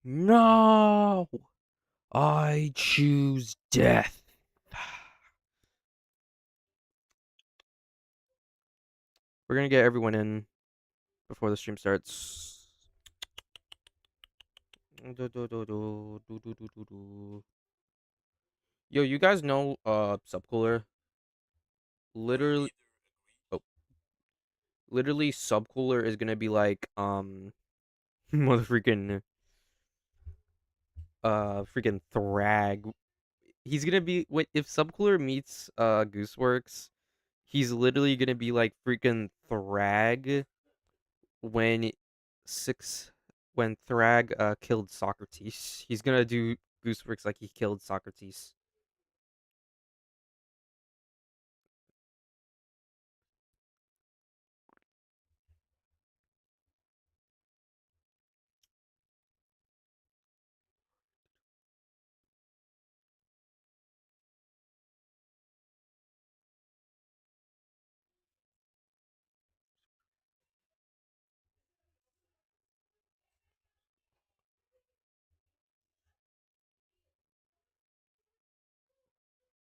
No! I choose death. We're gonna get everyone in before the stream starts. Yo, you guys know subcooler? Literally oh, literally subcooler is gonna be like mother freaking Thrag. He's gonna be wait if subcooler meets Gooseworks, he's literally gonna be like freaking Thrag when six when Thrag killed Socrates. He's gonna do Gooseworks like he killed Socrates.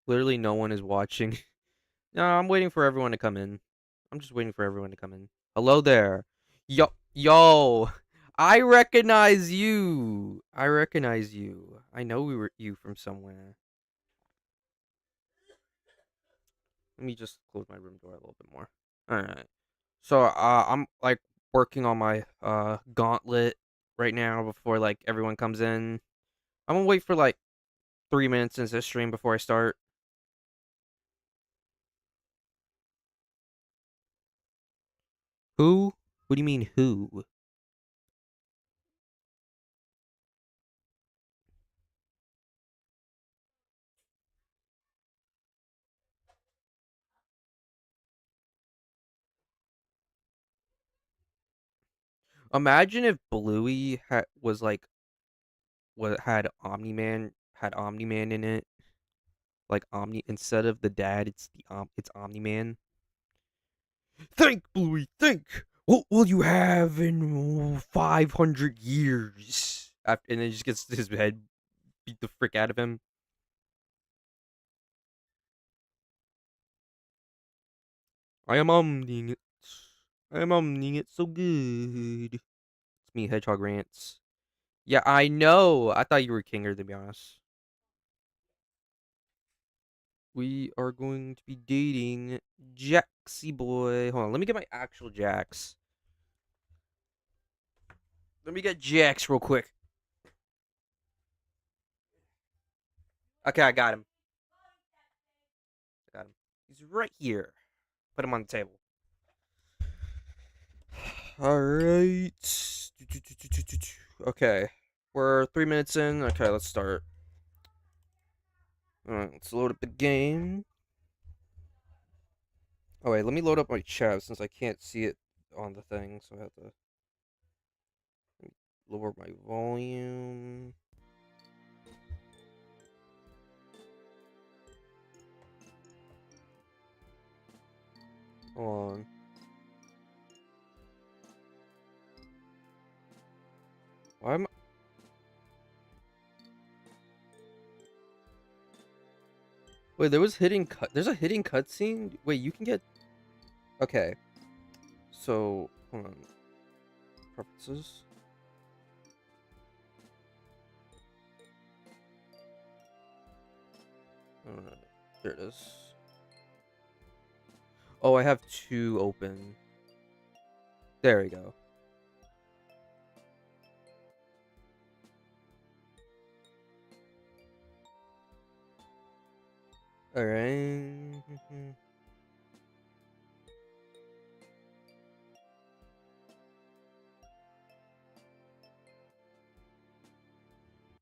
Literally no one is watching. No, I'm waiting for everyone to come in. I'm just waiting for everyone to come in. Hello there. Yo, I recognize you. I recognize you. I know we were you from somewhere. Let me just close my room door a little bit more. All right. So I'm like working on my gauntlet right now before like everyone comes in. I'm gonna wait for like 3 minutes into the stream before I start. Who? What do you mean who? Imagine if Bluey was like what had Omni Man in it. Like Omni instead of the dad, it's Omni Man. Think, Bluey, think. What will you have in 500 years? After, and then he just gets his head beat the frick out of him. I am omning it. I am omning it so good. It's me, Hedgehog Rants. Yeah, I know. I thought you were Kinger, to be honest. We are going to be dating Jaxie boy. Hold on, let me get my actual Jax. Let me get Jax real quick. Okay, I got him. I got him. He's right here. Put him on the table. All right. Okay, we're 3 minutes in. Okay, let's start. All right, let's load up the game. Oh wait, let me load up my chat since I can't see it on the thing, so I have to lower my volume. Hold on. Why am I... Wait, there was hidden cut. There's a hidden cutscene. Wait, you can get. Okay. So hold on. Preferences. There it is. Oh, I have two open. There we go. All right.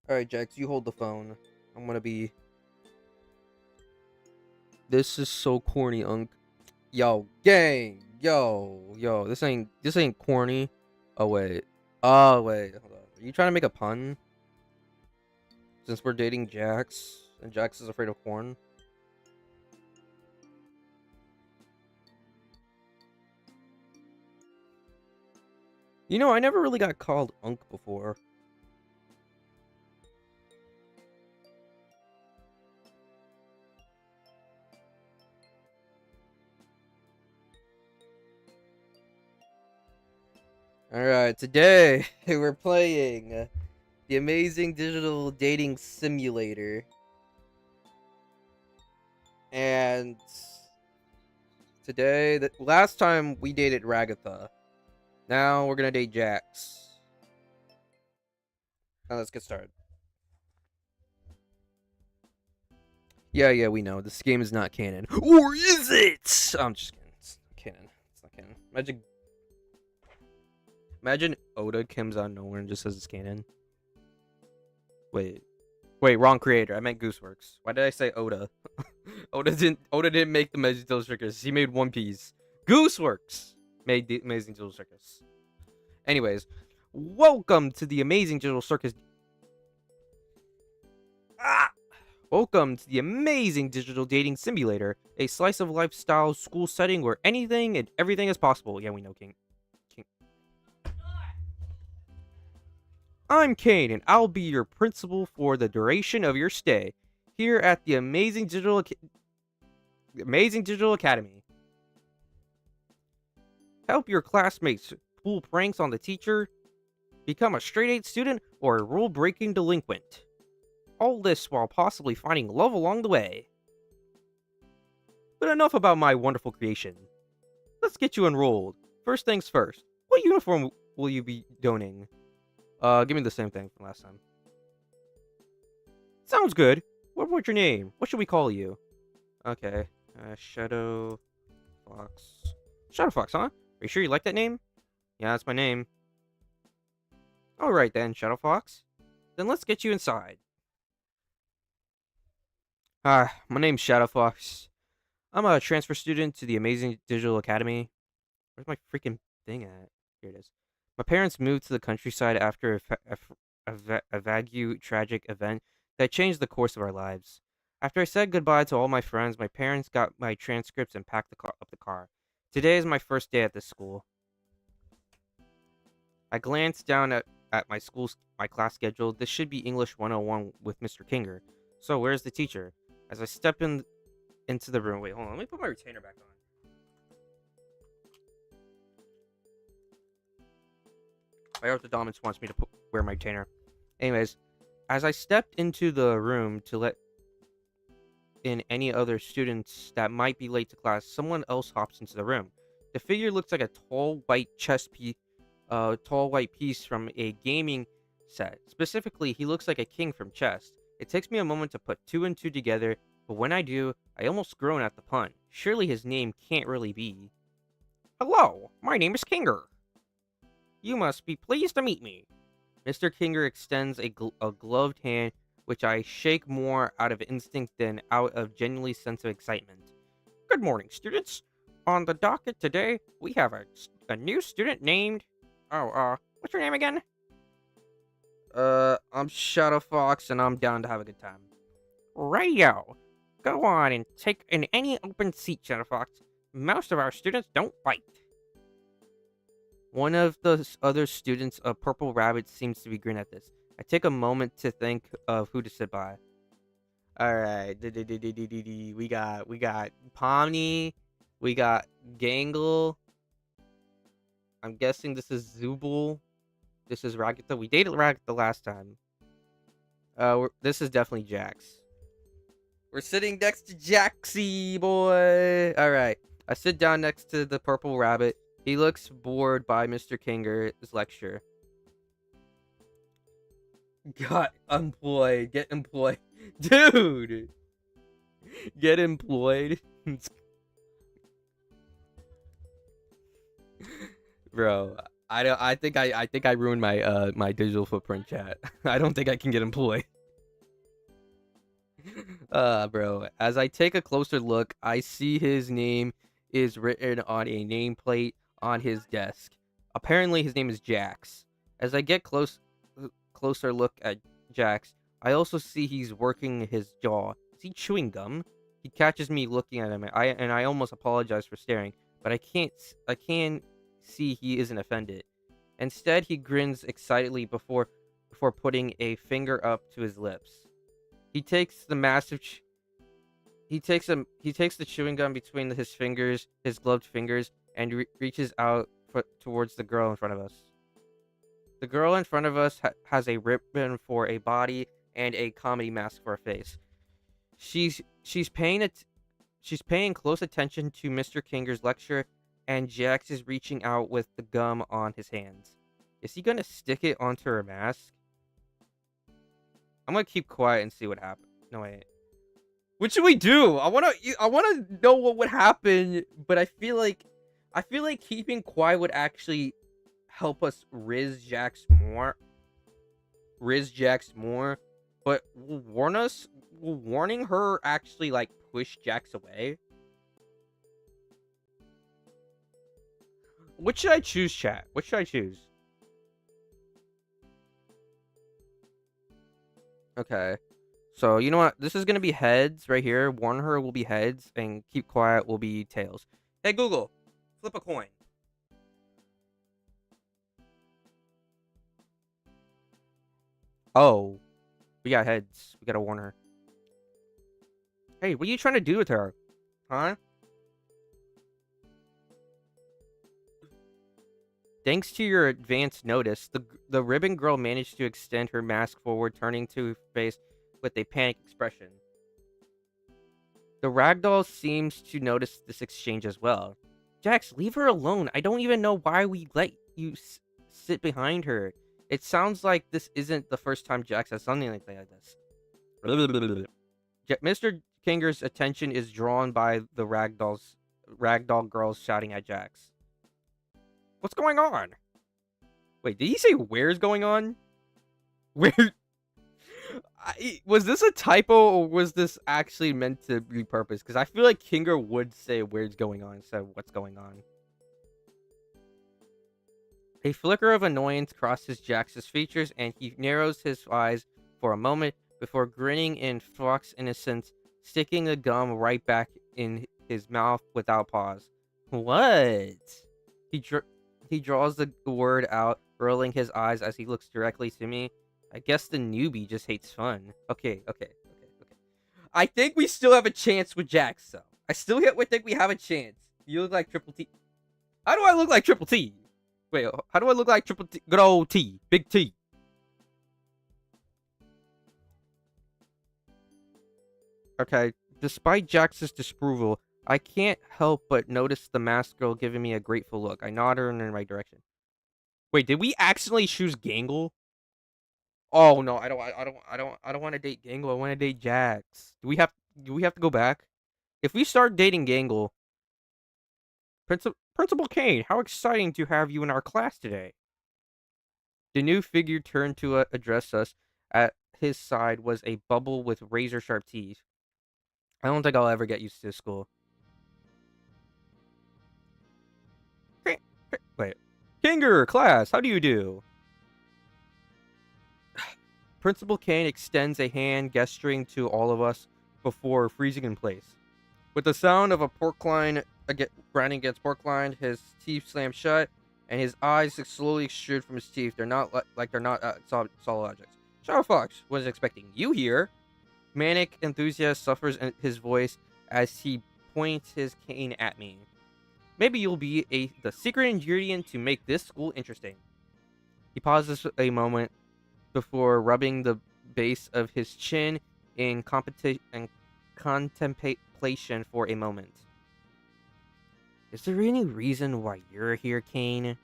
All right, Jax, you hold the phone. I'm gonna be. This is so corny, Unk. Yo, gang. Yo. This ain't corny. Oh wait. Oh wait. Hold on. Are you trying to make a pun? Since we're dating Jax, and Jax is afraid of corn. You know, I never really got called Unk before. Alright, today we're playing the amazing digital dating simulator. And today, last time we dated Ragatha. Now we're gonna date Jax. Now let's get started. Yeah, we know. This game is not canon. Or is it? I'm just kidding. It's not canon. It's not canon. Imagine Oda comes out of nowhere and just says it's canon. Wait, wrong creator. I meant Gooseworks. Why did I say Oda? Oda didn't make the Amazing Digital Circus. He made One Piece. Gooseworks made the Amazing Digital Circus. Anyways, welcome to the Amazing Digital Circus. Welcome to the Amazing Digital Dating Simulator, a slice of lifestyle school setting where anything and everything is possible. Yeah, we know, King. I'm Kane, and I'll be your principal for the duration of your stay here at the Amazing Digital Academy. Help your classmates pull pranks on the teacher, become a straight-A student, or a rule-breaking delinquent. All this while possibly finding love along the way. But enough about my wonderful creation. Let's get you enrolled. First things first, what uniform will you be donning? Give me the same thing from last time. Sounds good. What's your name? What should we call you? Okay, Shadow Fox. Shadow Fox, huh? Are you sure you like that name? Yeah, that's my name. Alright then, Shadow Fox. Then let's get you inside. Hi, my name's Shadow Fox. I'm a transfer student to the Amazing Digital Academy. Where's my freaking thing at? Here it is. My parents moved to the countryside after a vague, tragic event that changed the course of our lives. After I said goodbye to all my friends, my parents got my transcripts and packed up the car. Today is my first day at this school. I glanced down at my class schedule. This should be English 101 with Mr. Kinger. So where's the teacher? As I step into the room. Wait, hold on. Let me put my retainer back on. My orthodontist wants me to wear my retainer. Anyways, as I stepped into the room to let in any other students that might be late to class, someone else hops into the room. The figure looks like a tall white piece from a gaming set. Specifically, he looks like a king from chess. It takes me a moment to put two and two together, but when I do, I almost groan at the pun. Surely his name can't really be. Hello, my name is Kinger. You must be pleased to meet me. Mr. Kinger extends a gloved hand, which I shake more out of instinct than out of genuinely sense of excitement. Good morning, students. On the docket today, we have a new student named... what's your name again? I'm Shadow Fox, and I'm down to have a good time. Radio. Go on and take in any open seat, Shadow Fox. Most of our students don't bite. One of the other students, a purple rabbit, seems to be grinning at this. I take a moment to think of who to sit by. Alright, we got Pomni, we got Gangle. I'm guessing this is Zubul. This is Ragatha. We dated Ragatha last time. This is definitely Jax. We're sitting next to Jaxie, boy. Alright, I sit down next to the purple rabbit. He looks bored by Mr. Kinger's lecture. Get employed. Dude! Get employed. Bro, I think I ruined my my digital footprint, chat. I don't think I can get employed. Bro, as I take a closer look, I see his name is written on a nameplate on his desk. Apparently his name is Jax. As I get closer look at Jax, I also see he's working his jaw. Is he chewing gum? He catches me looking at him, and I almost apologize for staring, but I can see he isn't offended. Instead, he grins excitedly before putting a finger up to his lips. He takes the chewing gum between his gloved fingers, and reaches out towards the girl in front of us. The girl in front of us has a ribbon for a body and a comedy mask for a face. She's she's paying close attention to Mr. Kinger's lecture, and Jax is reaching out with the gum on his hands. Is he gonna stick it onto her mask? I'm gonna keep quiet and see what happens. No wait. What should we do? I wanna know what would happen, but I feel like keeping quiet would actually help us Riz Jax more, but will warning her actually like push Jax away? What should I choose, chat? What should I choose? Okay. So, you know what? This is gonna be heads right here. Warn her will be heads, and keep quiet will be tails. Hey, Google, flip a coin. Oh, we got heads. We gotta warn her. Hey, what are you trying to do with her? Huh? Thanks to your advance notice, the ribbon girl managed to extend her mask forward, turning to her face with a panicked expression. The ragdoll seems to notice this exchange as well. Jax, leave her alone. I don't even know why we let you sit behind her. It sounds like this isn't the first time Jax has something like this. Mr. Kinger's attention is drawn by the ragdoll girls shouting at Jax. What's going on? Wait, did he say where's going on? Where? Was this a typo or was this actually meant to be purpose? Because I feel like Kinger would say where's going on instead of what's going on. A flicker of annoyance crosses Jax's features, and he narrows his eyes for a moment before grinning in fox innocence, sticking the gum right back in his mouth without pause. What? He draws the word out, rolling his eyes as he looks directly to me. I guess the newbie just hates fun. Okay. I think we still have a chance with Jax, though. I still think we have a chance. You look like Triple T. How do I look like Triple T? Wait, how do I look like Triple T? Good old T. Big T. Okay, despite Jax's disapproval, I can't help but notice the masked girl giving me a grateful look. I nod her in the right direction. Wait, did we accidentally choose Gangle? Oh no, I don't want to date Gangle. I want to date Jax. Do we have to go back? If we start dating Gangle, Principal Kane, how exciting to have you in our class today. The new figure turned to address us. At his side was a bubble with razor sharp teeth. I don't think I'll ever get used to this school. Wait. Kinger, class, how do you do? Principal Kane extends a hand, gesturing to all of us before freezing in place. With the sound of a pork line grinding against pork line, his teeth slam shut, and his eyes slowly extrude from his teeth. They're not solid objects. Shadow Fox was expecting you here. Manic enthusiast suffers in his voice as he points his cane at me. Maybe you'll be the secret ingredient to make this school interesting. He pauses a moment before rubbing the base of his chin in contemplation for a moment. Is there any reason why you're here, Kane?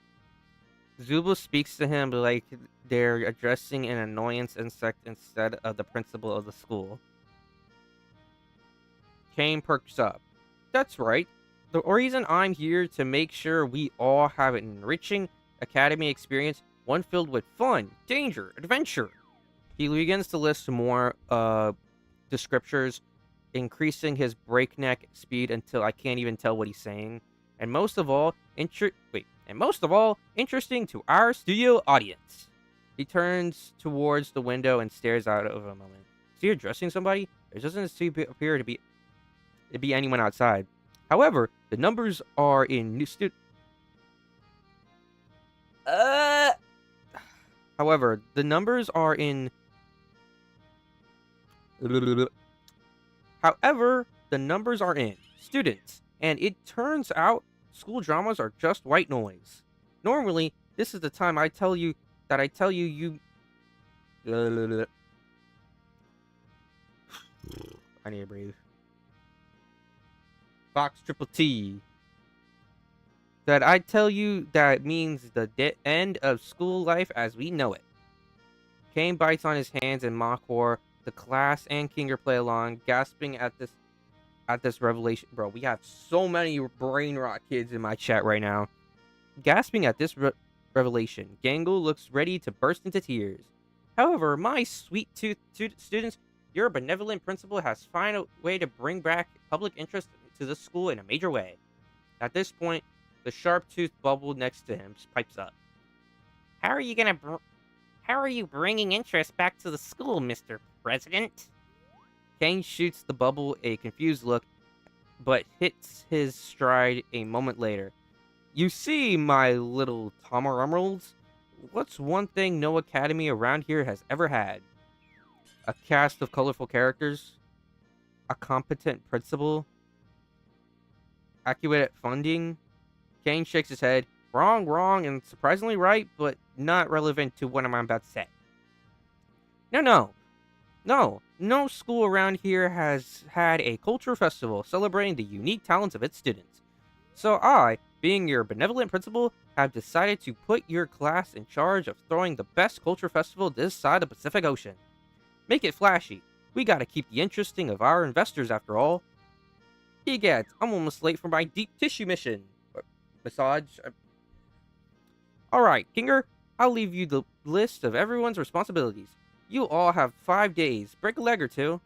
Zubul speaks to him like they're addressing an annoyance insect instead of the principal of the school. Kane perks up. That's right. The reason I'm here to make sure we all have an enriching academy experience, one filled with fun, danger, adventure. He begins to list more descriptors, increasing his breakneck speed until I can't even tell what he's saying. And most of all, interesting to our studio audience. He turns towards the window and stares out of a moment. Is he addressing somebody? There doesn't appear to be anyone outside. However, the numbers are in new student. However, the numbers are in. However, the numbers are in students, and it turns out school dramas are just white noise. Normally, this is the time I tell you that I tell you, you... I need to breathe. Fox Triple T. That I tell you that means the end of school life as we know it. Kane bites on his hands in mock horror. The class and Kinger play along, gasping at this revelation. Bro, we have so many brain rot kids in my chat right now. Gasping at this revelation, Gangle looks ready to burst into tears. However, my sweet tooth students, your benevolent principal has found a way to bring back public interest to the school in a major way. At this point, the sharp-toothed bubble next to him pipes up. How are you bringing interest back to the school, Mr. President? Kane shoots the bubble a confused look, but hits his stride a moment later. You see, my little Tomar Emeralds, what's one thing no academy around here has ever had? A cast of colorful characters, a competent principal, accurate funding. Kane shakes his head. Wrong, and surprisingly right, but not relevant to what I'm about to say. No school around here has had a culture festival celebrating the unique talents of its students. So I, being your benevolent principal, have decided to put your class in charge of throwing the best culture festival this side of the Pacific Ocean. Make it flashy. We gotta keep the interesting of our investors after all. Egads, I'm almost late for my deep tissue mission. Massage. Alright, Kinger, I'll leave you the list of everyone's responsibilities. You all have 5 days. Break a leg or two.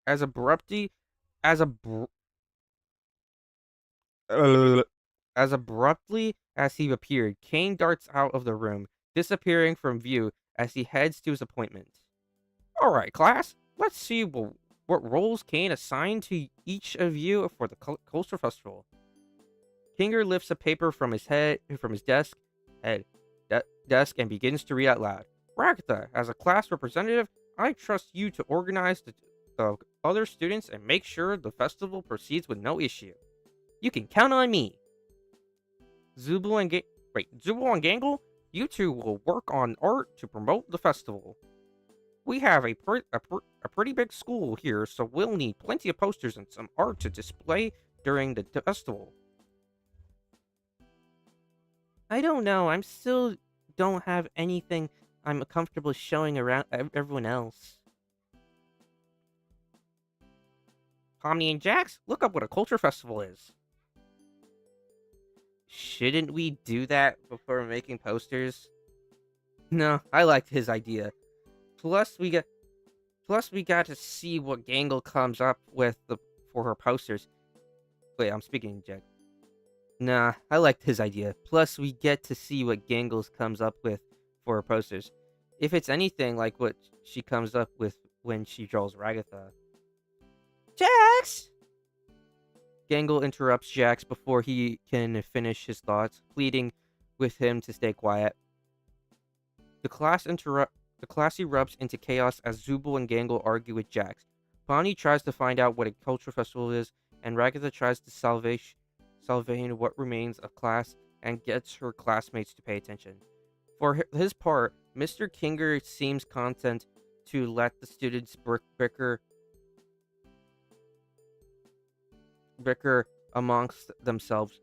As abruptly as he appeared, Kane darts out of the room, disappearing from view as he heads to his appointment. Alright, class, let's see what roles Kane assigned to each of you for the Culture Festival. Kinger lifts a paper from his desk and begins to read out loud. Ragatha, as a class representative, I trust you to organize the other students and make sure the festival proceeds with no issue. You can count on me. Zubul and Gangle, you two will work on art to promote the festival. We have a pretty big school here, so we'll need plenty of posters and some art to display during the festival. I don't know. I'm still don't have anything I'm comfortable showing around everyone else. Pomni and Jax, look up what a culture festival is. Shouldn't we do that before making posters? No, I liked his idea. Plus we got to see what Gangle comes up with for her posters. Wait, I'm speaking Jack. Nah, I liked his idea. Plus, we get to see what Gangles comes up with for her posters. If it's anything like what she comes up with when she draws Ragatha. Jax! Gangle interrupts Jax before he can finish his thoughts, pleading with him to stay quiet. The class erupts into chaos as Zubul and Gangle argue with Jax. Bonnie tries to find out what a culture festival is, and Ragatha tries to salvage what remains of class and gets her classmates to pay attention. For his part, Mr. Kinger seems content to let the students bicker amongst themselves.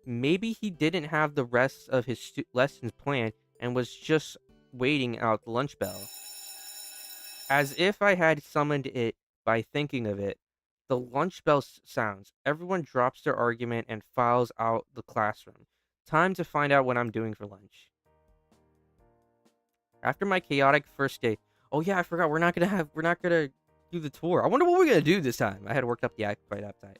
Maybe he didn't have the rest of his lessons planned and was just waiting out the lunch bell. As if I had summoned it by thinking of it, the lunch bell sounds. Everyone drops their argument and files out the classroom. Time to find out what I'm doing for lunch. After my chaotic first day. Oh yeah, I forgot. We're not gonna do the tour. I wonder what we're gonna do this time. I had worked up the appetite.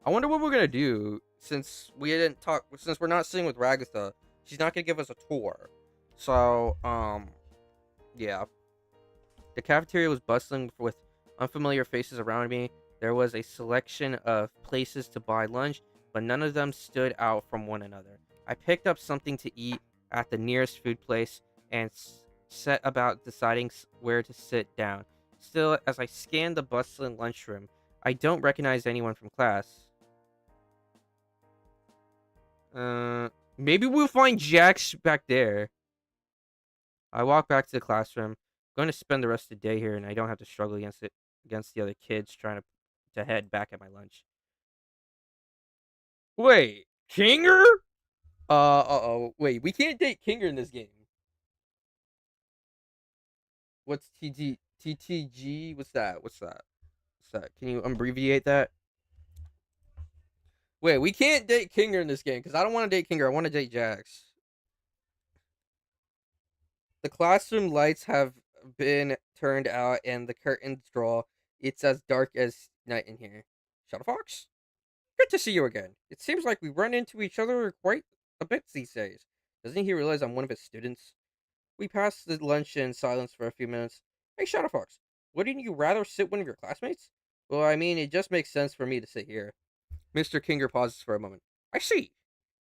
I wonder what we're gonna do since we're not sitting with Ragatha. She's not gonna give us a tour. So, yeah. The cafeteria was bustling with unfamiliar faces around me. There was a selection of places to buy lunch, but none of them stood out from one another. I picked up something to eat at the nearest food place and set about deciding where to sit down. Still, as I scanned the bustling lunchroom, I don't recognize anyone from class. Maybe we'll find Jax back there. I walk back to the classroom. Going to spend the rest of the day here, and I don't have to struggle against the other kids trying to head back at my lunch. Wait, Kinger? Uh-oh. Wait, we can't date Kinger in this game. What's TTG? What's that? What's that? What's that? Can you abbreviate that? Wait, we can't date Kinger in this game because I don't want to date Kinger. I want to date Jax. The classroom lights have been turned out and the curtains drawn. It's as dark as night in here. Shadowfox? Good to see you again. It seems like we run into each other quite a bit these days. Doesn't he realize I'm one of his students? We pass the lunch in silence for a few minutes. Hey, Shadowfox, wouldn't you rather sit one of your classmates? Well, I mean, it just makes sense for me to sit here. Mr. Kinger pauses for a moment. I see.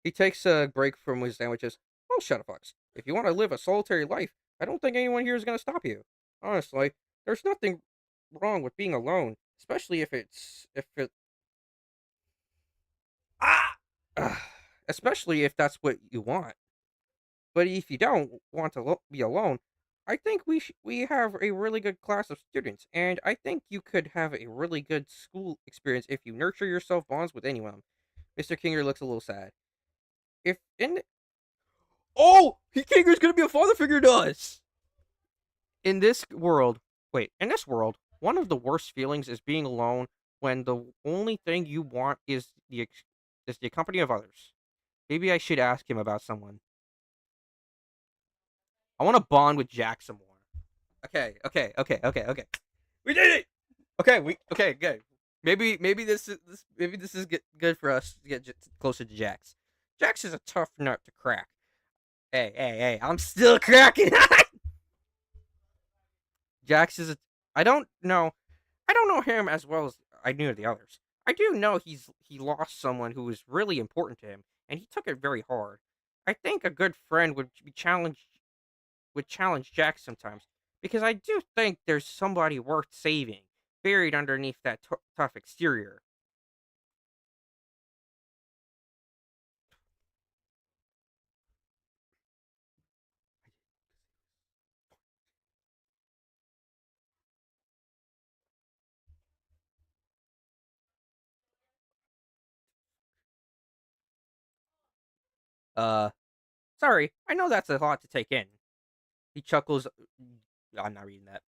He takes a break from his sandwiches. Well, Shadowfox, if you want to live a solitary life, I don't think anyone here is going to stop you. Honestly, there's nothing wrong with being alone, especially if it ah, especially if that's what you want. But if you don't want to be alone, I think we have a really good class of students, and I think you could have a really good school experience if you nurture yourself bonds with anyone. Mr. Kinger looks a little sad. If in Oh, Kinger's gonna be a father figure to us. In this world, in this world, one of the worst feelings is being alone when the only thing you want is the company of others. Maybe I should ask him about someone. I want to bond with Jack some more. Okay. We did it. Okay, good. Maybe this is good for us to get closer to Jax. Jax is a tough nut to crack. Hey, I'm still cracking. Jax is a I don't know. I don't know him as well as I knew the others. I do know he lost someone who was really important to him, and he took it very hard. I think a good friend would challenge Jack sometimes, because I do think there's somebody worth saving buried underneath that tough exterior. Uh, Sorry, I know that's a lot to take in. He chuckles. I'm not reading that.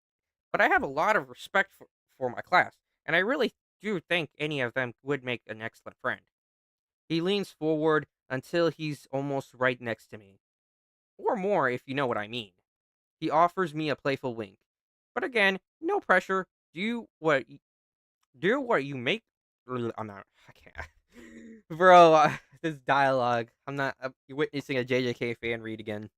But I have a lot of respect for my class, and I really do think any of them would make an excellent friend. He leans forward until he's almost right next to me, or more if you know what I mean. He offers me a playful wink. But again, no pressure. Do what you make. I'm not. I can't. Bro, this dialogue. I'm not. Witnessing a JJK fan read again.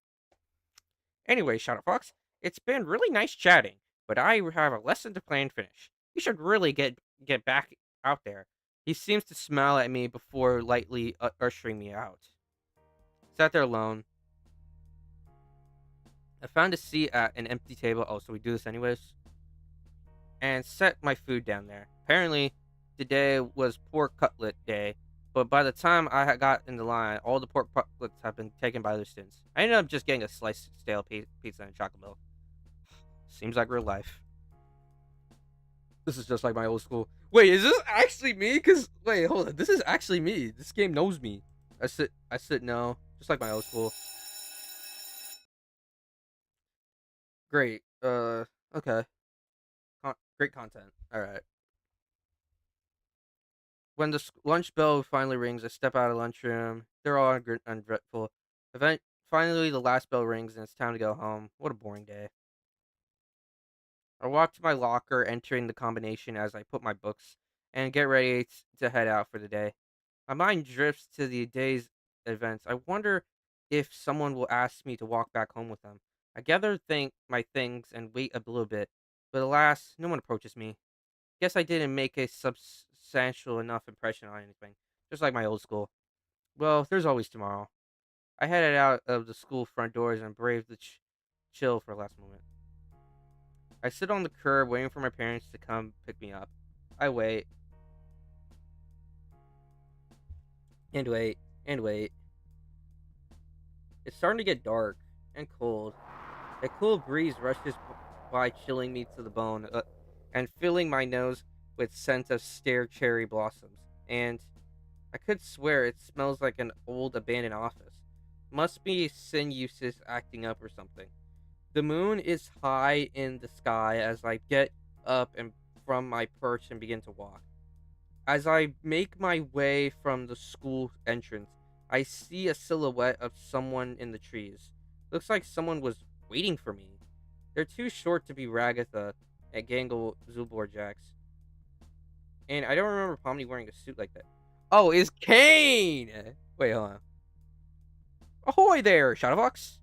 Anyway, Shadowfox, it's been really nice chatting, but I have a lesson to plan and finish. You should really get back out there. He seems to smile at me before lightly ushering me out. Sat there alone. I found a seat at an empty table. Oh, so we do this anyways? And set my food down there. Apparently, today was pork cutlet day, but by the time I had got in the line, all the pork cutlets have been taken by other students. I ended up just getting a sliced stale pizza and chocolate milk. Seems like real life. This is just like my old school. Wait, is this actually me? Cause wait, hold on. This is actually me. This game knows me. I sit no. Just like my old school. Great. Okay. Great content. All right. When the lunch bell finally rings, I step out of the lunchroom. They're all ungrateful. Finally, the last bell rings and it's time to go home. What a boring day. I walk to my locker, entering the combination as I put my books and get ready to head out for the day. My mind drifts to the day's events. I wonder if someone will ask me to walk back home with them. I gather my things and wait a little bit, but alas, no one approaches me. Guess I didn't make a substantial enough impression on anything, just like my old school. Well, there's always tomorrow. I headed out of the school front doors and braved the chill for the last moment. I sit on the curb waiting for my parents to come pick me up. I wait and wait and wait. It's starting to get dark and cold. A cool breeze rushes by, chilling me to the bone, and filling my nose with scent of stare cherry blossoms. And I could swear it smells like an old abandoned office. Must be sin uses acting up or something. The moon is high in the sky as I get up and from my perch and begin to walk. As I make my way from the school entrance, I see a silhouette of someone in the trees. Looks like someone was waiting for me. They're too short to be Ragatha at Gangle Zubor Jax. And I don't remember Pomni wearing a suit like that. Oh, it's Kane! Wait, hold on. Ahoy there, Shadowfox!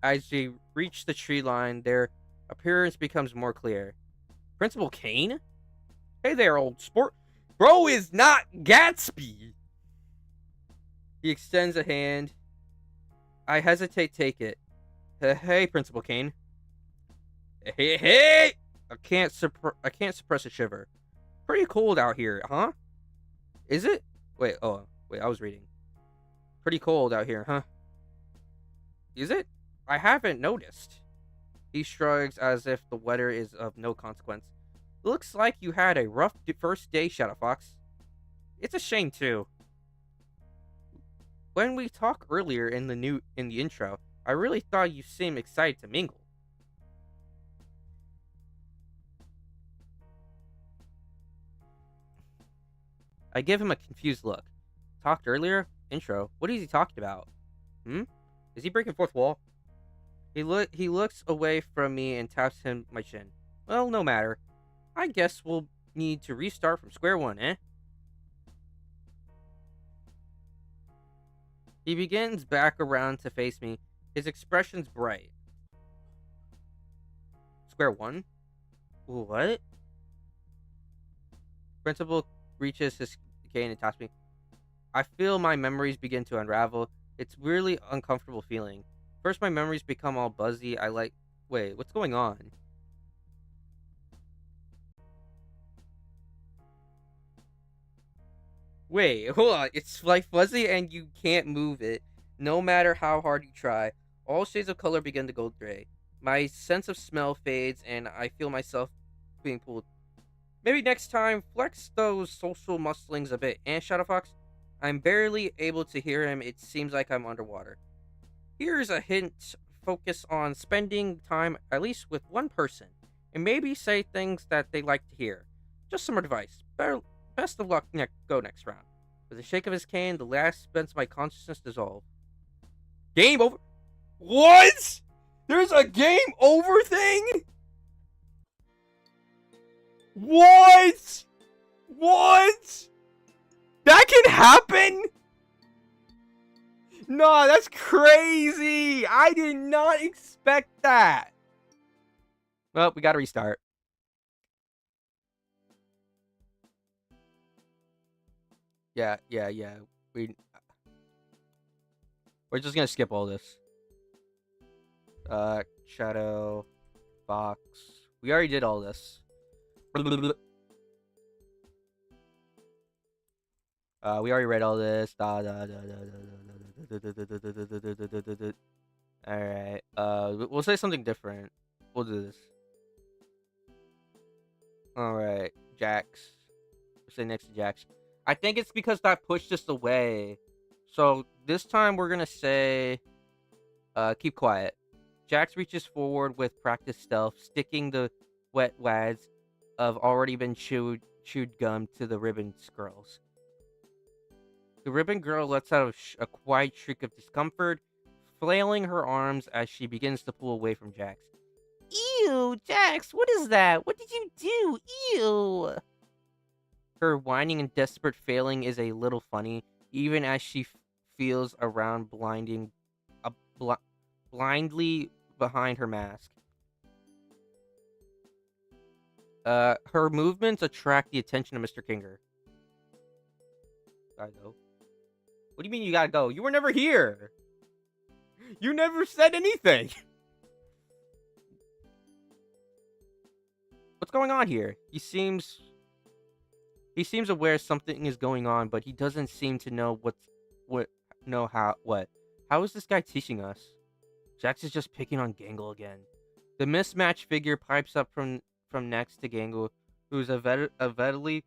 As they reach the tree line, their appearance becomes more clear. Principal Kane? Hey there, old sport. Bro is not Gatsby! He extends a hand. I hesitate to take it. Hey, Principal Kane. Hey! I can't suppress a shiver. Pretty cold out here, huh? Is it? Wait, I was reading. Pretty cold out here, huh? Is it? I haven't noticed. He shrugs as if the weather is of no consequence. Looks like you had a rough first day, Shadowfox. It's a shame too. When we talked earlier in the intro, I really thought you seemed excited to mingle. I give him a confused look. Talked earlier? Intro. What is he talking about? Is he breaking fourth wall? He looks away from me and taps him my chin. Well, no matter. I guess we'll need to restart from square one, eh? He begins back around to face me. His expression's bright. Square one? What? Principal reaches his cane and taps me. I feel my memories begin to unravel. It's really uncomfortable feeling. First, my memories become all buzzy. Wait, what's going on? Wait, hold on. It's like fuzzy and you can't move it, no matter how hard you try. All shades of color begin to go gray. My sense of smell fades and I feel myself being pulled. Maybe next time, flex those social musclings a bit. And Shadowfox, I'm barely able to hear him. It seems like I'm underwater. Here's a hint. Focus on spending time at least with one person, and maybe say things that they like to hear. Just some advice. Best of luck. Go next round. With a shake of his cane, the last bits of my consciousness dissolve. Game over. What? There's a game over thing? What? What? That can happen? No, that's crazy. I did not expect that. Well, we gotta restart. Yeah. We're just gonna skip all this. Shadow, Fox. We already did all this. We already read all this. Alright. We'll say something different. We'll do this. Alright. Jax. We'll say next to Jax. I think it's because that pushed us away. So this time we're gonna say keep quiet. Jax reaches forward with practiced stealth, sticking the wet wads of already been chewed gum to the ribbon girls. The ribbon girl lets out a quiet shriek of discomfort, flailing her arms as she begins to pull away from Jax. Ew, Jax, what is that? What did you do? Ew. Her whining and desperate failing is a little funny, even as she feels around blindly behind her mask. Her movements attract the attention of Mr. Kinger. Gotta go. What do you mean you gotta go? You were never here. You never said anything. What's going on here? He seems aware something is going on, but he doesn't seem to know how How is this guy teaching us? Jax is just picking on Gangle again. The mismatched figure pipes up from next to Gangle, who's evidently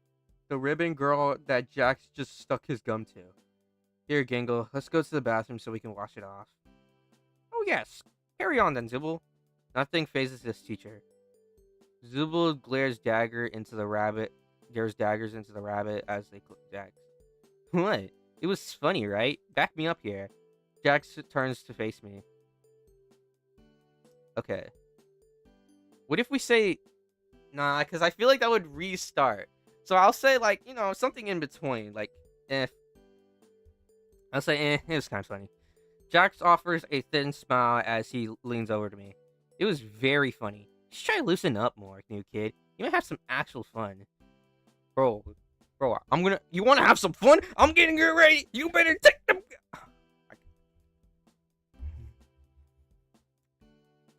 the ribbon girl that Jax just stuck his gum to. Here, Gangle, let's go to the bathroom so we can wash it off. Oh yes, carry on then, Zibble. Nothing phases this teacher. Zibble glares daggers into the rabbit as they click Jax. What? It was funny, right? Back me up here. Jax turns to face me. Okay. What if we say... Nah, because I feel like that would restart. So I'll say, like, something in between. Like, I'll say, it was kind of funny. Jax offers a thin smile as he leans over to me. It was very funny. Just try to loosen up more, new kid. You might have some actual fun. Bro, you want to have some fun? I'm getting you ready. You better take them.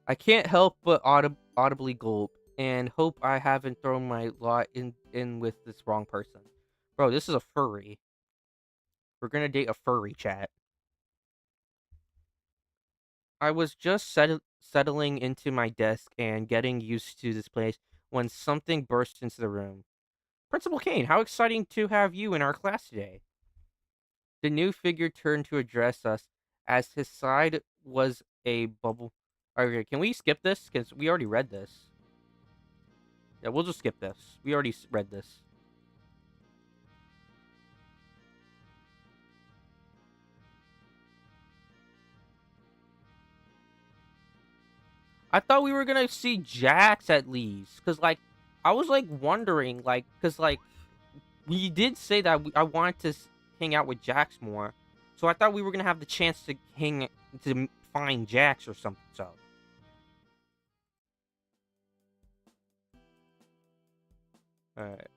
I can't help but audibly gulp and hope I haven't thrown my lot in with this wrong person. Bro, this is a furry. We're gonna date a furry, chat. I was just settling into my desk and getting used to this place when something burst into the room. Principal Kane, how exciting to have you in our class today. The new figure turned to address us as his side was a bubble. Okay, can we skip this? Because we already read this. Yeah, we'll just skip this. We already read this. I thought we were gonna see Jax at least. Because, like, I was, like, wondering, like, because, like, we did say that I wanted to hang out with Jax more. So I thought we were gonna have the chance to find Jax or something, so. Alright.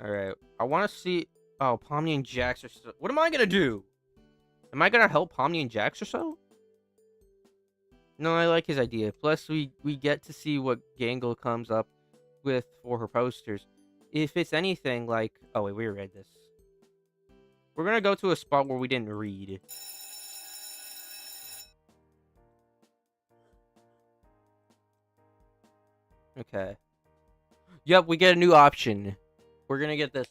Alright. I want to see... Oh, Pomni and Jax are still... What am I gonna do? Am I gonna help Pomni and Jax or so? No, I like his idea. Plus, we get to see what Gangle comes up with for her posters. If it's anything like... Oh, wait, we read this. We're gonna go to a spot where we didn't read. Okay. Yep, we get a new option. We're gonna get this.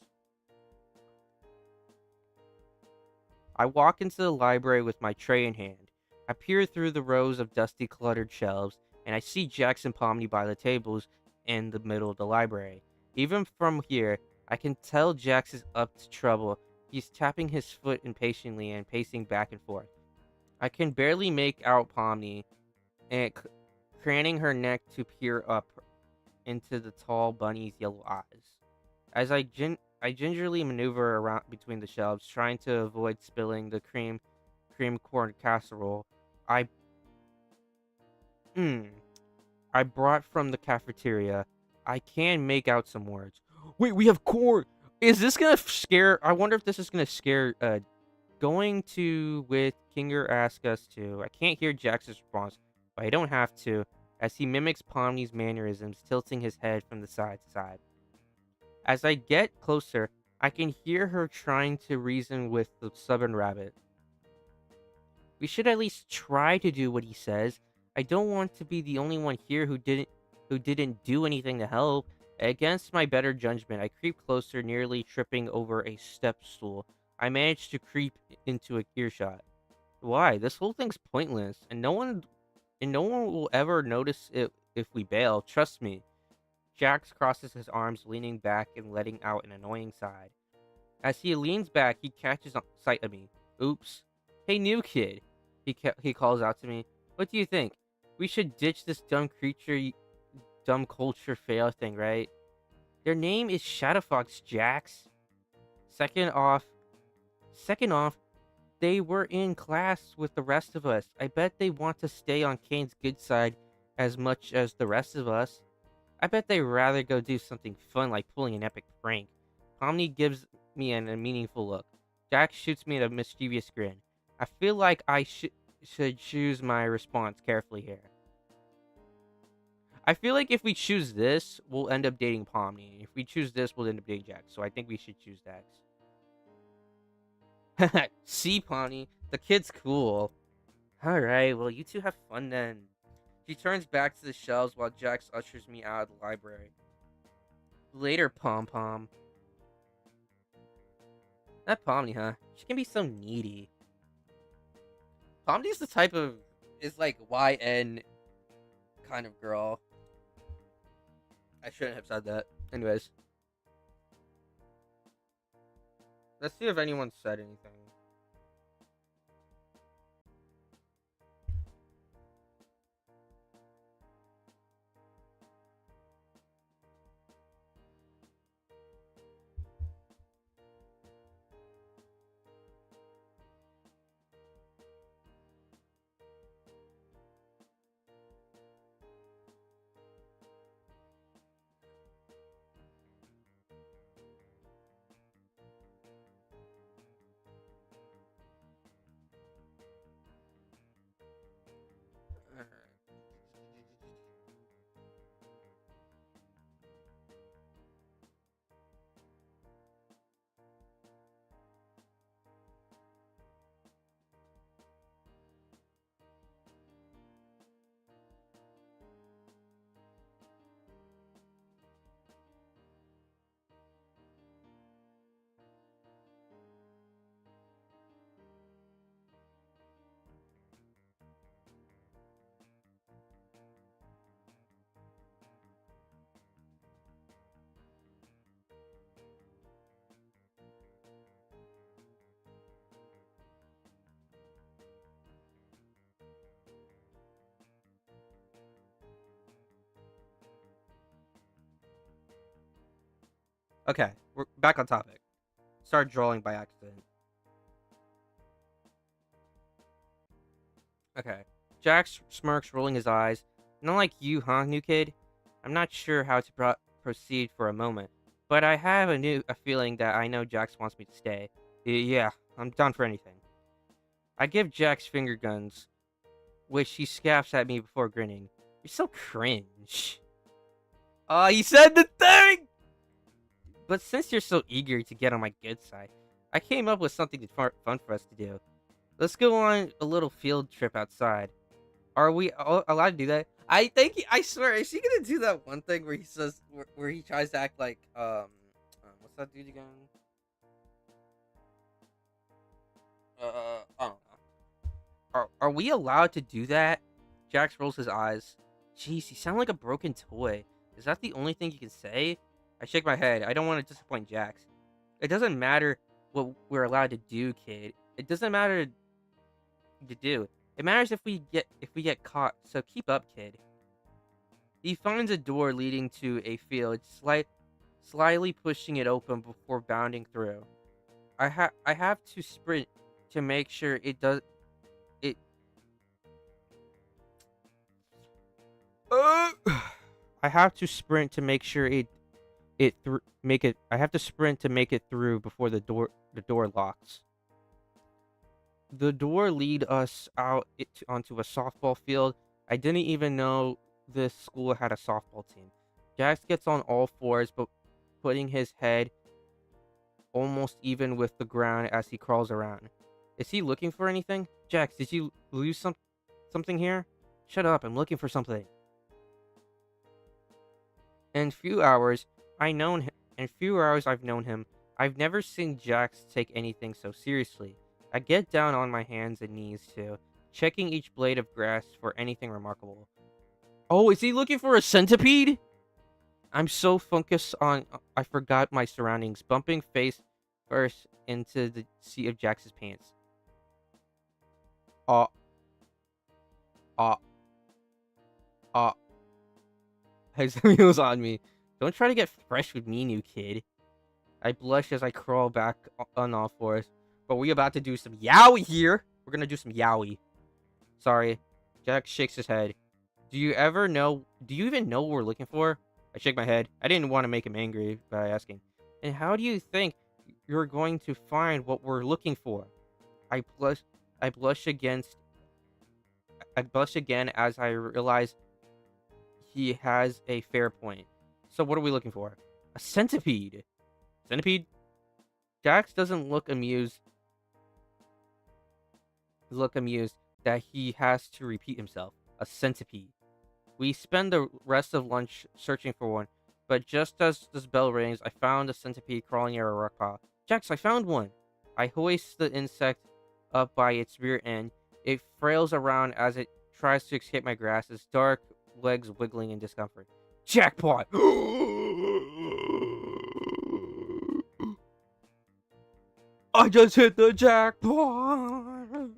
I walk into the library with my tray in hand. I peer through the rows of dusty, cluttered shelves, and I see Jackson Pomni by the tables in the middle of the library. Even from here, I can tell Jax is up to trouble. He's tapping his foot impatiently and pacing back and forth. I can barely make out Pomni, and craning her neck to peer up into the tall bunny's yellow eyes. As I gingerly maneuver around between the shelves, trying to avoid spilling the cream corn casserole I mm, I brought from the cafeteria. I can make out some words. Wait, we have corn. Is this gonna scare? I wonder if this is gonna scare. Going to with Kinger ask us to. I can't hear Jax's response, but I don't have to, as he mimics Pomni's mannerisms, tilting his head from the side to side. As I get closer, I can hear her trying to reason with the stubborn rabbit. We should at least try to do what he says. I don't want to be the only one here who didn't do anything to help. Against my better judgment, I creep closer, nearly tripping over a step stool. I manage to creep into a earshot. Why? This whole thing's pointless, and no one will ever notice it if we bail. Trust me. Jax crosses his arms, leaning back and letting out an annoying sigh. As he leans back, he catches sight of me. Oops. Hey, new kid. He calls out to me. What do you think? We should ditch this dumb culture fail thing, right? Their name is Shadowfox, Jax. Second off, they were in class with the rest of us. I bet they want to stay on Kane's good side as much as the rest of us. I bet they'd rather go do something fun like pulling an epic prank. Pomni gives me a meaningful look. Jax shoots me a mischievous grin. I feel like I should choose my response carefully here. I feel like if we choose this, we'll end up dating Pomni. If we choose this, we'll end up dating Jax. So I think we should choose Jax. See, Pawnee, the kid's cool. Alright, well, you two have fun then. She turns back to the shelves while Jax ushers me out of the library. Later, Pom Pom. That Pomni, huh? She can be so needy. Pomni's the type of is like YN kind of girl. I shouldn't have said that. Anyways, let's see if anyone said anything. Okay, we're back on topic. Start drawing by accident. Okay. Jax smirks, rolling his eyes. Not like you, huh, new kid? I'm not sure how to proceed for a moment, but I have a feeling that I know Jax wants me to stay. Yeah, I'm down for anything. I give Jax finger guns, which he scaps at me before grinning. You're so cringe. He said the thing! But since you're so eager to get on my good side, I came up with something fun for us to do. Let's go on a little field trip outside. Are we allowed to do that? I think I swear, is he gonna do that one thing where he says where he tries to act like what's that dude again? I don't know. Are we allowed to do that? Jax rolls his eyes. Jeez, you sound like a broken toy. Is that the only thing you can say? I shake my head. I don't want to disappoint Jax. It doesn't matter what we're allowed to do, kid. It doesn't matter to do. It matters if we get caught. So keep up, kid. He finds a door leading to a field, slyly pushing it open before bounding through. I have to sprint to make sure it does it. I have to sprint to make sure I have to sprint to make it through before the door locks. The door lead us out onto a softball field. I didn't even know this school had a softball team. Jax gets on all fours, but putting his head almost even with the ground as he crawls around. Is he looking for anything? Jax, did you lose something here? Shut up, I'm looking for something. In few hours I've known him, I've never seen Jax take anything so seriously. I get down on my hands and knees too, checking each blade of grass for anything remarkable. Oh, is he looking for a centipede? I'm so focused on I forgot my surroundings, bumping face first into the seat of Jax's pants. Uh, uh, uh. Has the wheels on me. Don't try to get fresh with me, new kid. I blush as I crawl back on all fours. But we about to do some yowie here. We're gonna do some yowie. Sorry. Jack shakes his head. Do you even know what we're looking for? I shake my head. I didn't want to make him angry by asking. And how do you think you're going to find what we're looking for? I blush against I blush again as I realize he has a fair point. So what are we looking for? A centipede. Centipede? Jax doesn't look amused look amused that he has to repeat himself. A centipede. We spend the rest of lunch searching for one, but just as this bell rings, I found a centipede crawling near a rock pile. Jax, I found one! I hoist the insect up by its rear end. It frails around as it tries to escape my grasp, its dark legs wiggling in discomfort. Jackpot! I just hit the jackpot!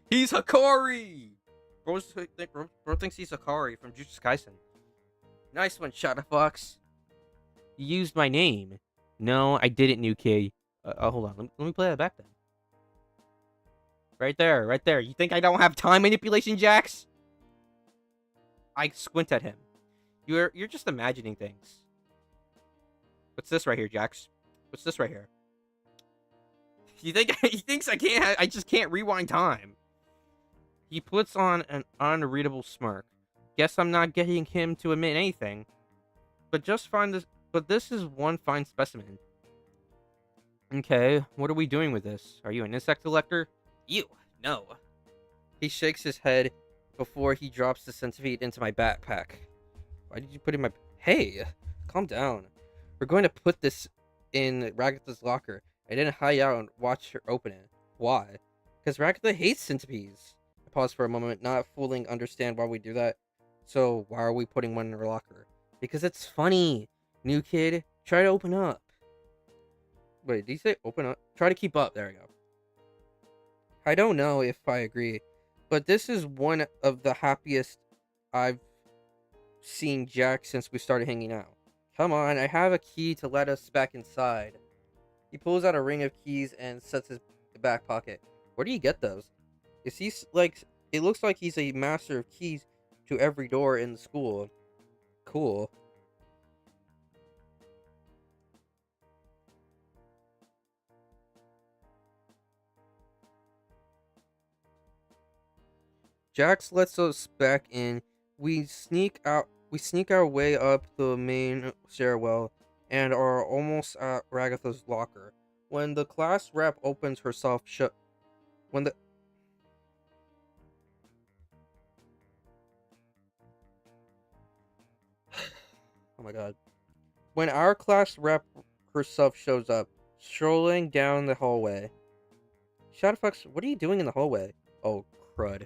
He's Hikari! Bro thinks he's Hikari from Jujutsu Kaisen. Nice one, Shadowfox. You used my name. No, I didn't, new kid. Hold on. Let me play that back then. Right there, right there. You think I don't have time manipulation, Jax? I squint at him. You're just imagining things. What's this right here, Jax? What's this right here? You think he thinks I just can't rewind time. He puts on an unreadable smirk. Guess I'm not getting him to admit anything. But this is one fine specimen. Okay, what are we doing with this? Are you an insect collector? You? No. He shakes his head before he drops the centipede into my backpack. Why did you put it in my... Hey, calm down. We're going to put this in Ragatha's locker. I didn't hide out and watch her open it. Why? Because Ragatha hates centipedes. I pause for a moment, not fully understand why we do that. So, why are we putting one in her locker? Because it's funny. New kid, try to open up. Wait, did he say open up? Try to keep up. There we go. I don't know if I agree, but this is one of the happiest I've seen Jack since we started hanging out. Come on, I have a key to let us back inside. He pulls out a ring of keys and sets his back pocket. Where do you get those? Is he like... It looks like he's a master of keys to every door in the school. Cool. Jax lets us back in. We sneak our way up the main stairwell and are almost at Ragatha's locker. When the class rep opens herself shut when the Oh my god. When our class rep herself shows up, strolling down the hallway. Shadowfox, what are you doing in the hallway? Oh crud.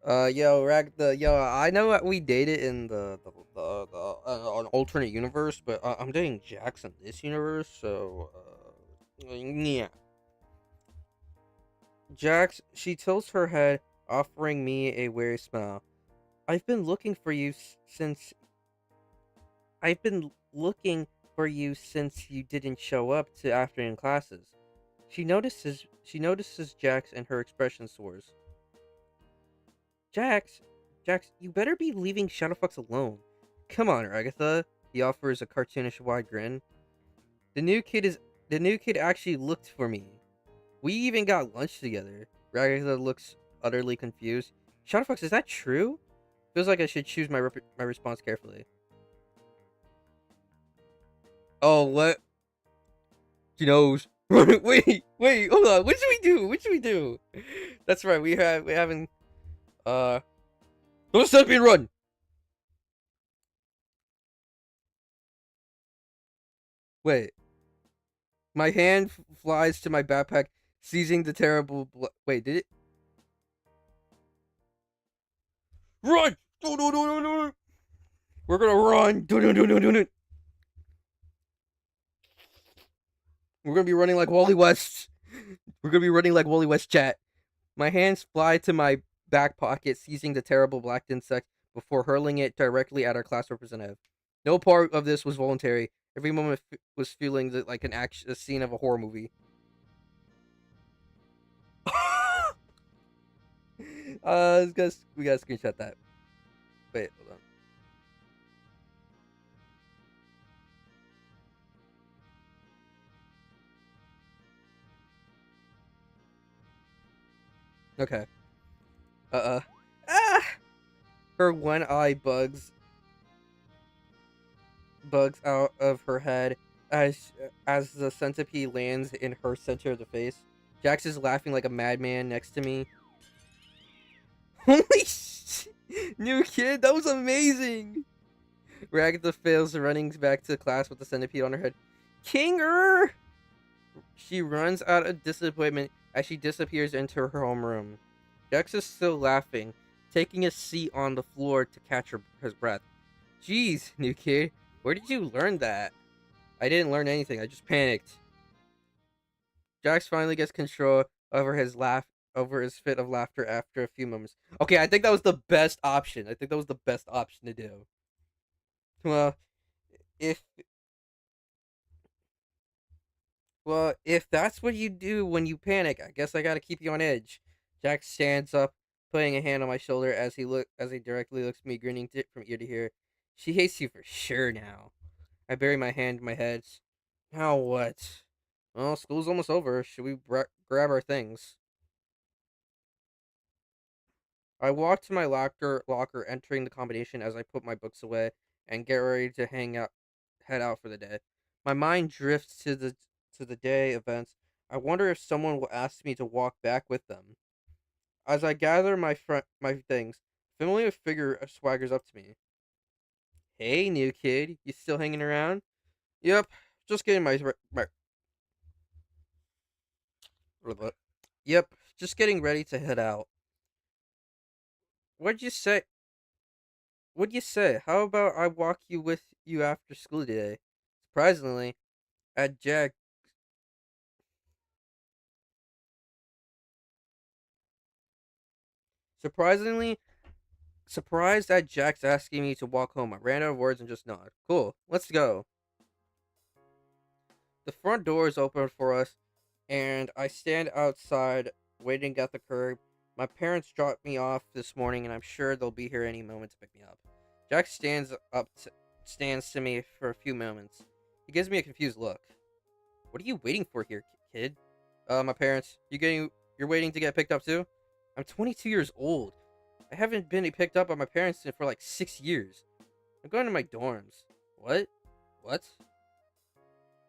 Yo, I know that we dated in an alternate universe, but I'm dating Jax in this universe, so, yeah. Jax, she tilts her head, offering me a weary smile. I've been looking for you since you didn't show up to afternoon classes. She notices Jax and her expression soars. Jax, you better be leaving Shadowfox alone. Come on, Agatha. He offers a cartoonish wide grin. The new kid actually looked for me. We even got lunch together. Agatha looks utterly confused. Shadowfox, is that true? Feels like I should choose my response carefully. Oh, what? She knows. wait, hold on. What should we do? That's right. We haven't. Don't stop me and run! Wait. My hand flies to my backpack, seizing the terrible wait, did it? Run! No. We're gonna run! No. We're gonna be running like Wally West. We're gonna be running like Wally West, chat. My hands fly to my back pocket, seizing the terrible black insect before hurling it directly at our class representative. No part of this was voluntary. Every moment was feeling like a scene of a horror movie. We gotta screenshot that. Wait, hold on. Okay. Ah! Her one eye bugs out of her head as the centipede lands in her center of the face. Jax is laughing like a madman next to me. Holy shit! New kid, that was amazing! Ragatha fails, running back to class with the centipede on her head. Kinger! She runs out of disappointment as she disappears into her homeroom. Dex is still laughing, taking a seat on the floor to catch his breath. Jeez, new kid, where did you learn that? I didn't learn anything, I just panicked. Jax finally gets control over his fit of laughter after a few moments. Okay, I think that was the best option. I think that was the best option to do. Well, if if that's what you do when you panic, I guess I gotta keep you on edge. Jack stands up, putting a hand on my shoulder as he directly looks at me, grinning from ear to ear. She hates you for sure now. I bury my hand in my head. Now what? Well, school's almost over. Should we grab our things? I walk to my locker, entering the combination as I put my books away and get ready to head out for the day. My mind drifts to the day events. I wonder if someone will ask me to walk back with them. As I gather my things, a familiar figure swaggers up to me. Hey, new kid, you still hanging around? Yep, just getting my Yep, just getting ready to head out. What'd you say? What'd you say? How about I walk you with you after school today? Surprisingly, at Jack. Surprisingly, surprised at Jack's asking me to walk home. I ran out of words and just nodded. Cool, let's go. The front door is open for us, and I stand outside waiting at the curb. My parents dropped me off this morning, and I'm sure they'll be here any moment to pick me up. Jack stands to me for a few moments. He gives me a confused look. What are you waiting for here, kid? My parents. You're waiting to get picked up too? I'm 22 years old. I haven't been picked up by my parents for like 6 years. I'm going to my dorms. What? What?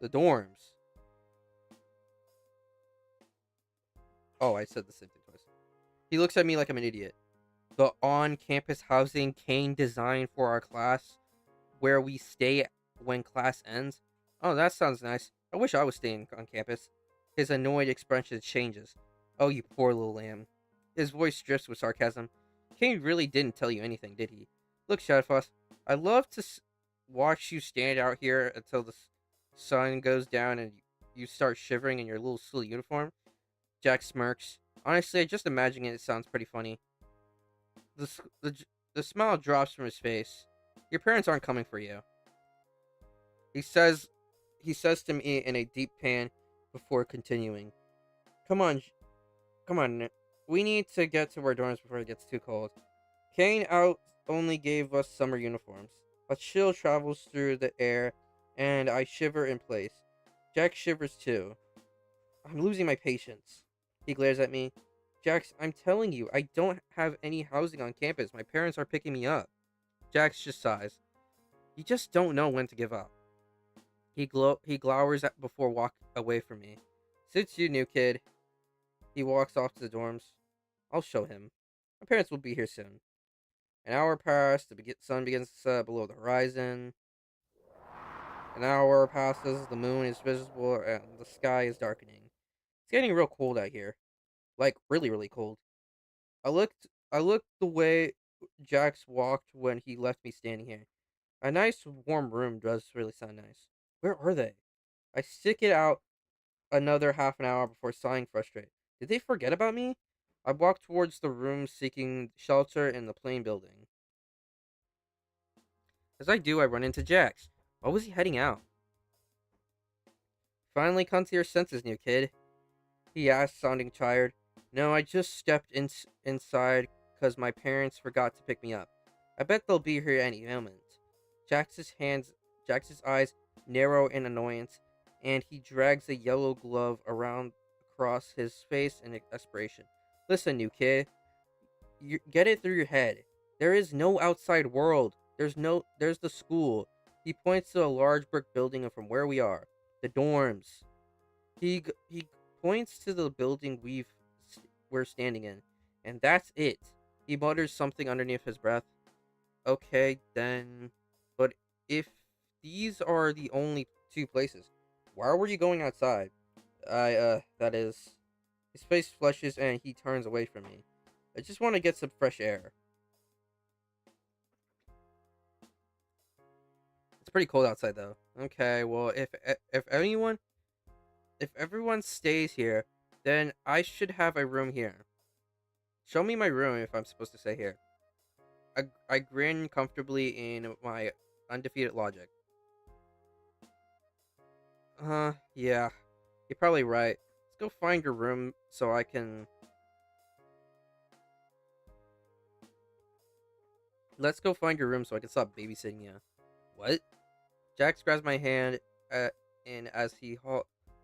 The dorms. Oh, I said the same thing twice. He looks at me like I'm an idiot. The on-campus housing Kane designed for our class, where we stay when class ends. Oh, that sounds nice. I wish I was staying on campus. His annoyed expression changes. Oh, you poor little lamb. His voice drifts with sarcasm. Kane really didn't tell you anything, did he? Look, Shadowfoss, I love to watch you stand out here until the sun goes down and you start shivering in your little school uniform. Jack smirks. Honestly, just imagining it sounds pretty funny. The smile drops from his face. Your parents aren't coming for you. He says he says to me in a deep pan before continuing. Come on, come on. We need to get to our dorms before it gets too cold. Kane out only gave us summer uniforms. A chill travels through the air, and I shiver in place. Jack shivers too. I'm losing my patience. He glares at me. Jax, I'm telling you, I don't have any housing on campus. My parents are picking me up. Jax just sighs. You just don't know when to give up. He glowers before walk away from me. Suits you, new kid. He walks off to the dorms. I'll show him. My parents will be here soon. An hour passed. The sun begins to set below the horizon. An hour passes. The moon is visible, and the sky is darkening. It's getting real cold out here. Like really, really cold. I looked the way Jax walked when he left me standing here. A nice warm room does really sound nice. Where are they? I stick it out another half an hour before sighing frustrated. Did they forget about me? I walk towards the room seeking shelter in the plain building. As I do, I run into Jax. Why was he heading out? Finally come to your senses, new kid. He asked, sounding tired. No, I just stepped inside because my parents forgot to pick me up. I bet they'll be here any moment. Jax's eyes narrow in annoyance, and he drags a yellow glove around across his face in desperation. Listen, new kid, you get it through your head. There is no outside world. There's the school. He points to a large brick building from where we are. The dorms. He points to the building we're standing in, and that's it. He mutters something underneath his breath. Okay, then. But if these are the only two places, why were you going outside? That is. His face flushes and he turns away from me. I just want to get some fresh air. It's pretty cold outside though. Okay, well, if everyone stays here, then I should have a room here. Show me my room if I'm supposed to stay here. I grin comfortably in my undefeated logic. Yeah. You're probably right. Let's go find your room so I can. Let's go find your room so I can stop babysitting you. What? Jax grabs my hand in as he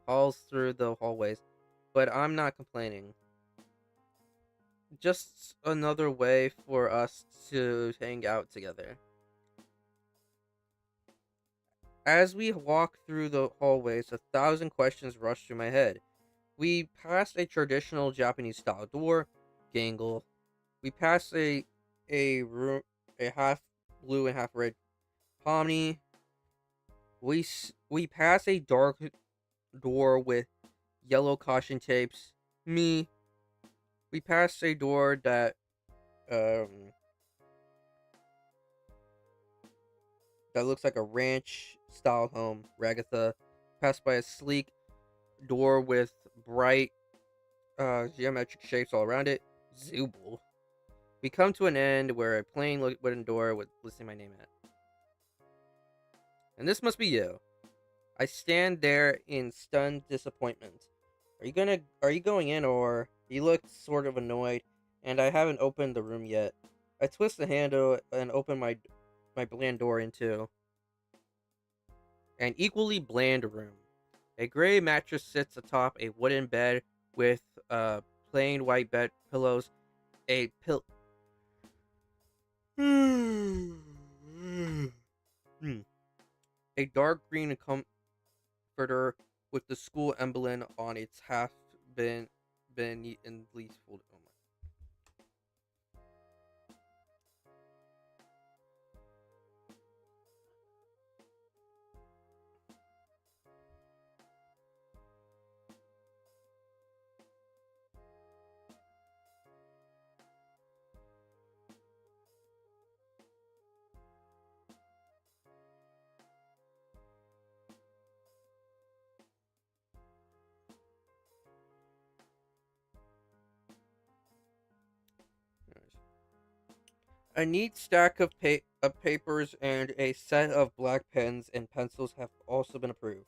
hauls through the hallways, but I'm not complaining. Just another way for us to hang out together. As we walk through the hallways, 1,000 questions rush through my head. We pass a traditional Japanese style door, gangle. We pass a room, a half blue and half red pomni. We pass a dark door with yellow caution tapes. Me. We pass a door um that looks like a ranch style home. Ragatha. Pass by a sleek door with bright geometric shapes all around it. Zubul. We come to an end where a plain wooden door with listing my name at. And this must be you. I stand there in stunned disappointment. Are you going in or he looked sort of annoyed and I haven't opened the room yet. I twist the handle and open my bland door into an equally bland room. A gray mattress sits atop a wooden bed with plain white bed pillows. A pill a dark green comforter with the school emblem on its half been neat and least folded. Oh my. A neat stack of papers and a set of black pens and pencils have also been approved.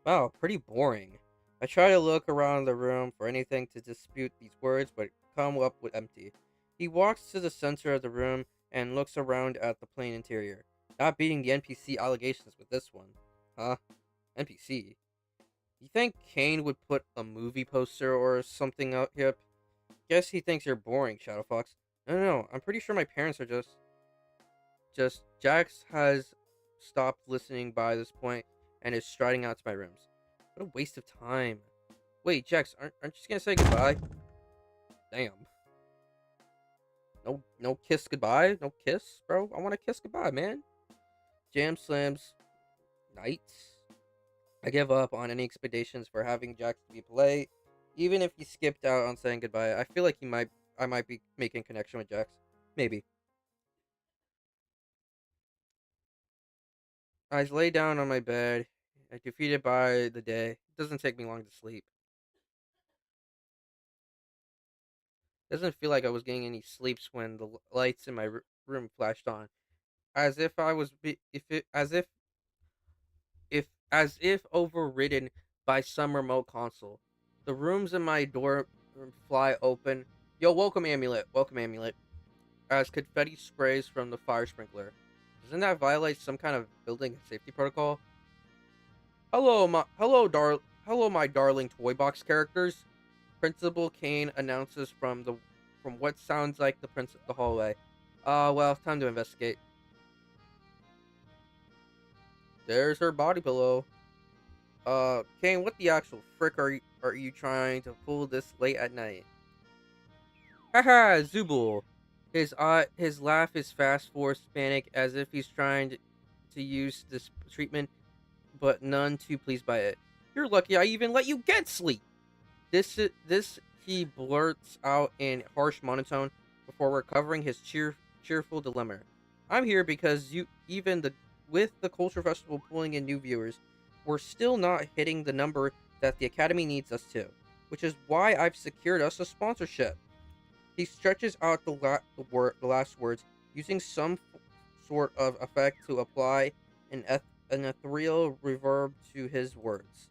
Wow, pretty boring. I try to look around the room for anything to dispute these words, but come up with empty. He walks to the center of the room and looks around at the plain interior, not beating the NPC allegations with this one. Huh? NPC? You think Kane would put a movie poster or something out here? Guess he thinks you're boring, Shadowfox. No, I'm pretty sure my parents are just Jax has stopped listening by this point and is striding out to my rooms. What a waste of time. Wait, Jax, aren't you just gonna say goodbye? Damn. No kiss goodbye? No kiss, bro? I wanna kiss goodbye, man. Jam slams nights. I give up on any expectations for having Jax to be polite. Even if he skipped out on saying goodbye, I feel like I might be making connection with Jax. Maybe. I lay down on my bed, defeated by the day. It doesn't take me long to sleep. Doesn't feel like I was getting any sleeps when the lights in my room flashed on, as if I was be- if it as if overridden by some remote console. The rooms in my door fly open. Yo, welcome amulet, welcome amulet. As confetti sprays from the fire sprinkler. Doesn't that violate some kind of building safety protocol? Hello, my darling toy box characters. Principal Kane announces from what sounds like the hallway. Well, time to investigate. There's her body pillow. Kane, what the actual frick are you trying to pull this late at night? Haha, Zubul. His laugh is fast, forced, panic, as if he's trying to use this treatment, but none too pleased by it. You're lucky I even let you get sleep. This he blurts out in harsh monotone before recovering his cheerful dilemma. I'm here because you even the with the culture festival pulling in new viewers, we're still not hitting the number that the academy needs us to, which is why I've secured us a sponsorship. He stretches out the last words, using some sort of effect to apply an ethereal reverb to his words.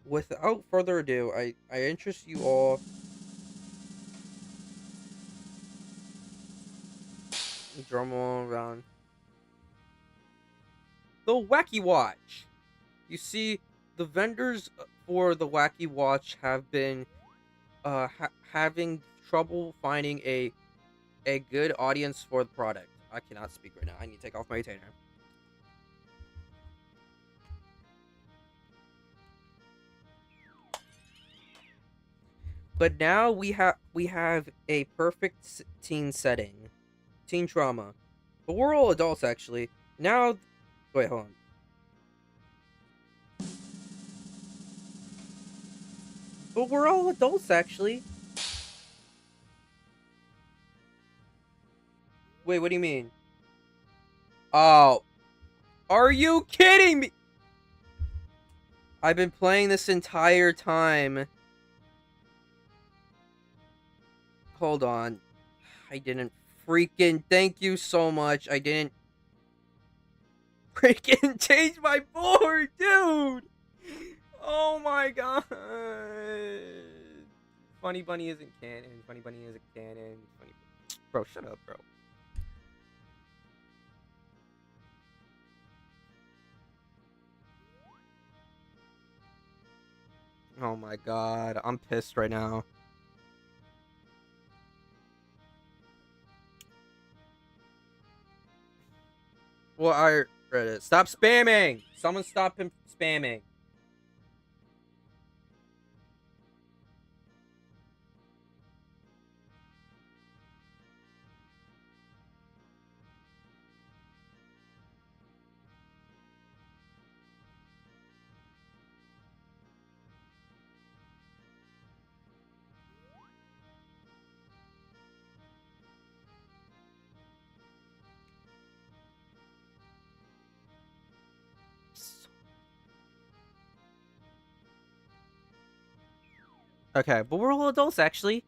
Without further ado, I interest you all. Drum roll around. The Wacky Watch. You see, the vendors for the Wacky Watch have been having trouble finding a good audience for the product. I cannot speak right now. I need to take off my retainer. But now we have a perfect teen setting, teen trauma. But we're all adults actually. Now, wait, hold on. But we're all adults actually. Wait, what do you mean? Oh, are you kidding me? I've been playing this entire time. Hold on. I didn't freaking thank you so much. I didn't freaking change my board, dude. Oh my god. Funny Bunny isn't canon. Funny Bunny isn't canon. Funny... Bro, shut up, bro. Oh my god. I'm pissed right now. Well, I read it. Stop spamming! Someone stop him spamming. Okay, but we're all adults actually.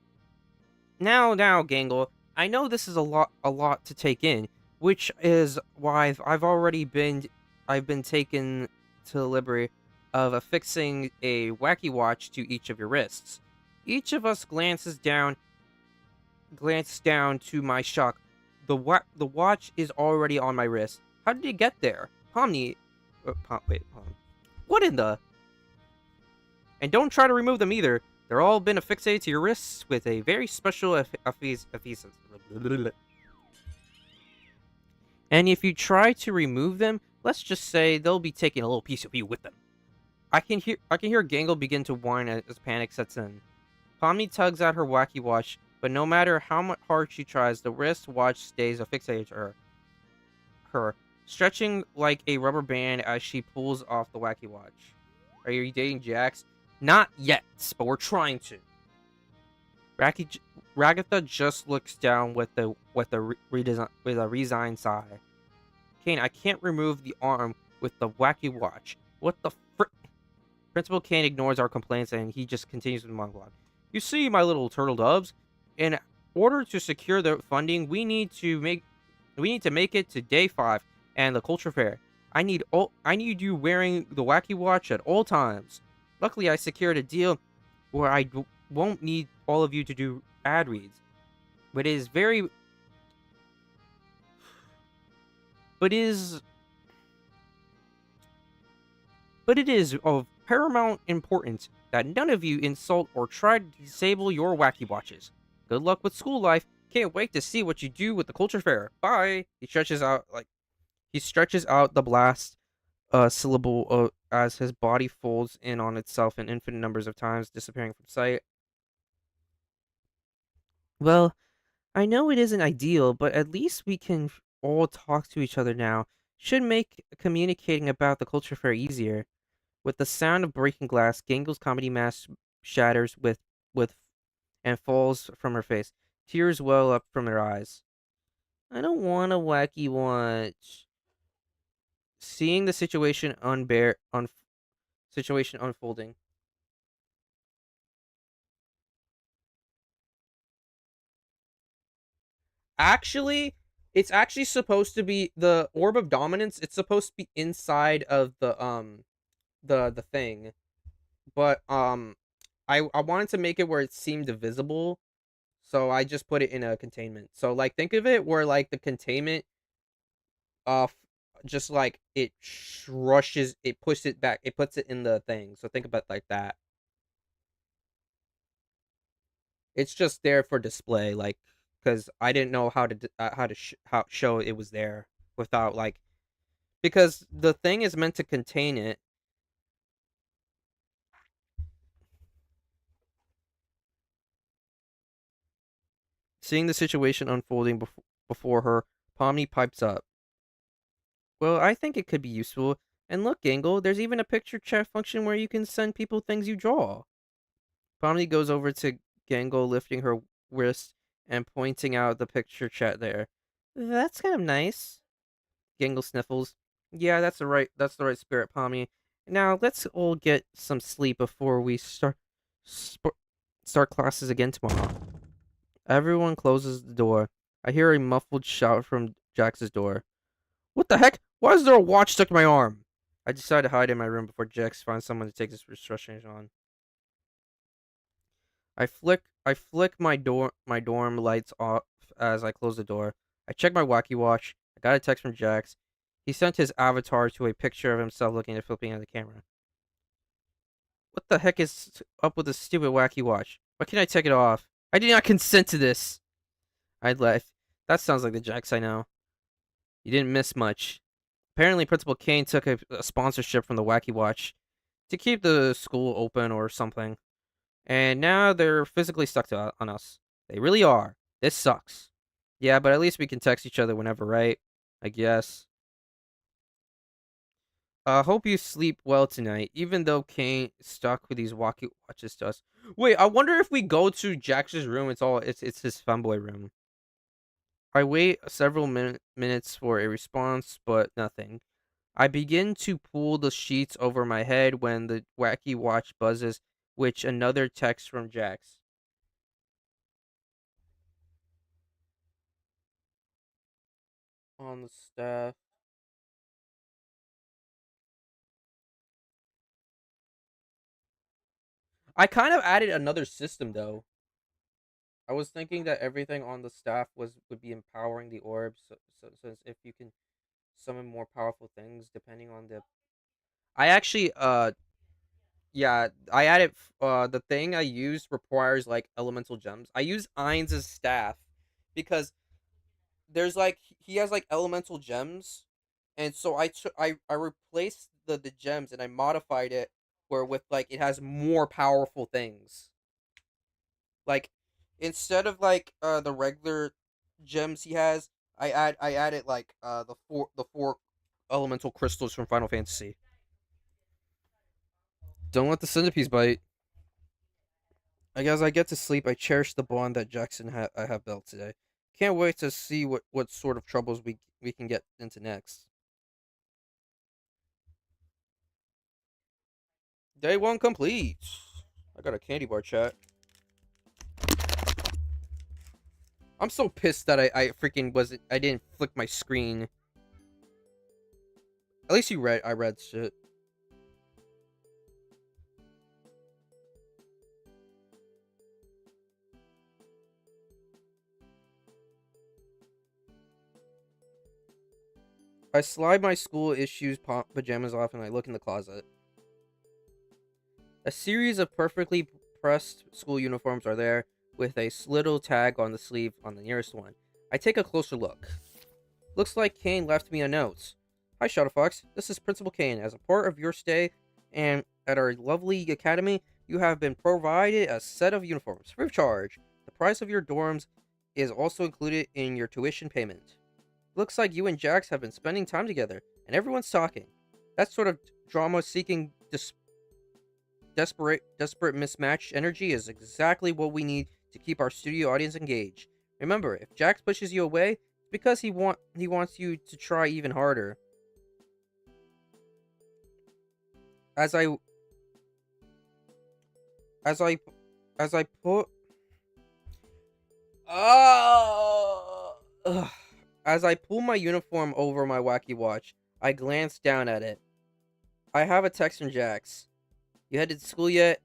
Now, Gangle. I know this is a lot to take in, which is why I've been taken to the liberty of affixing a wacky watch to each of your wrists. Each of us glances down to my shock. The watch is already on my wrist. How did it get there? Pomni, wait, what in the? And don't try to remove them either. They're all been affixated to your wrists with a very special adhesive. And if you try to remove them, let's just say they'll be taking a little piece of you with them. I can hear Gangle begin to whine as panic sets in. Pomni tugs at her wacky watch, but no matter how much hard she tries, the wrist watch stays affixated to her, stretching like a rubber band as she pulls off the wacky watch. Are you dating Jax? Not yet, but we're trying to. Ragatha just looks down with a resigned sigh. Kane, I can't remove the arm with the wacky watch. What the frick? Principal Kane ignores our complaints and he just continues with the monologue. You see, my little turtle doves, in order to secure the funding, we need to make it to day 5 and the culture fair. I need you wearing the wacky watch at all times. Luckily, I secured a deal where I won't need all of you to do ad reads. But it is very... But is... But it is of paramount importance that none of you insult or try to disable your wacky watches. Good luck with school life. Can't wait to see what you do with the culture fair. Bye. He stretches out the blast syllable as his body folds in on itself in infinite numbers of times, disappearing from sight. Well, I know it isn't ideal, but at least we can all talk to each other now. Should make communicating about the culture fair easier. With the sound of breaking glass, Gangle's comedy mask shatters with and falls from her face. Tears well up from her eyes. I don't want a wacky watch. Seeing the situation unfolding. Actually, it's actually supposed to be the orb of dominance. It's supposed to be inside of the thing, but I wanted to make it where it seemed divisible, so I just put it in a containment. So like, think of it where like the containment f- just like it rushes, it pushes it back, it puts it in the thing. So think about it like that. It's just there for display, like because I didn't know how show it was there without like because the thing is meant to contain it. Seeing the situation unfolding before her, Pomni pipes up. Well, I think it could be useful. And look, Gangle, there's even a picture chat function where you can send people things you draw. Pomni goes over to Gangle, lifting her wrist and pointing out the picture chat there. That's kind of nice. Gangle sniffles. Yeah, that's the right spirit, Pomni. Now let's all get some sleep before we sp- start classes again tomorrow. Everyone closes the door. I hear a muffled shout from Jax's door. What the heck? Why is there a watch stuck to my arm? I decide to hide in my room before Jax finds someone to take this restriction on. I flick my dorm lights off as I close the door. I check my wacky watch. I got a text from Jax. He sent his avatar to a picture of himself looking at flipping at the camera. What the heck is up with this stupid wacky watch? Why can't I take it off? I did not consent to this. I left. That sounds like the Jax I know. You didn't miss much. Apparently, Principal Kane took a sponsorship from the Wacky Watch to keep the school open or something. And now they're physically stuck on us. They really are. This sucks. Yeah, but at least we can text each other whenever, right? I guess. Hope you sleep well tonight, even though Kane stuck with these Wacky Watches to us. Wait, I wonder if we go to Jax's room, it's his fanboy room. I wait several minutes for a response, but nothing. I begin to pull the sheets over my head when the wacky watch buzzes, which another text from Jax. On the staff. I kind of added another system though. I was thinking that everything on the staff would be empowering the orbs, since if you can summon more powerful things depending on the. I actually yeah, I added the thing I used requires like elemental gems. I use Ainz' staff because there's like he has like elemental gems, and so I replaced the gems and I modified it where with like it has more powerful things. Like instead of like the regular gems he has, I added like the four elemental crystals from Final Fantasy. Don't let the centipedes bite. I guess I get to sleep. I cherish the bond that I have built today. Can't wait to see what sort of troubles we can get into next. Day one complete. I got a candy bar chat. I'm so pissed that I freaking wasn't I didn't flick my screen. At least you read I read shit. I slide my school issues pajamas off and I look in the closet. A series of perfectly pressed school uniforms are there with a little tag on the sleeve on the nearest one. I take a closer look. Looks like Kane left me a note. Hi, Shadowfox. This is Principal Kane. As a part of your stay and at our lovely academy, you have been provided a set of uniforms free of charge. The price of your dorms is also included in your tuition payment. Looks like you and Jax have been spending time together, and everyone's talking. That sort of drama-seeking, desperate mismatched energy is exactly what we need to keep our studio audience engaged. Remember, if Jax pushes you away, it's because he wants you to try even harder. As I as I as I put Ugh. As I pull my uniform over my wacky watch, I glance down at it. I have a text from Jax. You headed to school yet?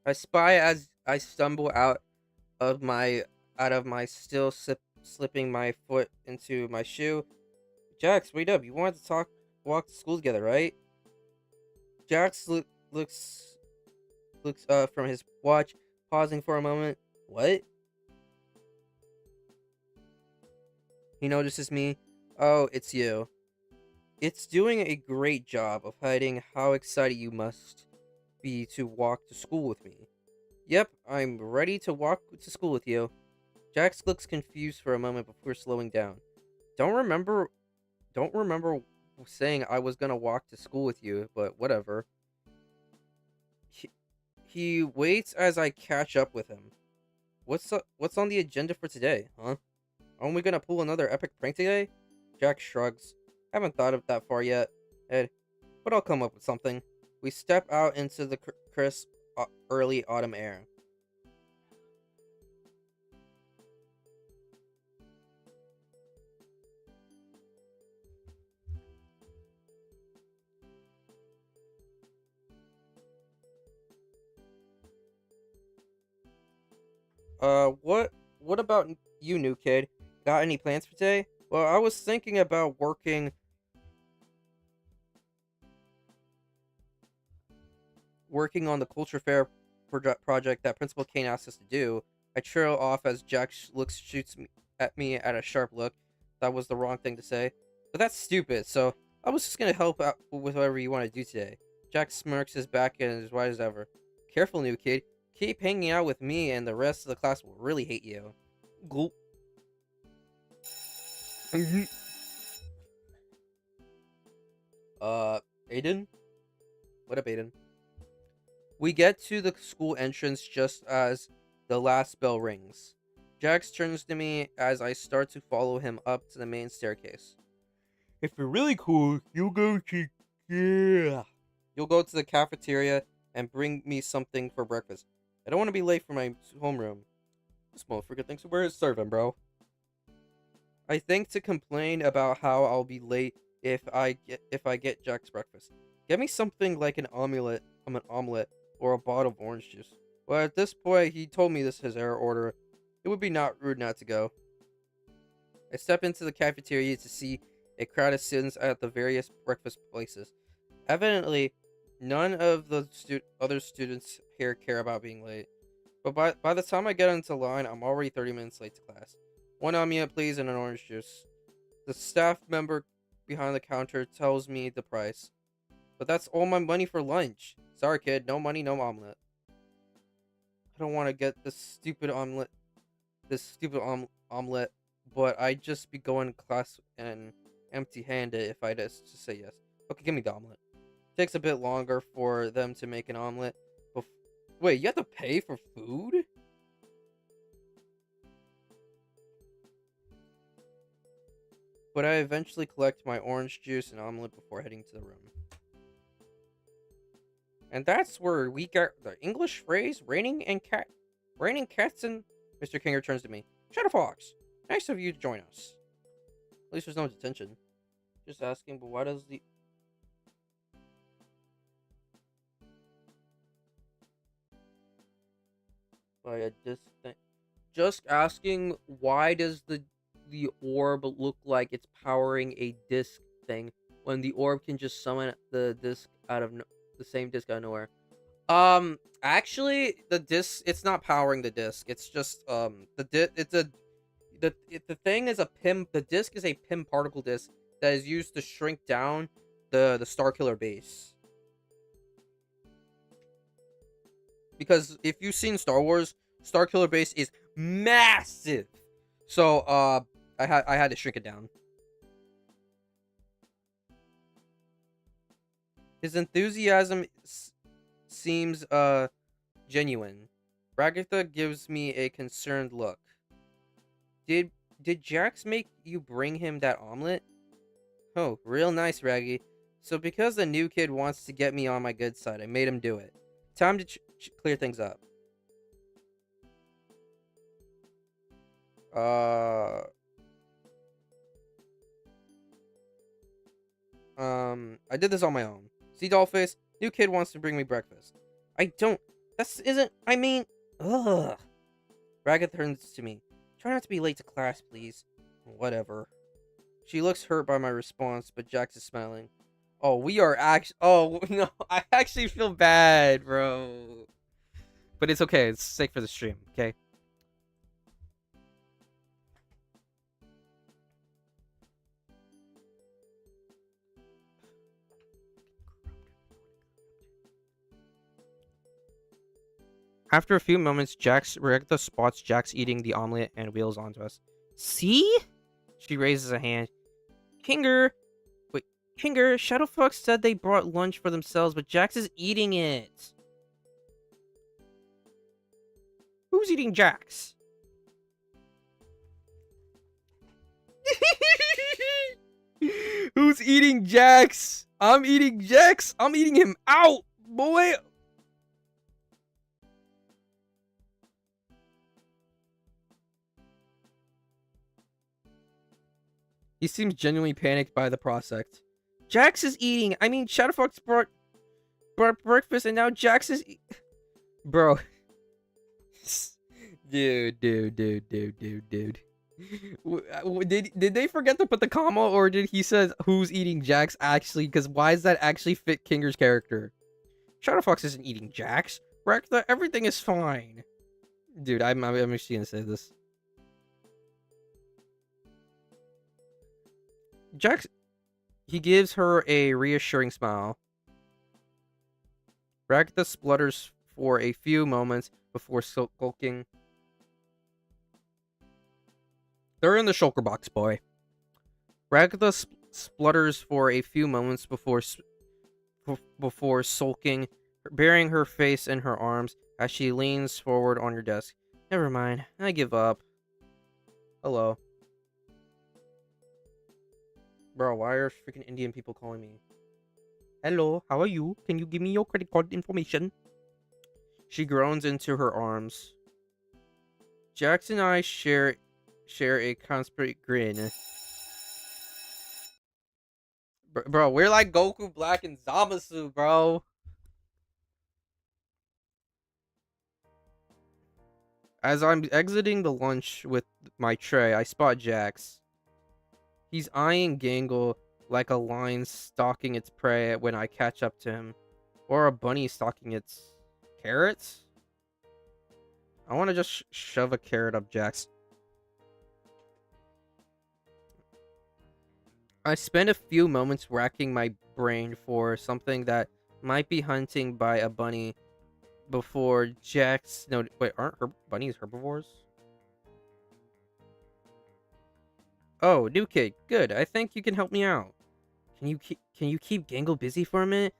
I spy as I stumble of my out of my still slipping my foot into my shoe. Jax, wait up! You wanted to walk to school together, right? Jax looks from his watch, pausing for a moment. What? He notices me. Oh, it's you. It's doing a great job of hiding how excited you must be to walk to school with me. Yep, I'm ready to walk to school with you. Jax looks confused for a moment before slowing down. Don't remember don't remember saying I was gonna walk to school with you, but whatever. He, he waits as I catch up with him. What's on the agenda for today, huh? Aren't we gonna pull another epic prank today? Jack shrugs. Haven't thought of that far yet, Ed, but I'll come up with something. We step out into the crisp, early autumn air. What about you, new kid? Got any plans for today? Well, I was thinking about working on the culture fair project that Principal Kane asked us to do. I trail off as Jack shoots at me at a sharp look. That was the wrong thing to say, but that's stupid. So I was just gonna help out with whatever you want to do today. Jack smirks his back and is white as ever. Careful, new kid. Keep hanging out with me, and the rest of the class will really hate you. Gulp. Aiden? What up, Aiden? We get to the school entrance just as the last bell rings. Jax turns to me as I start to follow him up to the main staircase. If you're really cool, yeah. You'll go to the cafeteria and bring me something for breakfast. I don't want to be late for my homeroom. This motherfucker thinks we're his servant, bro. I think to complain about how I'll be late if I get Jack's breakfast. Get me something like an omelet, or a bottle of orange juice. Well, at this point, he told me this is his error order. It would be not rude not to go. I step into the cafeteria to see a crowd of students at the various breakfast places. Evidently, none of the other students here care about being late. But by the time I get into line, I'm already 30 minutes late to class. One omelet, please, and an orange juice. The staff member behind the counter tells me the price. But that's all my money for lunch. Sorry, kid. No money, no omelet. I don't want to get this stupid omelet, but I'd just be going to class and empty-handed if I just say yes. Okay, give me the omelet. Takes a bit longer for them to make an omelet. Wait, you have to pay for food? But I eventually collect my orange juice and omelet before heading to the room. And that's where we get the English phrase raining cats and Mr. Kinger turns to me. Shadow Fox, nice of you to join us. At least there's no detention. Just asking, but why does the just asking, why does the orb look like it's powering a disc thing when the orb can just summon the disc out of the same disc out of nowhere? Actually, the disc, it's not powering the disc. It's just the thing is a pim. The disc is a pim particle disc that is used to shrink down the Starkiller base. Because if you've seen Star Wars, Starkiller base is Massive. So, I had to shrink it down. His enthusiasm seems, genuine. Ragatha gives me a concerned look. Did did Jax make you bring him that omelet? Oh, real nice, Raggy. So because the new kid wants to get me on my good side, I made him do it. Time to clear things up. Uh, I did this on my own. See, Dollface, new kid wants to bring me breakfast. I don't. This isn't. I mean, ugh. Ragatha turns to me. Try not to be late to class, please. Whatever. She looks hurt by my response, but Jax is smiling. Oh, we are actually. Oh no, I actually feel bad, bro. But it's okay. It's safe for the stream. Okay. After a few moments, Ragatha spots Jax eating the omelet and wheels onto us. See? She raises a hand. Kinger! Wait, Kinger, Shadowfox said they brought lunch for themselves, but Jax is eating it. Who's eating Jax? Who's eating Jax? I'm eating Jax. I'm eating him out, boy. He seems genuinely panicked by the prospect. Jax is eating. I mean, Shadowfox brought breakfast, and now Jax is. Bro. Dude. Did they forget to put the comma, or did he says who's eating Jax actually? Because why does that actually fit Kinger's character? Shadowfox isn't eating Jax. Ragatha, everything is fine. Dude, I'm actually gonna say this. Jax, he gives her a reassuring smile. Ragatha splutters for a few moments before sulking. They're in the shulker box, boy. Ragatha splutters for a few moments before sulking, burying her face in her arms as she leans forward on your desk. Never mind, I give up. Hello. Bro, why are freaking Indian people calling me? Hello, how are you? Can you give me your credit card information? She groans into her arms. Jax and I share a constant grin. Bro, we're like Goku, Black, and Zamasu, bro. As I'm exiting the lunch with my tray, I spot Jax. He's eyeing Gangle like a lion stalking its prey when I catch up to him. Or a bunny stalking its carrots? I want to just shove a carrot up Jax. I spend a few moments racking my brain for something that might be hunting by a bunny before Jax... No, wait, aren't bunnies herbivores? Oh, new kid. Good. I think you can help me out. Can you keep Gangle busy for a minute?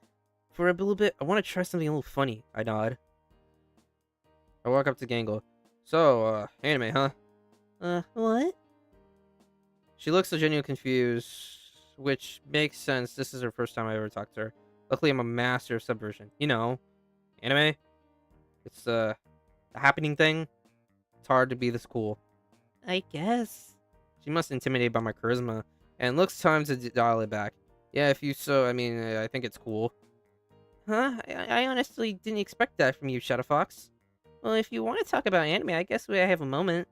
For a little bit? I want to try something a little funny. I nod. I walk up to Gangle. So, anime, huh? What? She looks genuinely confused, which makes sense. This is her first time I ever talked to her. Luckily, I'm a master of subversion. You know, anime. It's, a happening thing. It's hard to be this cool. I guess. She must intimidate by my charisma, and looks time to dial it back. Yeah, if you so, I mean, I think it's cool. Huh? I honestly didn't expect that from you, Shadowfox. Well, if you want to talk about anime, I guess I have a moment.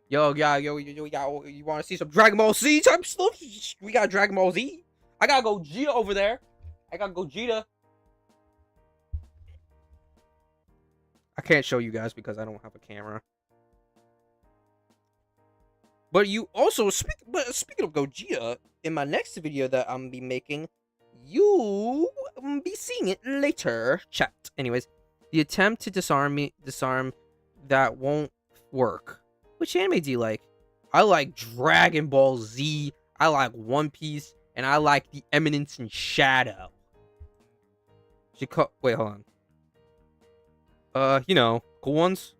Yo, you want to see some Dragon Ball Z type stuff? We got Dragon Ball Z. I gotta go Gogeta over there. I gotta go Gogeta. I can't show you guys because I don't have a camera. But you also, speaking of Gogeta, in my next video that I'm be making, you be seeing it later. Chat. Anyways, the attempt to disarm that won't Work. Which anime do you like? I like Dragon Ball Z. I like One Piece, and I like The Eminence in Shadow. Wait, hold on. Cool ones.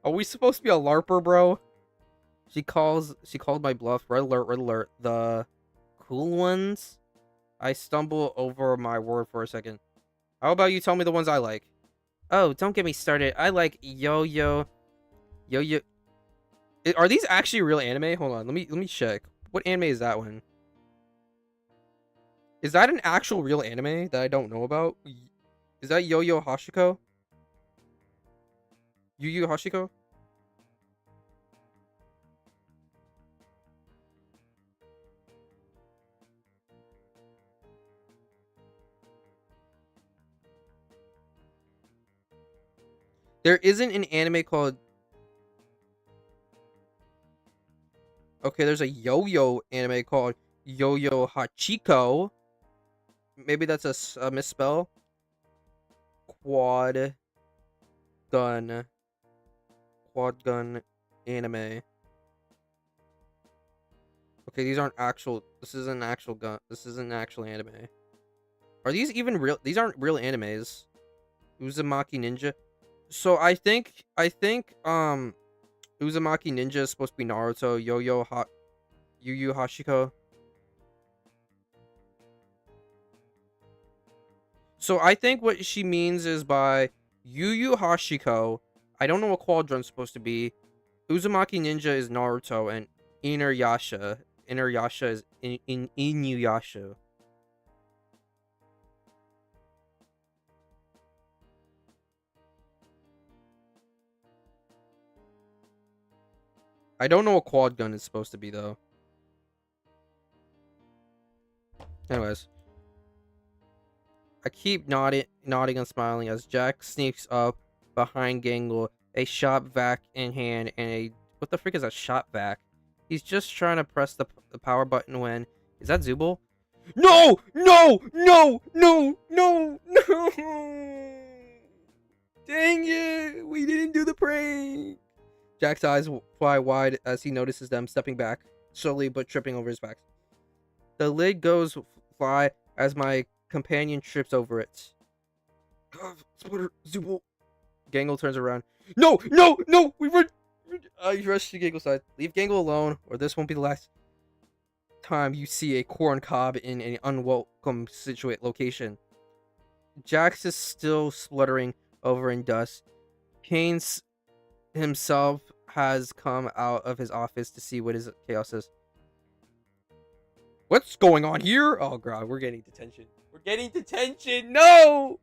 Are we supposed to be a LARPer, bro? She called my bluff. Red alert, red alert. The cool ones? I stumble over my word for a second. How about you tell me the ones I like? Oh, don't get me started. I like Yo-Yo. Yo-Yo. Are these actually real anime? Hold on. Let me check. What anime is that one? Is that an actual real anime that I don't know about? Is that Yo-Yo Hashiko? Yu Yu Hashiko? There isn't an anime called... Okay, there's a yo-yo anime called Yo-Yo Hachiko. Maybe that's a misspell. Quad gun anime. Okay, these aren't actual. This isn't actual gun. This isn't actual anime. Are these even real? These aren't real animes. Uzumaki Ninja. So I think Uzumaki Ninja is supposed to be Naruto. Yu Yu Hashiko. So I think what she means is by Yu Yu Hashiko. I don't know what Quadrun's supposed to be. Uzumaki Ninja is Naruto, and Inuyasha is Inuyasha. I don't know what quad gun is supposed to be though. Anyways, I keep nodding and smiling as Jack sneaks up behind Gangle, a shop vac in hand, and a... What the frick is a shop vac? He's just trying to press the power button when... Is that Zubul? No! No! No! No! No! No! Dang it! We didn't do the prank! Jack's eyes fly wide as he notices them stepping back, slowly but tripping over his back. The lid goes fly as my companion trips over it. Splitter, Zubul. Gangle turns around. No! No! No! We run! I rush to Gangle's side. Leave Gangle alone, or this won't be the last time you see a corn cob in an unwelcome location. Jax is still spluttering over in dust. Kane's himself has come out of his office to see what his chaos is. What's going on here? Oh god, we're getting detention. We're getting detention. No!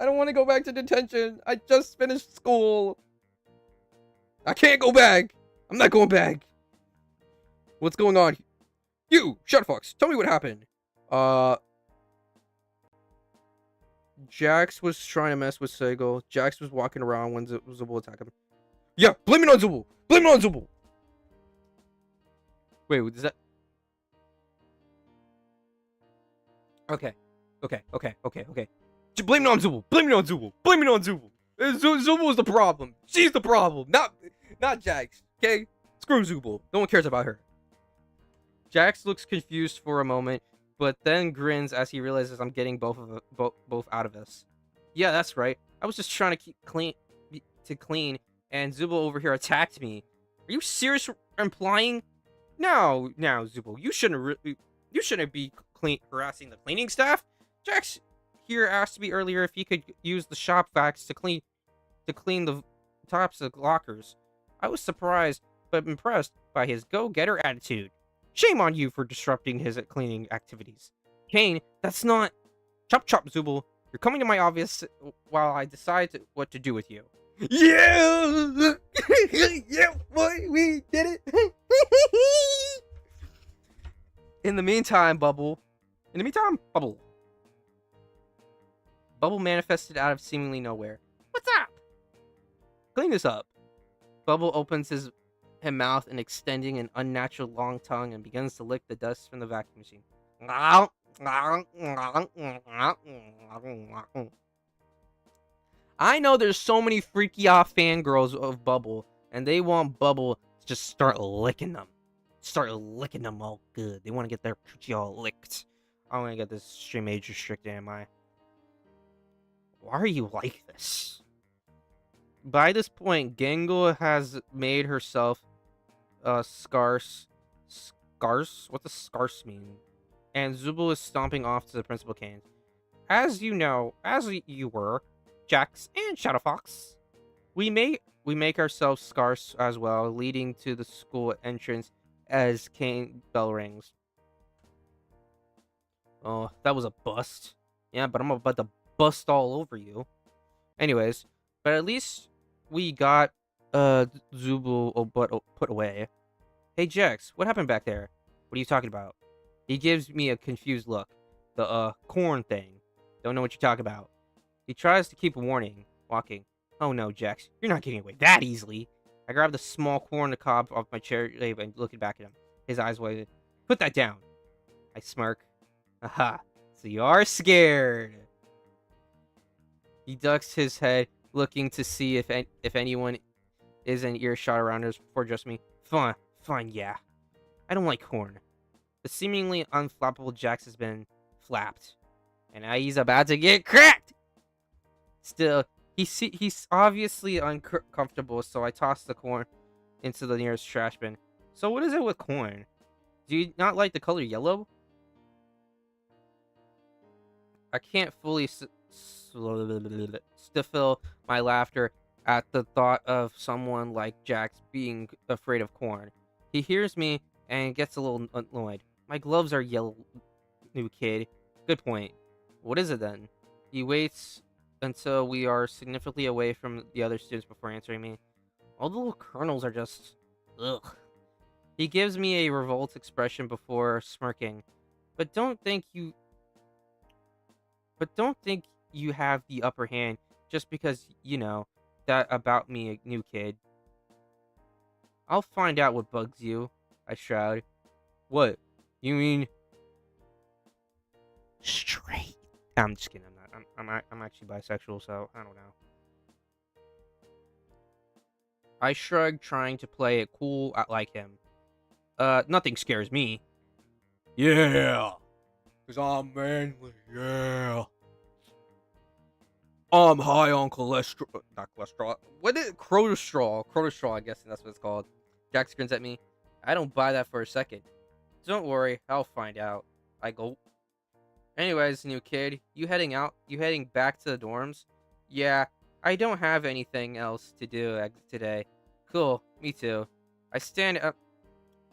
I don't want to go back to detention. I just finished school. I can't go back. I'm not going back. What's going on? You, Shutfox, tell me what happened. Jax was trying to mess with Segal. Jax was walking around when Zubul attacked him. Yeah, blame it on Zubul. Blame it on Zubul. Wait, is that... Okay. Blame it on Zubul. Blame it on Zubul. Blame it on Zubul. Zubul is the problem. She's the problem. Not Jax. Okay? Screw Zubul. No one cares about her. Jax looks confused for a moment, but then grins as he realizes I'm getting both out of this. Yeah, that's right. I was just trying to keep clean, and Zubul over here attacked me. Are you serious? Implying? Now, Zubul, you shouldn't be harassing the cleaning staff. Jax here asked me earlier if he could use the shop vacs to clean the tops of lockers. I was surprised but impressed by his go-getter attitude. Shame on you for disrupting his cleaning activities. Kane, that's not... Chop chop, Zubul. You're coming to my office while I decide what to do with you. Yeah! Yeah, boy, we did it! In the meantime, Bubble... Bubble manifested out of seemingly nowhere. What's up? Clean this up. Bubble opens his mouth and extending an unnatural long tongue and begins to lick the dust from the vacuum machine. I know there's so many freaky off fangirls of Bubble, and they want Bubble to just start licking them. Start licking them all good. They want to get their coochie all licked. I'm gonna get this stream age restricted, am I? Why are you like this? By this point, Gengo has made herself scarce. Scarce? What does scarce mean? And Zubul is stomping off to the principal canes. As you know, as you were, Jax and Shadowfox, we make ourselves scarce as well, leading to the school entrance as Cane bell rings. Oh, that was a bust. Yeah, but I'm about to bust all over you. Anyways, but at least we got Zubul put away. Hey Jax, what happened back there? What are you talking about? He gives me a confused look. The corn thing. Don't know what you're talking about. He tries to keep walking. Oh no, Jax, you're not getting away that easily. I grab the small corn cob off my chair and looking back at him. His eyes wide. Put that down. I smirk. Aha, so you are scared. He ducks his head, looking to see if anyone is in earshot around us before just me. Fine, yeah. I don't like corn. The seemingly unflappable Jax has been flapped, and now he's about to get cracked. Still, he's obviously uncomfortable, so I toss the corn into the nearest trash bin. So what is it with corn? Do you not like the color yellow? I can't fully stifle my laughter at the thought of someone like Jax being afraid of corn. He hears me and gets a little annoyed. My gloves are yellow, new kid. Good point. What is it then? He waits until we are significantly away from the other students before answering me. All the little kernels are just... ugh. He gives me a revolt expression before smirking. But don't think you have the upper hand just because, you know, that about me, a new kid. I'll find out what bugs you, I shroud. What? You mean... straight? I'm just kidding, I'm not. I'm actually bisexual, so I don't know. I shrug, trying to play it cool like him. Nothing scares me. Yeah! Because I'm manly, yeah! I'm high on cholesterol. Not cholesterol. What is it? Crotostrol. Crotostrol, I guess that's what it's called. Jax grins at me. I don't buy that for a second. Don't worry, I'll find out. I go. Anyways, new kid, you heading out? You heading back to the dorms? Yeah, I don't have anything else to do today. Cool, me too. I stand up.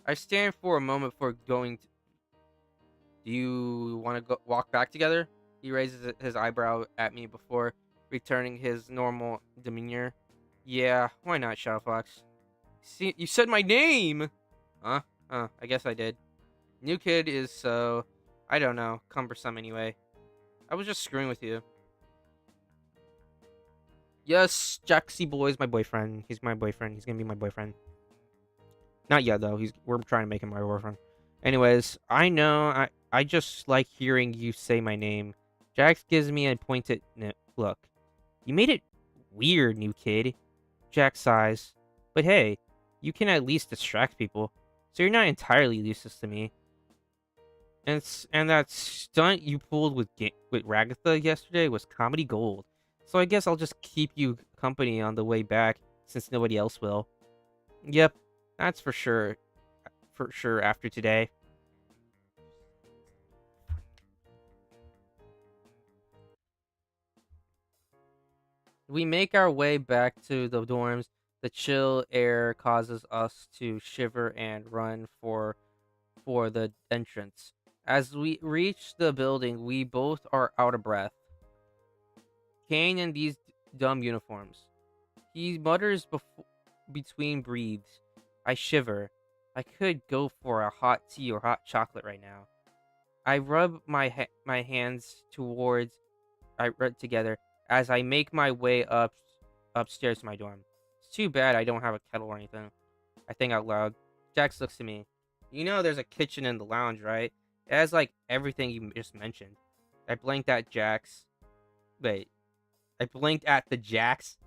I stand for a moment before going. Do you want to go walk back together? He raises his eyebrow at me before returning his normal demeanor. Yeah, why not, Shadowfox? See, you said my name! Huh? I guess I did. New kid is so... I don't know, cumbersome anyway. I was just screwing with you. Yes, Jaxie boy is my boyfriend. He's my boyfriend. He's gonna be my boyfriend. Not yet, though. We're trying to make him my boyfriend. Anyways, I know, I just like hearing you say my name. Jax gives me a pointed look. You made it weird, new kid. Jax sighs. But hey, you can at least distract people, so you're not entirely useless to me. And that stunt you pulled with Ragatha yesterday was comedy gold. So I guess I'll just keep you company on the way back, since nobody else will. Yep, that's for sure. For sure after today. We make our way back to the dorms. The chill air causes us to shiver and run for the entrance. As we reach the building, we both are out of breath. Kane in these dumb uniforms. He mutters between breathes. I shiver. I could go for a hot tea or hot chocolate right now. I rub my hands together as I make my way upstairs to my dorm. It's too bad I don't have a kettle or anything. I think out loud. Jax looks at me. You know there's a kitchen in the lounge, right? It has like everything you just mentioned. I blinked at Jax. Wait. I blinked at the Jax.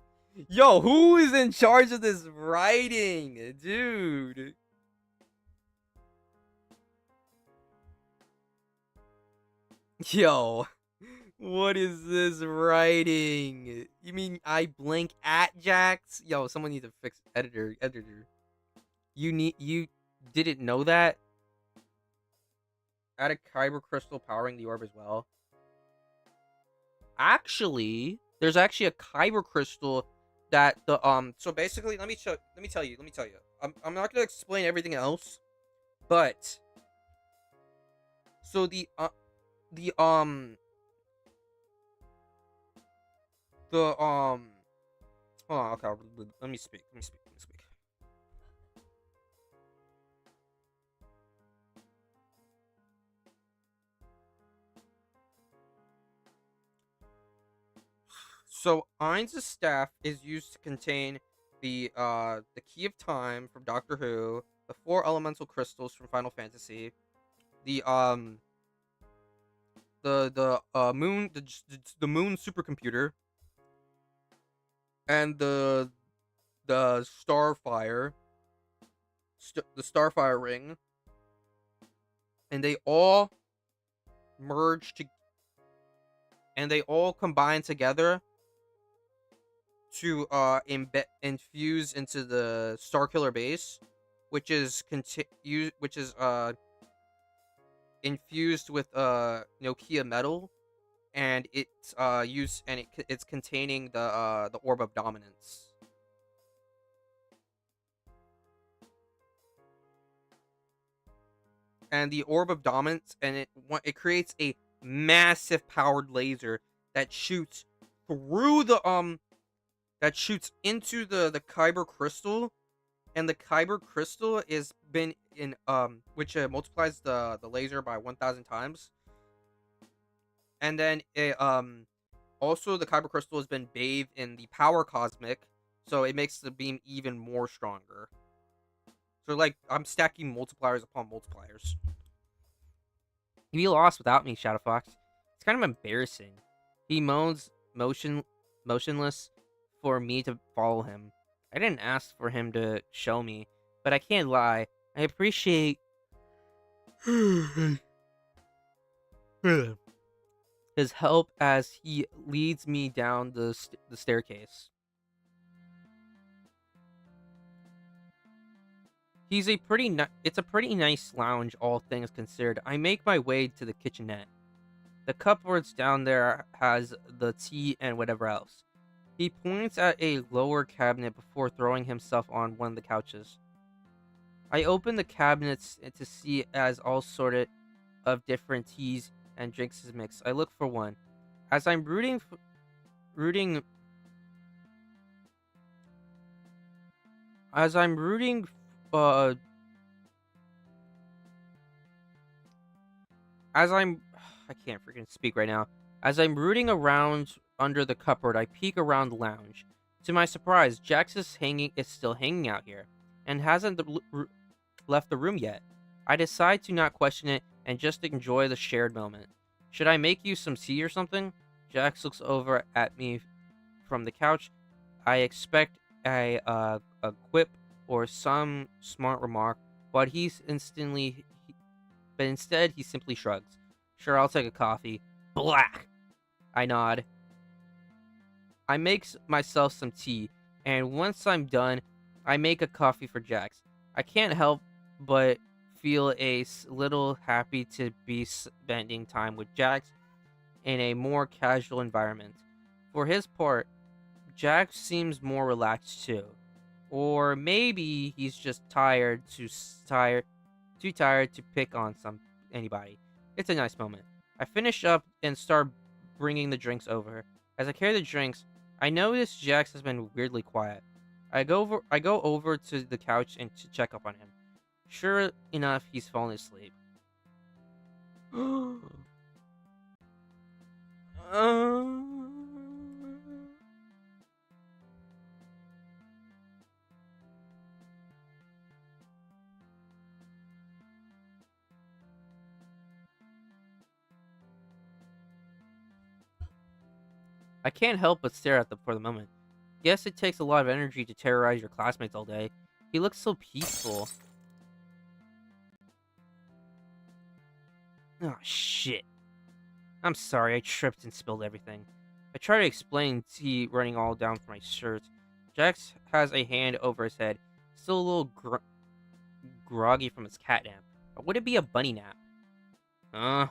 Yo, who is in charge of this writing, dude? Yo, what is this writing? You mean I blink at Jax? Yo, someone needs to fix editor. You didn't know that? Add a kyber crystal powering the orb as well. Actually, there's actually a kyber crystal that the so basically let me tell you. I'm not gonna explain everything else, but so the the hold on, okay, let me speak. So Ainz' staff is used to contain the key of time from Doctor Who, the four elemental crystals from Final Fantasy, the moon the moon supercomputer, and the the starfire ring, and they all merge to and they all combine together to infuse into the Starkiller base, which is infused with Nokia metal, and it's containing the orb of dominance. And the orb of dominance, and it creates a massive powered laser that shoots through that shoots into the kyber crystal, and the kyber crystal is been in which multiplies the laser by 1,000 times, and then it also the kyber crystal has been bathed in the power cosmic, so it makes the beam even more stronger. So like I'm stacking multipliers upon multipliers. You'd be lost without me, Shadow Fox. It's kind of embarrassing. He moans motionless for me to follow him. I didn't ask for him to show me, but I can't lie. I appreciate his help as he leads me down the staircase. It's a pretty nice lounge, all things considered. I make my way to the kitchenette. The cupboards down there has the tea and whatever else. He points at a lower cabinet before throwing himself on one of the couches. I open the cabinets to see as all sorted of different teas and drinks is mixed. I look for one. As I'm rooting, as I'm rooting, uh, as I'm, I can't freaking speak right now. As I'm rooting around under the cupboard, I peek around the lounge. To my surprise, Jax is still hanging out here, and hasn't left the room yet. I decide to not question it and just enjoy the shared moment. Should I make you some tea or something? Jax looks over at me from the couch. I expect a quip or some smart remark, but instead he simply shrugs. Sure, I'll take a coffee. Black. I nod. I make myself some tea, and once I'm done, I make a coffee for Jax. I can't help but feel little happy to be spending time with Jax in a more casual environment. For his part, Jax seems more relaxed too. Or maybe he's just too tired to pick on anybody. It's a nice moment. I finish up and start bringing the drinks over. As I carry the drinks, I notice Jax has been weirdly quiet. I go over to the couch and to check up on him. Sure enough, he's fallen asleep. Uh, I can't help but stare at them for the moment. Guess it takes a lot of energy to terrorize your classmates all day. He looks so peaceful. Oh, shit. I'm sorry, I tripped and spilled everything. I try to explain, tea running all down my shirt. Jax has a hand over his head, still a little groggy from his cat nap. Or would it be a bunny nap? Uh,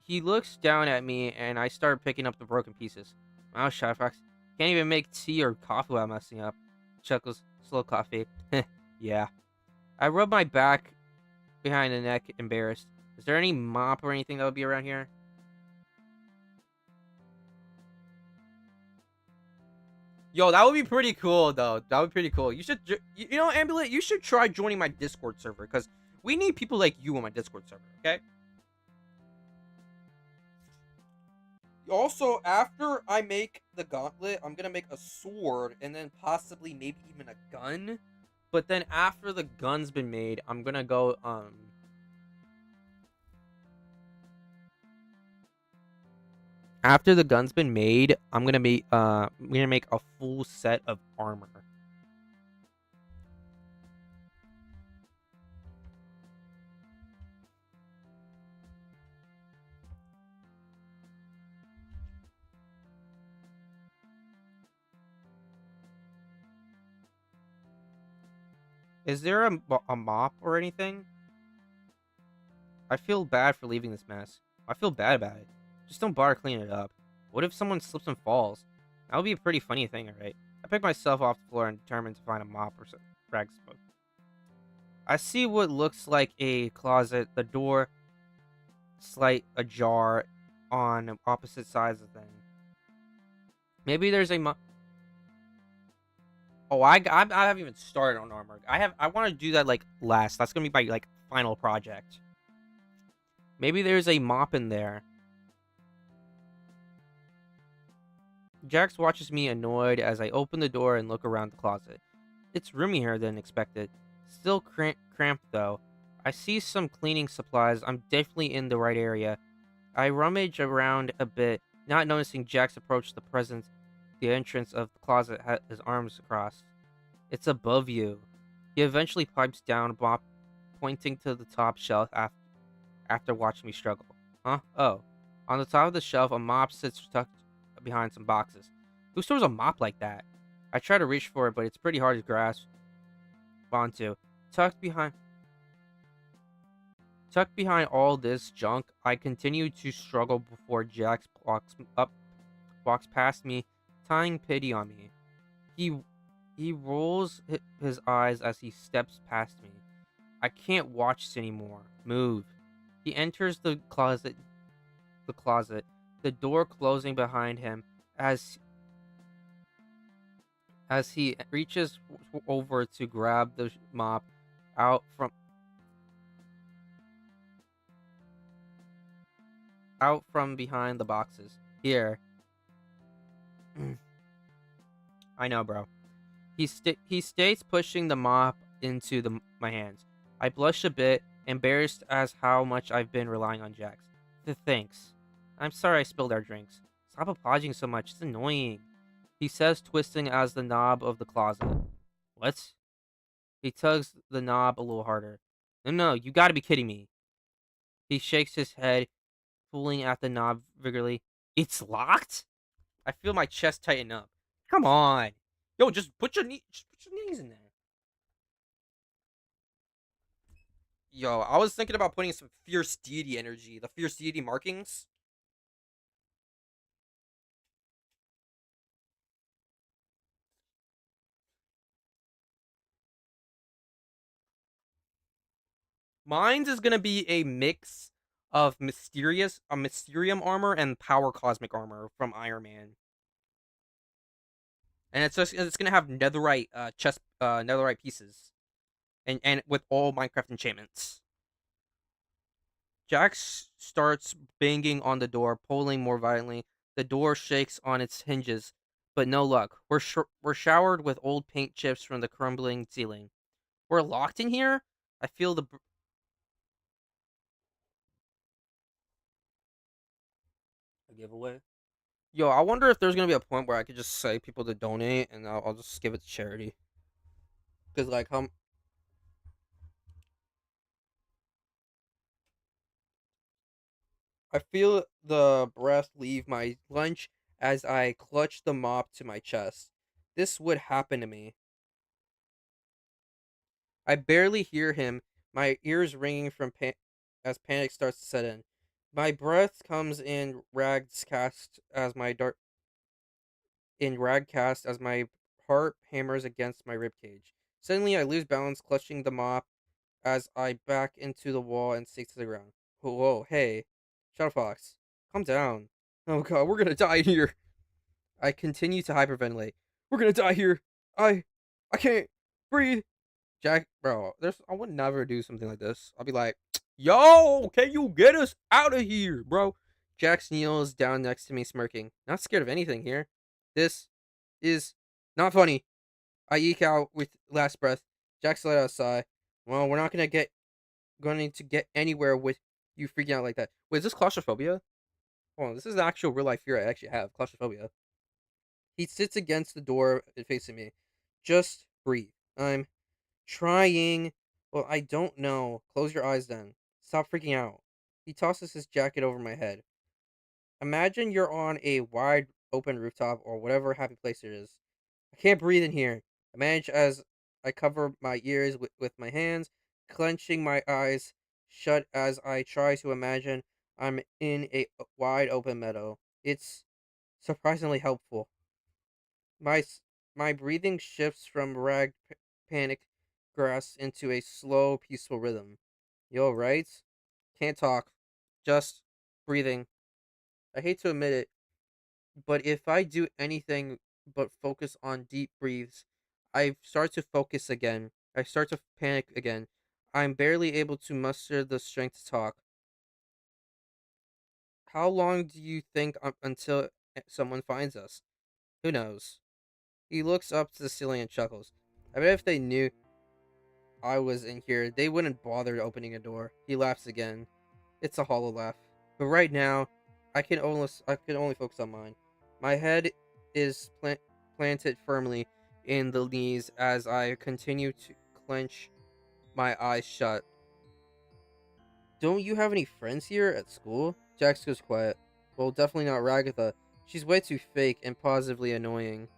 he looks down at me and I start picking up the broken pieces. Wow, Shyfox, can't even make tea or coffee without messing up. Chuckles, slow coffee. Yeah. I rub my back behind the neck, embarrassed. Is there any mop or anything that would be around here? Yo, that would be pretty cool, though. That would be pretty cool. You should, you know, Ambulate, you should try joining my Discord server, because we need people like you on my Discord server, okay? Also, after I make the gauntlet, I'm gonna make a sword, and then possibly maybe even a gun. But then after the gun's been made, I'm gonna go, After the gun's been made, I'm gonna make a full set of armor. Is there a mop or anything? I feel bad for leaving this mess. I feel bad about it. Just don't bother cleaning it up. What if someone slips and falls? That would be a pretty funny thing, alright? I pick myself off the floor and determined to find a mop or some rag smoke. I see what looks like a closet, the door slight ajar on opposite sides of the thing. Maybe there's a mop. Oh, I haven't even started on armor. I want to do that like last. That's gonna be my like final project. Maybe there's a mop in there. Jax watches me annoyed as I open the door and look around the closet. It's roomier than expected. Still cramped though. I see some cleaning supplies. I'm definitely in the right area. I rummage around a bit, not noticing Jax approach the entrance of the closet, his arms crossed. It's above you. He eventually pipes down, pointing to the top shelf after watching me struggle. Huh? Oh. On the top of the shelf, a mop sits tucked behind some boxes. Who stores a mop like that? I try to reach for it, but it's pretty hard to grasp onto. Tucked behind Tucked behind all this junk, I continue to struggle before Jax walks past me, tying pity on me. He he rolls his eyes as he steps past me. I can't watch this anymore. Move. He enters the closet, the door closing behind him as he reaches over to grab the mop out from behind the boxes. Here. I know, bro. He stays pushing the mop into my hands. I blush a bit, embarrassed as how much I've been relying on Jax. Thanks. I'm sorry I spilled our drinks. Stop apologizing so much. It's annoying. He says, twisting as the knob of the closet. What? He tugs the knob a little harder. No, you gotta be kidding me. He shakes his head, pulling at the knob vigorously. It's locked? I feel my chest tighten up. Come on. Yo, just put your knees in there. Yo, I was thinking about putting some fierce deity energy, the fierce deity markings. Mine's is gonna be a mix of Mysterium armor and Power Cosmic armor from Iron Man, and it's gonna have Netherite Netherite pieces, and with all Minecraft enchantments. Jax starts banging on the door, pulling more violently. The door shakes on its hinges, but no luck. We're showered with old paint chips from the crumbling ceiling. We're locked in here. I feel a giveaway. Yo, I wonder if there's gonna be a point where I could just say people to donate, and I'll just give it to charity. Cause like, I feel the breath leave my lunch as I clutch the mop to my chest. This would happen to me. I barely hear him, my ears ringing from as panic starts to set in. My breath comes in ragcast as my heart hammers against my ribcage. Suddenly, I lose balance, clutching the mop as I back into the wall and sink to the ground. Whoa, hey, Shadowfox, calm down. Oh god, we're gonna die here. I continue to hyperventilate. We're gonna die here. I, I can't breathe. Jack, bro, I would never do something like this. I'll be like, yo, can you get us out of here, bro? Jax kneels down next to me, smirking. Not scared of anything here. This is not funny. I eke out with last breath. Jax let out a sigh. Well, we're not going to get anywhere with you freaking out like that. Wait, is this claustrophobia? Hold on, this is the actual real life fear I actually have. Claustrophobia. He sits against the door facing me. Just breathe. I'm trying. Well, I don't know. Close your eyes then. Stop freaking out. He tosses his jacket over my head. Imagine you're on a wide open rooftop or whatever happy place it is. I can't breathe in here. I manage as I cover my ears with my hands, clenching my eyes shut as I try to imagine I'm in a wide open meadow. It's surprisingly helpful. My my breathing shifts from panic grass into a slow, peaceful rhythm. You alright? Can't talk. Just breathing. I hate to admit it, but if I do anything but focus on deep breaths, I start to focus again. I start to panic again. I'm barely able to muster the strength to talk. How long do you think until someone finds us? Who knows? He looks up to the ceiling and chuckles. I bet if they knew I was in here, they wouldn't bother opening a door. He laughs again. It's a hollow laugh. But right now, I can only focus on mine. My head is planted firmly in the knees as I continue to clench my eyes shut. Don't you have any friends here at school? Jax goes quiet. Well, definitely not Ragatha. She's way too fake and positively annoying.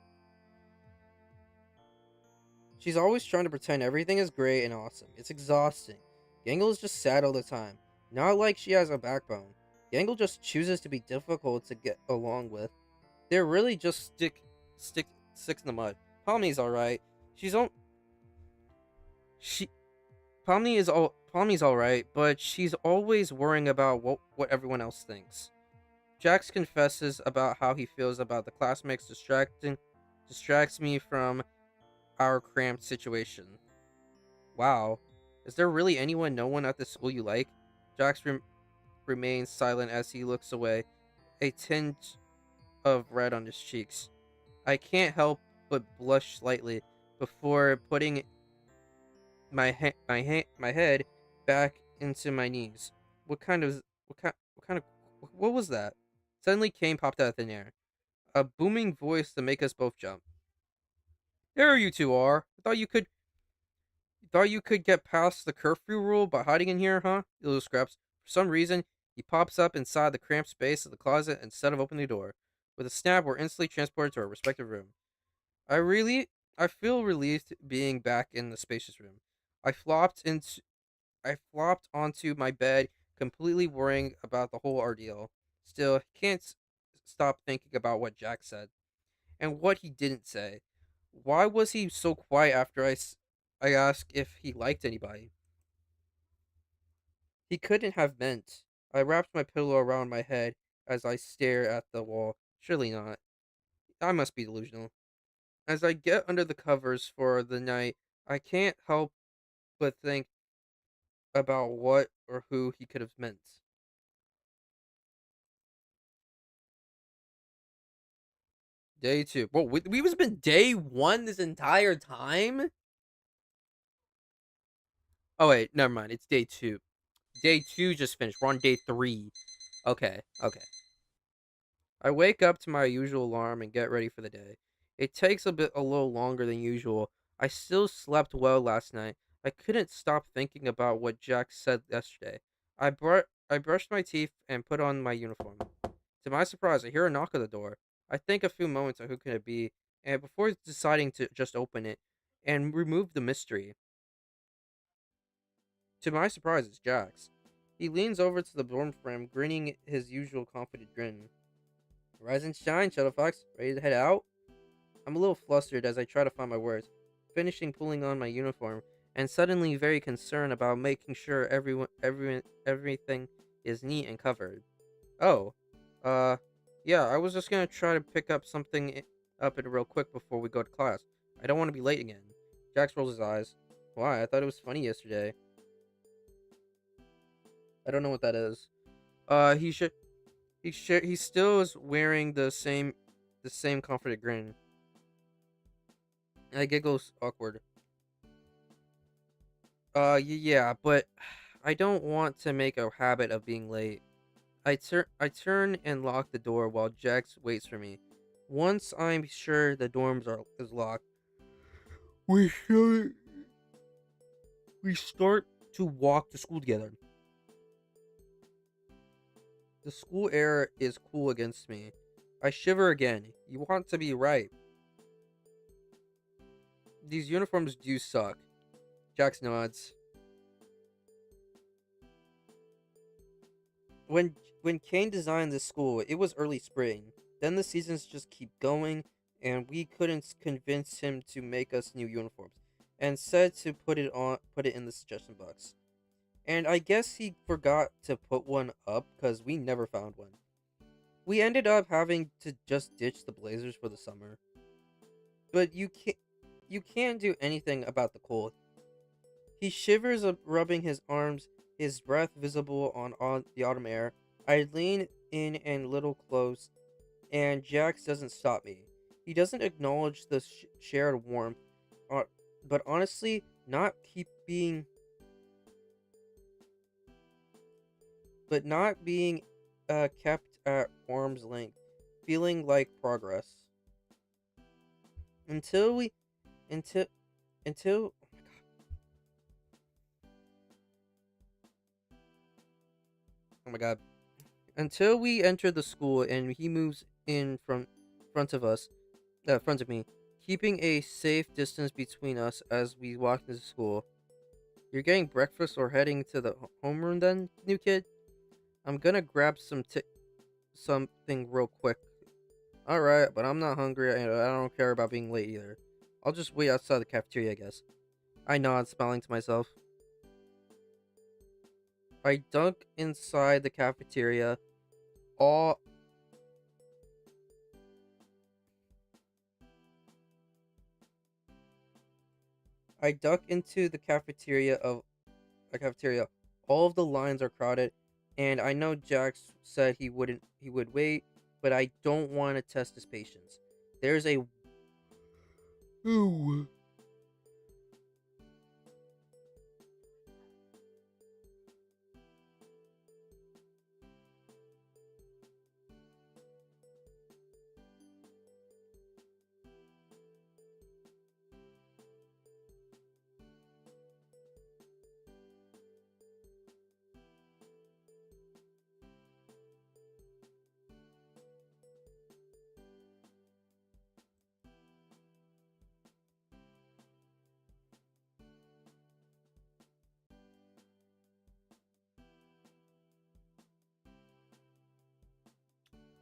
She's always trying to pretend everything is great and awesome. It's exhausting. Gangle is just sad all the time. Not like she has a backbone. Gangle just chooses to be difficult to get along with. They're really just stick sticks in the mud. Palmy's alright. She's on she Palmy's alright, but she's always worrying about what everyone else thinks. Jax confesses about how he feels about the classmates distracts me from our cramped situation. Wow. Is there really no one at the school you like? Jax remains silent as he looks away, a tinge of red on his cheeks. I can't help but blush slightly before putting my head back into my knees. What was that? Suddenly Kane popped out of thin air. A booming voice to make us both jump. There you two are. Thought you could get past the curfew rule by hiding in here, huh? You little scraps. For some reason, he pops up inside the cramped space of the closet instead of opening the door. With a snap, we're instantly transported to our respective room. I really, I feel relieved being back in the spacious room. I flopped into, I flopped onto my bed, completely worrying about the whole ordeal. Still, can't stop thinking about what Jack said and what he didn't say. Why was he so quiet after I asked if he liked anybody? He couldn't have meant. I wrapped my pillow around my head as I stare at the wall. Surely not. I must be delusional. As I get under the covers for the night, I can't help but think about what or who he could have meant. Day two. Whoa, we was been day one this entire time? Oh wait, never mind. It's day two. Day two just finished. We're on day three. Okay, okay. I wake up to my usual alarm and get ready for the day. It takes a little longer than usual. I still slept well last night. I couldn't stop thinking about what Jack said yesterday. I brushed my teeth and put on my uniform. To my surprise, I hear a knock at the door. I think a few moments of who could it be, and before deciding to just open it and remove the mystery. To my surprise, it's Jax. He leans over to the dorm frame, grinning his usual confident grin. Rise and shine, Shadowfox. Ready to head out? I'm a little flustered as I try to find my words, finishing pulling on my uniform, and suddenly very concerned about making sure everything is neat and covered. Oh, uh, yeah, I was just gonna try to pick up up it real quick before we go to class. I don't want to be late again. Jax rolls his eyes. Why? I thought it was funny yesterday. I don't know what that is. He should. He still is wearing the same confident grin. I giggles awkward. Yeah, but I don't want to make a habit of being late. I turn and lock the door while Jax waits for me. Once I'm sure the is locked, we start we start to walk to school together. The school air is cool against me. I shiver again. You want to be right. These uniforms do suck. Jax nods. When Kane designed this school, it was early spring. Then the seasons just keep going, and we couldn't convince him to make us new uniforms, and said to put it in the suggestion box. And I guess he forgot to put one up because we never found one. We ended up having to just ditch the Blazers for the summer. But you can't do anything about the cold. He shivers up, rubbing his arms, his breath visible on the autumn air. I lean in and little close, and Jax doesn't stop me. He doesn't acknowledge the shared warmth, uh, but honestly, not being kept at arm's length, feeling like progress until we until until oh my god until we enter the school and he moves in from front of us, front of me, keeping a safe distance between us as we walk into school. You're getting breakfast or heading to the homeroom then, new kid? I'm gonna grab something real quick. Alright, but I'm not hungry and I don't care about being late either. I'll just wait outside the cafeteria, I guess. I nod, smiling to myself. I dunk inside the cafeteria. All I duck into the cafeteria. All of the lines are crowded, and I know Jax said he would wait, but I don't want to test his patience. There's a Ooh.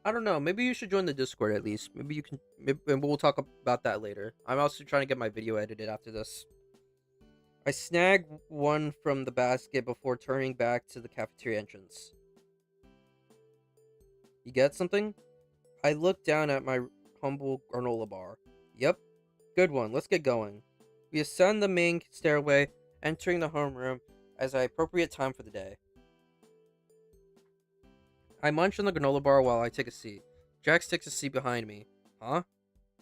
I don't know. Maybe you should join the Discord at least. Maybe you can. Maybe, and we'll talk about that later. I'm also trying to get my video edited after this. I snag one from the basket before turning back to the cafeteria entrance. You get something? I look down at my humble granola bar. Yep, good one. Let's get going. We ascend the main stairway, entering the homeroom as I appropriate time for the day. I munch on the granola bar while I take a seat. Jax takes a seat behind me. Huh?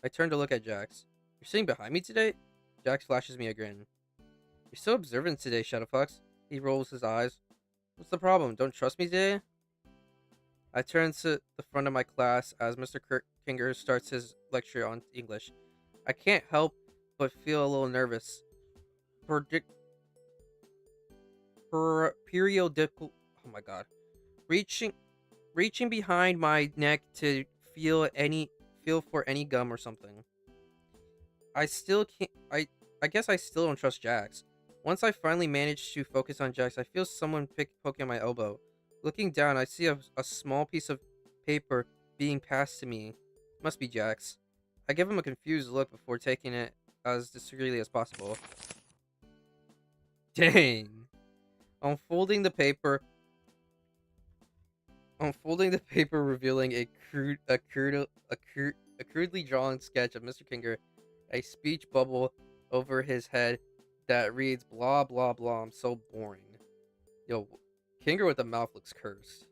I turn to look at Jax. You're sitting behind me today? Jax flashes me a grin. You're so observant today, Shadowfox. He rolls his eyes. What's the problem? Don't trust me today? I turn to the front of my class as Mr. Kinger starts his lecture on English. I can't help but feel a little nervous. Predict per periodical. Oh my god! Reaching, reaching behind my neck to feel any feel for any gum or something. I still can't. I guess I still don't trust Jax. Once I finally manage to focus on Jax, I feel someone poking my elbow. Looking down, I see a small piece of paper being passed to me. Must be Jax. I give him a confused look before taking it as discreetly as possible. Dang. Unfolding the paper, revealing a crudely drawn sketch of Mr. Kinger, a speech bubble over his head that reads blah blah blah. I'm so boring. Yo, Kinger with the mouth looks cursed.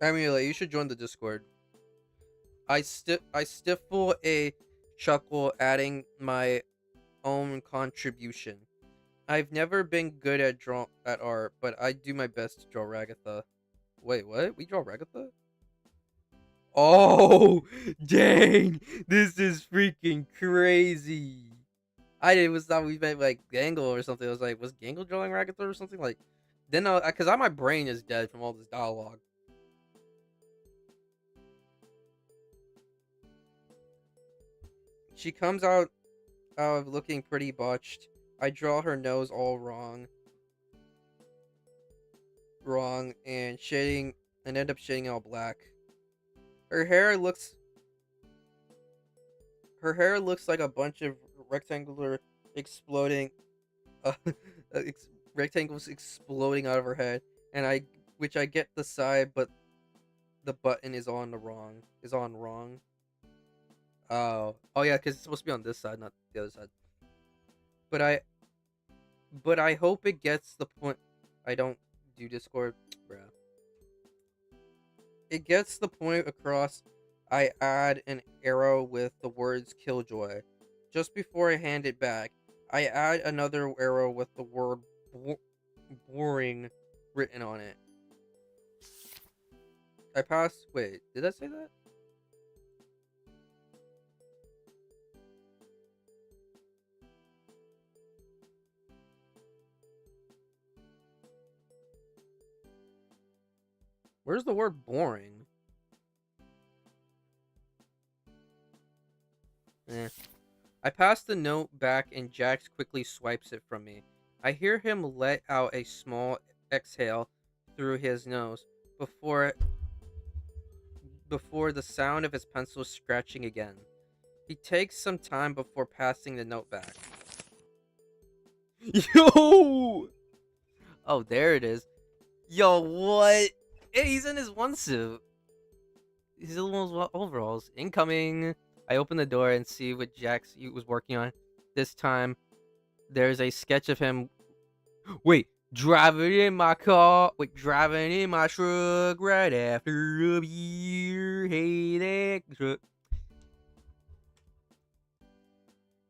Amulet, you should join the Discord. I stifle a chuckle, adding my own contribution. I've never been good at art, but I do my best to draw Ragatha. Wait, what? We draw Ragatha? Oh, dang! This is freaking crazy. I did was thought we meant like Gangle or something. I was like, was Gangle drawing Ragatha or something? Like, then because my brain is dead from all this dialogue. She comes out of looking pretty botched. I draw her nose all wrong, and end up shading all black. Her hair looks her hair looks like a bunch of rectangular exploding uh, rectangles exploding out of her head, and I get the side, but the button is on wrong. Oh yeah, because it's supposed to be on this side, not the other side. But I hope it gets the point. I don't do Discord, bruh. It gets the point across. I add an arrow with the words Killjoy. Just before I hand it back, I add another arrow with the word boring written on it. I pass. Wait, did I say that? Where's the word boring? Eh. I pass the note back and Jax quickly swipes it from me. I hear him let out a small exhale through his nose before the sound of his pencil scratching again. He takes some time before passing the note back. Yo! Oh, there it is. Yo, what? Hey, he's in his one suit. He's in those overalls. Incoming. I open the door and see what Jax was working on. This time, there's a sketch of him. Wait, driving in my car. Wait, driving in my truck right after a beer. Hey there, truck.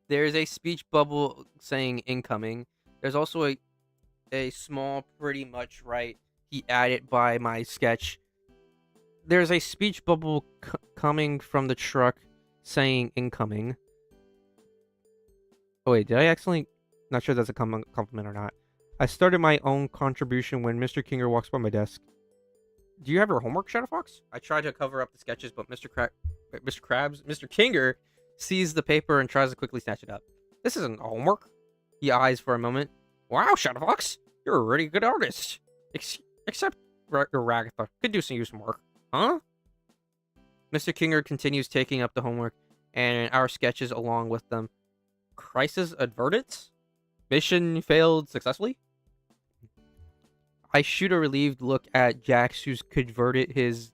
There's a speech bubble saying incoming. There's also a small, pretty much right. He added by my sketch. There's a speech bubble coming from the truck saying incoming. Oh wait, did I accidentally? Not sure that's a compliment or not. I started my own contribution when Mr. Kinger walks by my desk. Do you have your homework, Shadowfox? I tried to cover up the sketches, but Mr. Kinger sees the paper and tries to quickly snatch it up. This isn't homework. He eyes for a moment. Wow, Shadowfox, you're a really good artist. Except your Ragatha could do some work, huh? Mr. Kinger continues taking up the homework and our sketches along with them. Crisis averted? Mission failed successfully? I shoot a relieved look at Jax, who's converted his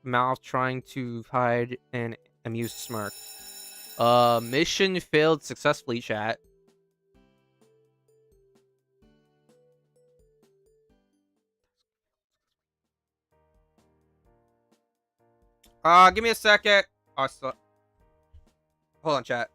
mouth, trying to hide an amused smirk. Mission failed successfully, chat. Give me a second. Hold on, chat.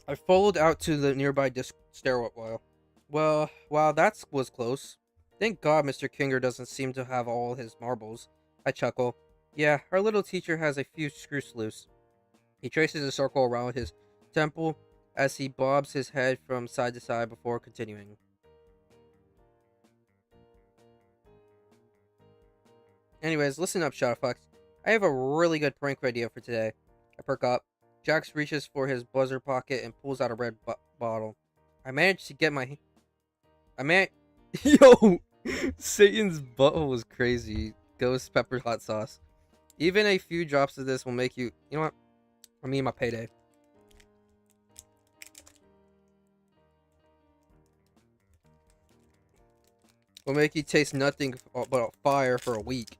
I followed out to the nearby stairwell. Well, wow, that was close. Thank God Mr. Kinger doesn't seem to have all his marbles. I chuckle. Yeah, our little teacher has a few screws loose. He traces a circle around his temple as he bobs his head from side to side before continuing. Anyways, listen up, Shadowfox. I have a really good prank idea for today. I perk up. Jax reaches for his buzzer pocket and pulls out a red bottle. I managed to get my. I man. Yo! Satan's butthole was crazy. Ghost pepper hot sauce. Even a few drops of this will make you. You know what? I mean, my payday. Will make you taste nothing but fire for a week.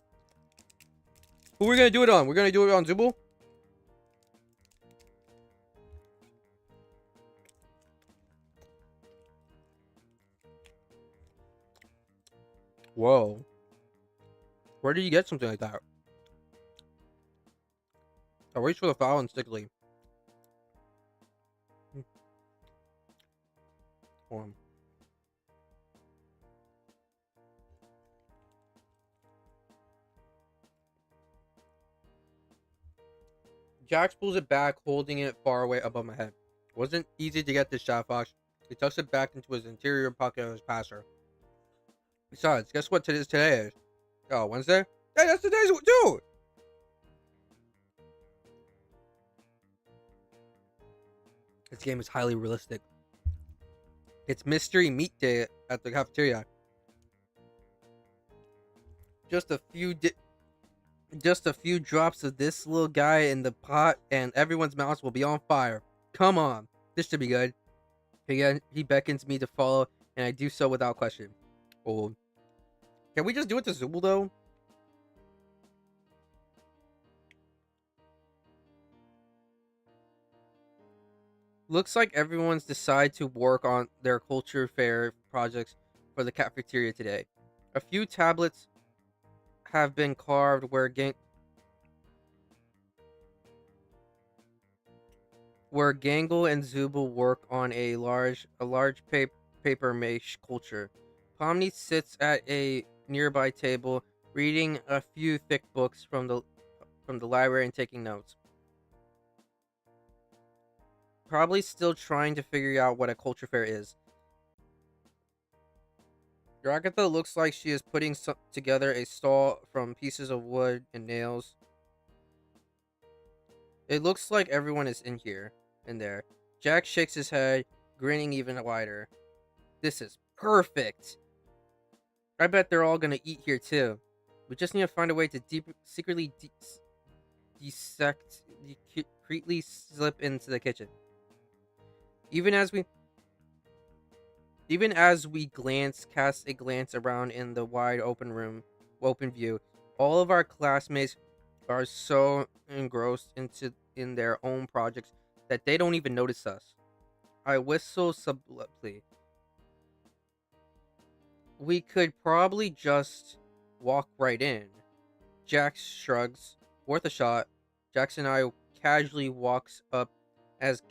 Who are we gonna do it on? We're gonna do it on Zubul? Whoa. Where did you get something like that? I reach for the foul and stickly. Hold. Jax pulls it back, holding it far away above my head. It wasn't easy to get this shot, Fox. He tucks it back into his interior pocket of his passer. Besides, guess what today is? Oh, Wednesday? Hey, that's today's too! This game is highly realistic. It's Mystery Meat Day at the cafeteria. Just a few just a few drops of this little guy in the pot, and everyone's mouths will be on fire. Come on, this should be good. He beckons me to follow, and I do so without question. Oh, can we just do it to Zubul though? Looks like everyone's decided to work on their culture fair projects for the cafeteria today. A few tablets have been carved where Gangle and Zubul work on a large paper mache culture. Pomni sits at a nearby table, reading a few thick books from the library and taking notes. Probably still trying to figure out what a culture fair is. Ragatha looks like she is putting together a stall from pieces of wood and nails. It looks like everyone is in there. Jack shakes his head, grinning even wider. This is perfect. I bet they're all gonna eat here too. We just need to find a way to secretly discreetly slip into the kitchen. Even as we cast a glance around in the wide open view, all of our classmates are so engrossed in their own projects that they don't even notice us. I whistle subtly. We could probably just walk right in. Jax shrugs. Worth a shot. Jackson and I casually walks up as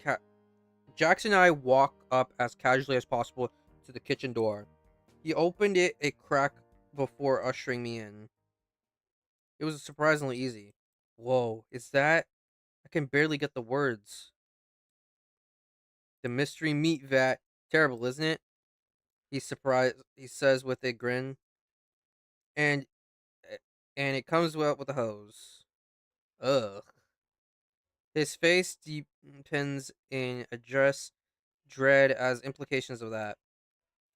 Jackson and I walk up as casually as possible to the kitchen door. He opened it a crack before ushering me in. It was surprisingly easy. Whoa, is that? I can barely get the words. The mystery meat vat. Terrible, isn't it? He says with a grin. And and it comes with a hose. Ugh. His face deepens in address dread as implications of that.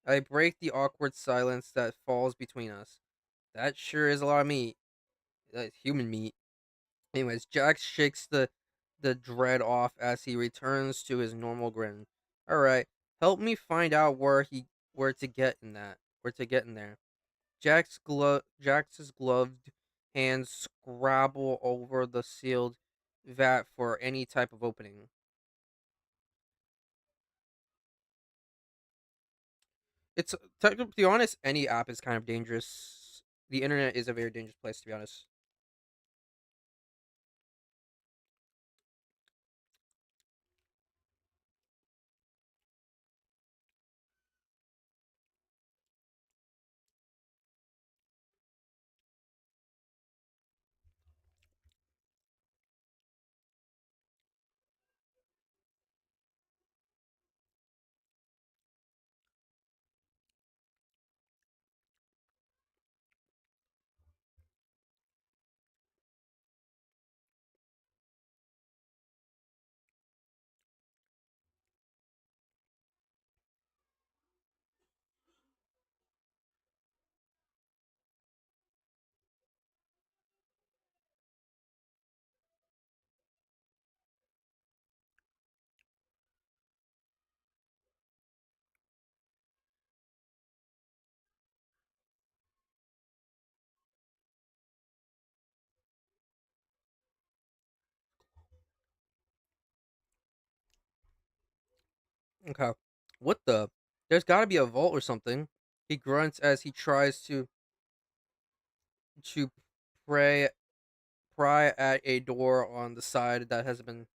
I break the awkward silence that falls between us. That sure is a lot of meat. human meat. Anyways, Jax shakes the dread off as he returns to his normal grin. All right, help me find out where to get in that where to get in there. Jax's gloved hands scrabble over the sealed vat for any type of opening. It's to be honest, any app is kind of dangerous. The internet is a very dangerous place, to be honest. Okay, what the? There's got to be a vault or something. He grunts as he tries to pray pry at a door on the side that has been.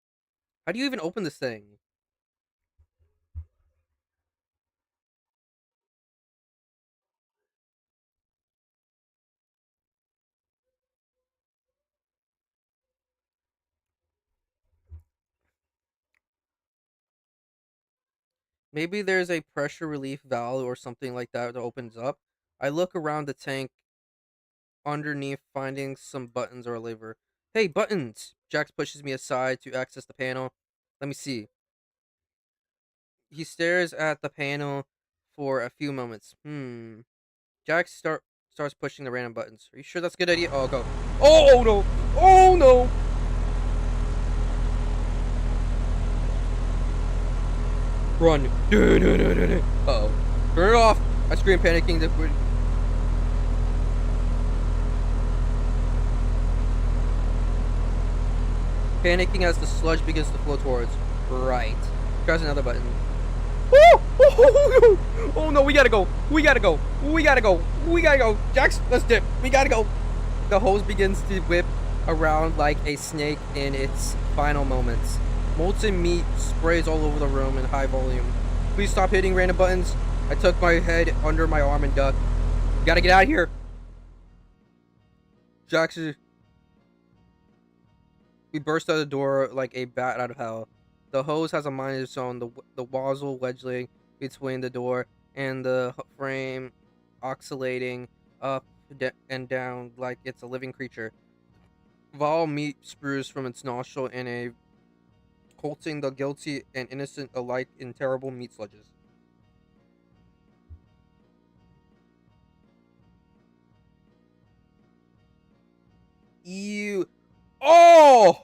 How do you even open this thing? Maybe there's a pressure relief valve or something like that that opens up. I look around the tank underneath, finding some buttons or a lever. Hey, buttons! Jax pushes me aside to access the panel. Let me see. He stares at the panel for a few moments. Starts pushing the random buttons. Are you sure that's a good idea? Oh, go. Oh no! Oh no! Run! Uh-oh. Turn it off! I scream, panicking. Panicking as the sludge begins to flow towards. Right. Press another button. Oh, oh, no. Oh no, we gotta go. We gotta go. We gotta go. We gotta go. Jax, let's dip. We gotta go. The hose begins to whip around like a snake in its final moments. Molten meat sprays all over the room in high volume. Please stop hitting random buttons. I tuck my head under my arm and duck. We gotta get out of here. Jax, we burst out the door like a bat out of hell. The hose has a mind of its own. The wazzle wedging between the door and the frame, oscillating up and down like it's a living creature. Vile meat spews from its nostril in a coating the guilty and innocent alike in terrible meat sludges. Ew. Oh!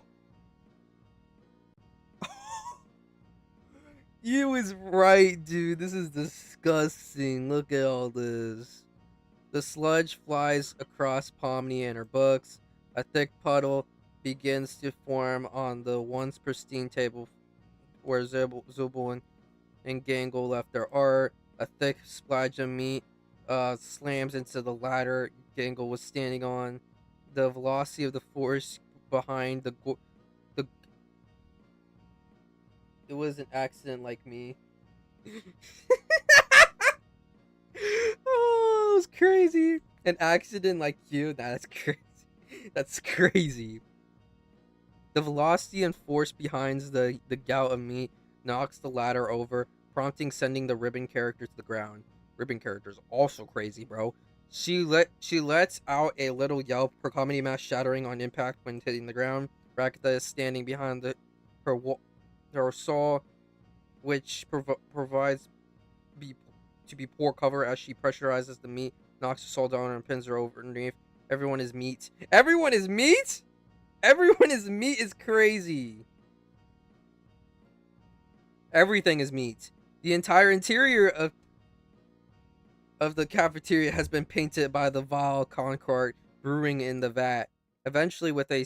You was right, dude. This is disgusting. Look at all this. The sludge flies across Pomni and her books. A thick puddle begins to form on the once pristine table where Zubul and Gangle left their art. A thick splodge of meat slams into the ladder Gangle was standing on. The velocity of the force behind the it was an accident like me. Oh, it was crazy. An accident like you? That's crazy. That's crazy. The velocity and force behind the gout of meat knocks the ladder over, prompting sending the ribbon character to the ground. Ribbon character's also crazy, bro. She lets out a little yelp, her comedy mask shattering on impact when hitting the ground. Rakatha is standing behind her her saw, which provides be to be poor cover as she pressurizes the meat, knocks her saw down and pins her over underneath. Everyone is meat. Everyone is meat? Everyone is meat is crazy. Everything is meat. The entire interior of the cafeteria has been painted by the vile Concord brewing in the vat. Eventually, with a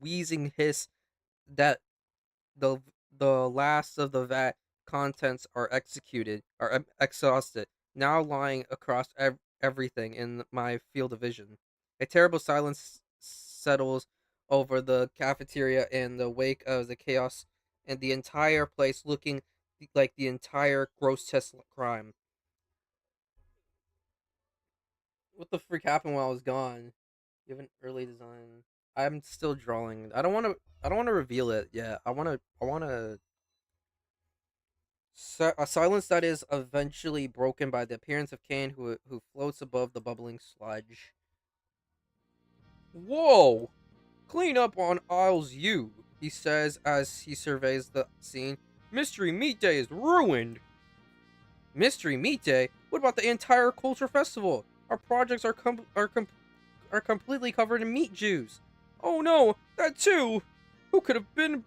wheezing hiss, that the the last of the vat contents are exhausted, now lying across everything in my field of vision. A terrible silence settles over the cafeteria in the wake of the chaos, and the entire place looking like the entire grotesque crime. What the freak happened while I was gone? You have an early design. I'm still drawing. I don't want to. I don't want to reveal it yet. I want to. I want to. A silence that is eventually broken by the appearance of Kane, who floats above the bubbling sludge. Whoa! Clean up on aisles U, he says as he surveys the scene. Mystery Meat Day is ruined. Mystery Meat Day? What about the entire culture festival? Our projects are completely covered in meat juice. Oh no, that too. Who could have been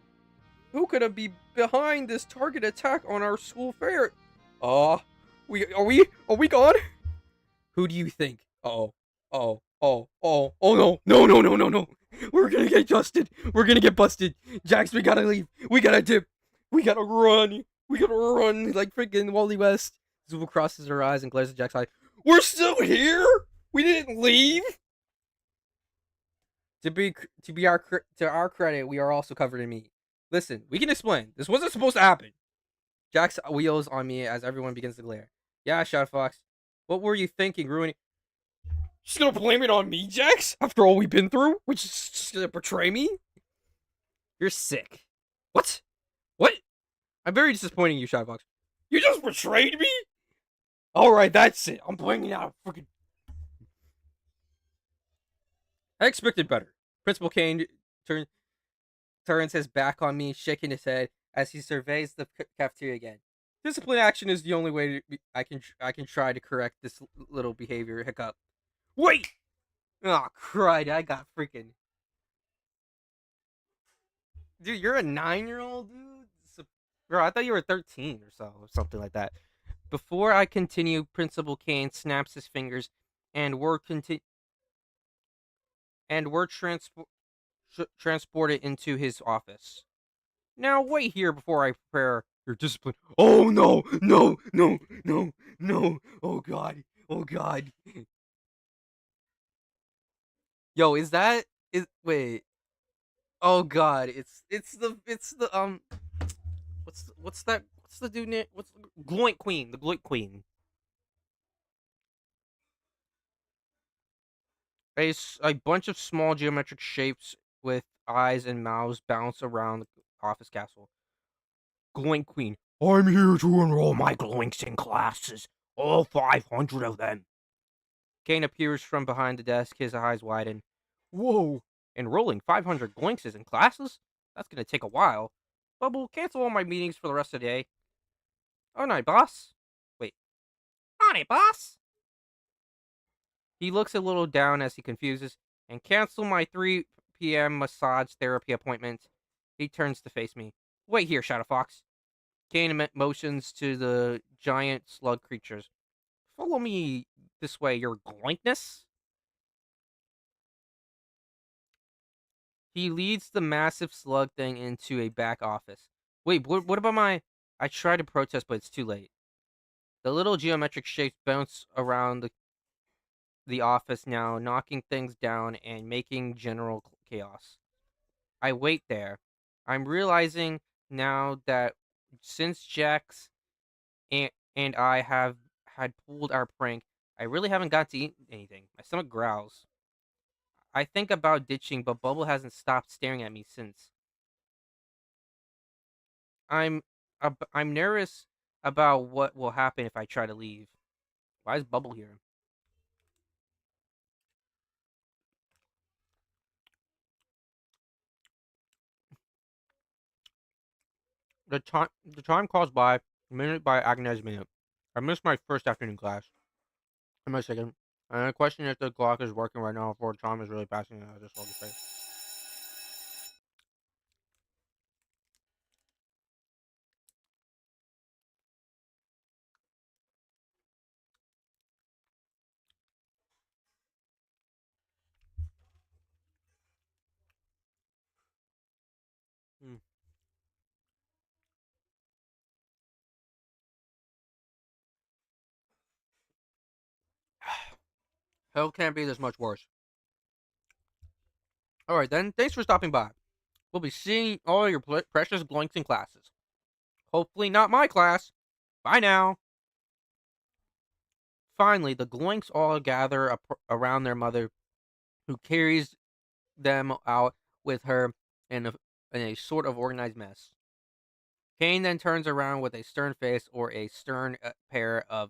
Who could have be behind this target attack on our school fair? Uh, are we gone? Who do you think? Oh no. No, no, no, no, no. We're gonna get justed. We're gonna get busted. Jax, we gotta leave. We gotta dip. We gotta run. We gotta run like freaking Wally West. Zubo crosses her eyes and glares at Jack's eye. We're still here? We didn't leave? To be to our credit, we are also covered in meat. Listen, we can explain. This wasn't supposed to happen. Jax wheels on me as everyone begins to glare. Yeah, Shadow Fox. What were you thinking, ruining? Just gonna blame it on me, Jax? After all we've been through, which is just gonna betray me? You're sick. What? What? I'm very disappointing you, Shadow Fox. You just betrayed me? All right, that's it. I'm bringing out freaking. I expected better. Principal Kane turn, turns his back on me, shaking his head as he surveys the cafeteria again. Discipline action is the only way I can try to correct this little behavior hiccup. Wait! Oh, crud! I got freaking. Dude, you're a 9-year-old, dude. Bro, I thought you were 13 or so, or something like that. Before I continue, Principal Kane snaps his fingers, and we're transported into his office. Now wait here before I prepare your discipline. Oh no, no, no, no, no! Oh god, oh god! Yo, is that is wait? Oh god, it's the what's that? What's the dude name? What's Gloint Queen? The Gloint Queen. A bunch of small geometric shapes with eyes and mouths bounce around the office castle. Gloint Queen. I'm here to enroll my Gloinks in classes. All 500 of them. Kane appears from behind the desk, his eyes widen. Whoa! Enrolling 500 Gloinkses in classes? That's gonna take a while. Bubble, cancel all my meetings for the rest of the day. Oh, night, boss. Wait. On boss? He looks a little down as he confuses. And cancel my 3 p.m. massage therapy appointment. He turns to face me. Wait here, Shadow Fox. Kane motions to the giant slug creatures. Follow me this way, your gloinkness. He leads the massive slug thing into a back office. Wait, what about my... I try to protest, but it's too late. The little geometric shapes bounce around the office now, knocking things down and making general chaos. I wait there. I'm realizing now that since Jax and I have had pulled our prank, I really haven't got to eat anything. My stomach growls. I think about ditching, but Bubble hasn't stopped staring at me since. I'm I'm nervous about what will happen if I try to leave. Why is Bubble here? The time calls by minute by agonized minute. I missed my first afternoon class. And my second. And I question if the clock is working right now before time is really passing. I just want to say. Hmm. Hell can't be this much worse. All right, then. Thanks for stopping by. We'll be seeing all your precious gloinks in classes. Hopefully, not my class. Bye now. Finally, the gloinks all gather around their mother, who carries them out with her in a sort of organized mess. Kane then turns around with a stern face or a stern pair of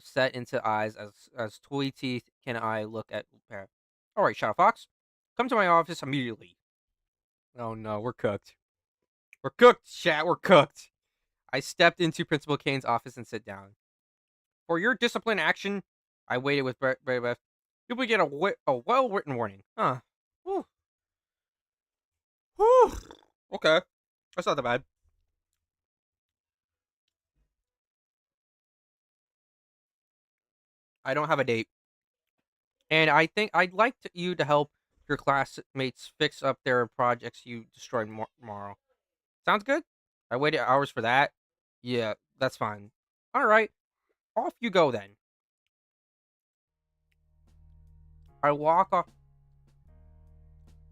set into eyes as toy teeth can I look at pair. All right, Shadow Fox, come to my office immediately. Oh no, we're cooked. We're cooked, chat. We're cooked. I stepped into Principal Kane's office and sit down. For your discipline action, I waited with breath. You will get a well written warning. Huh. Whew. Whew. Okay. That's not that bad. I don't have a date. And I think I'd like you to help your classmates fix up their projects you destroyed tomorrow. Sounds good? I waited hours for that. Yeah, that's fine. All right, off you go then. I walk off.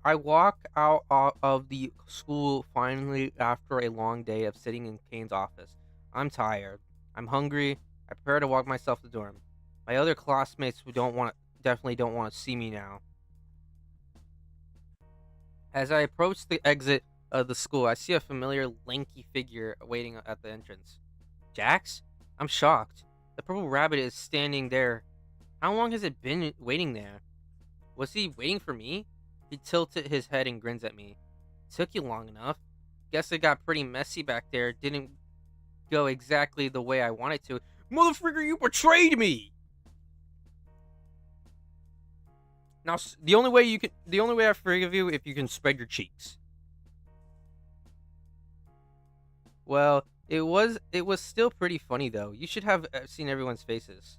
I walk out of the school finally after a long day of sitting in Kane's office. I'm tired. I'm hungry. I prepare to walk myself to the dorm. My other classmates who don't want definitely don't want to see me now. As I approach the exit of the school, I see a familiar lanky figure waiting at the entrance. Jax? I'm shocked. The purple rabbit is standing there. How long has it been waiting there? Was he waiting for me? He tilted his head and grins at me. Took you long enough. Guess it got pretty messy back there. Didn't go exactly the way I wanted to. Motherfucker, you betrayed me! Now, the only way I forgive you if you can spread your cheeks. Well, it was still pretty funny though. You should have seen everyone's faces.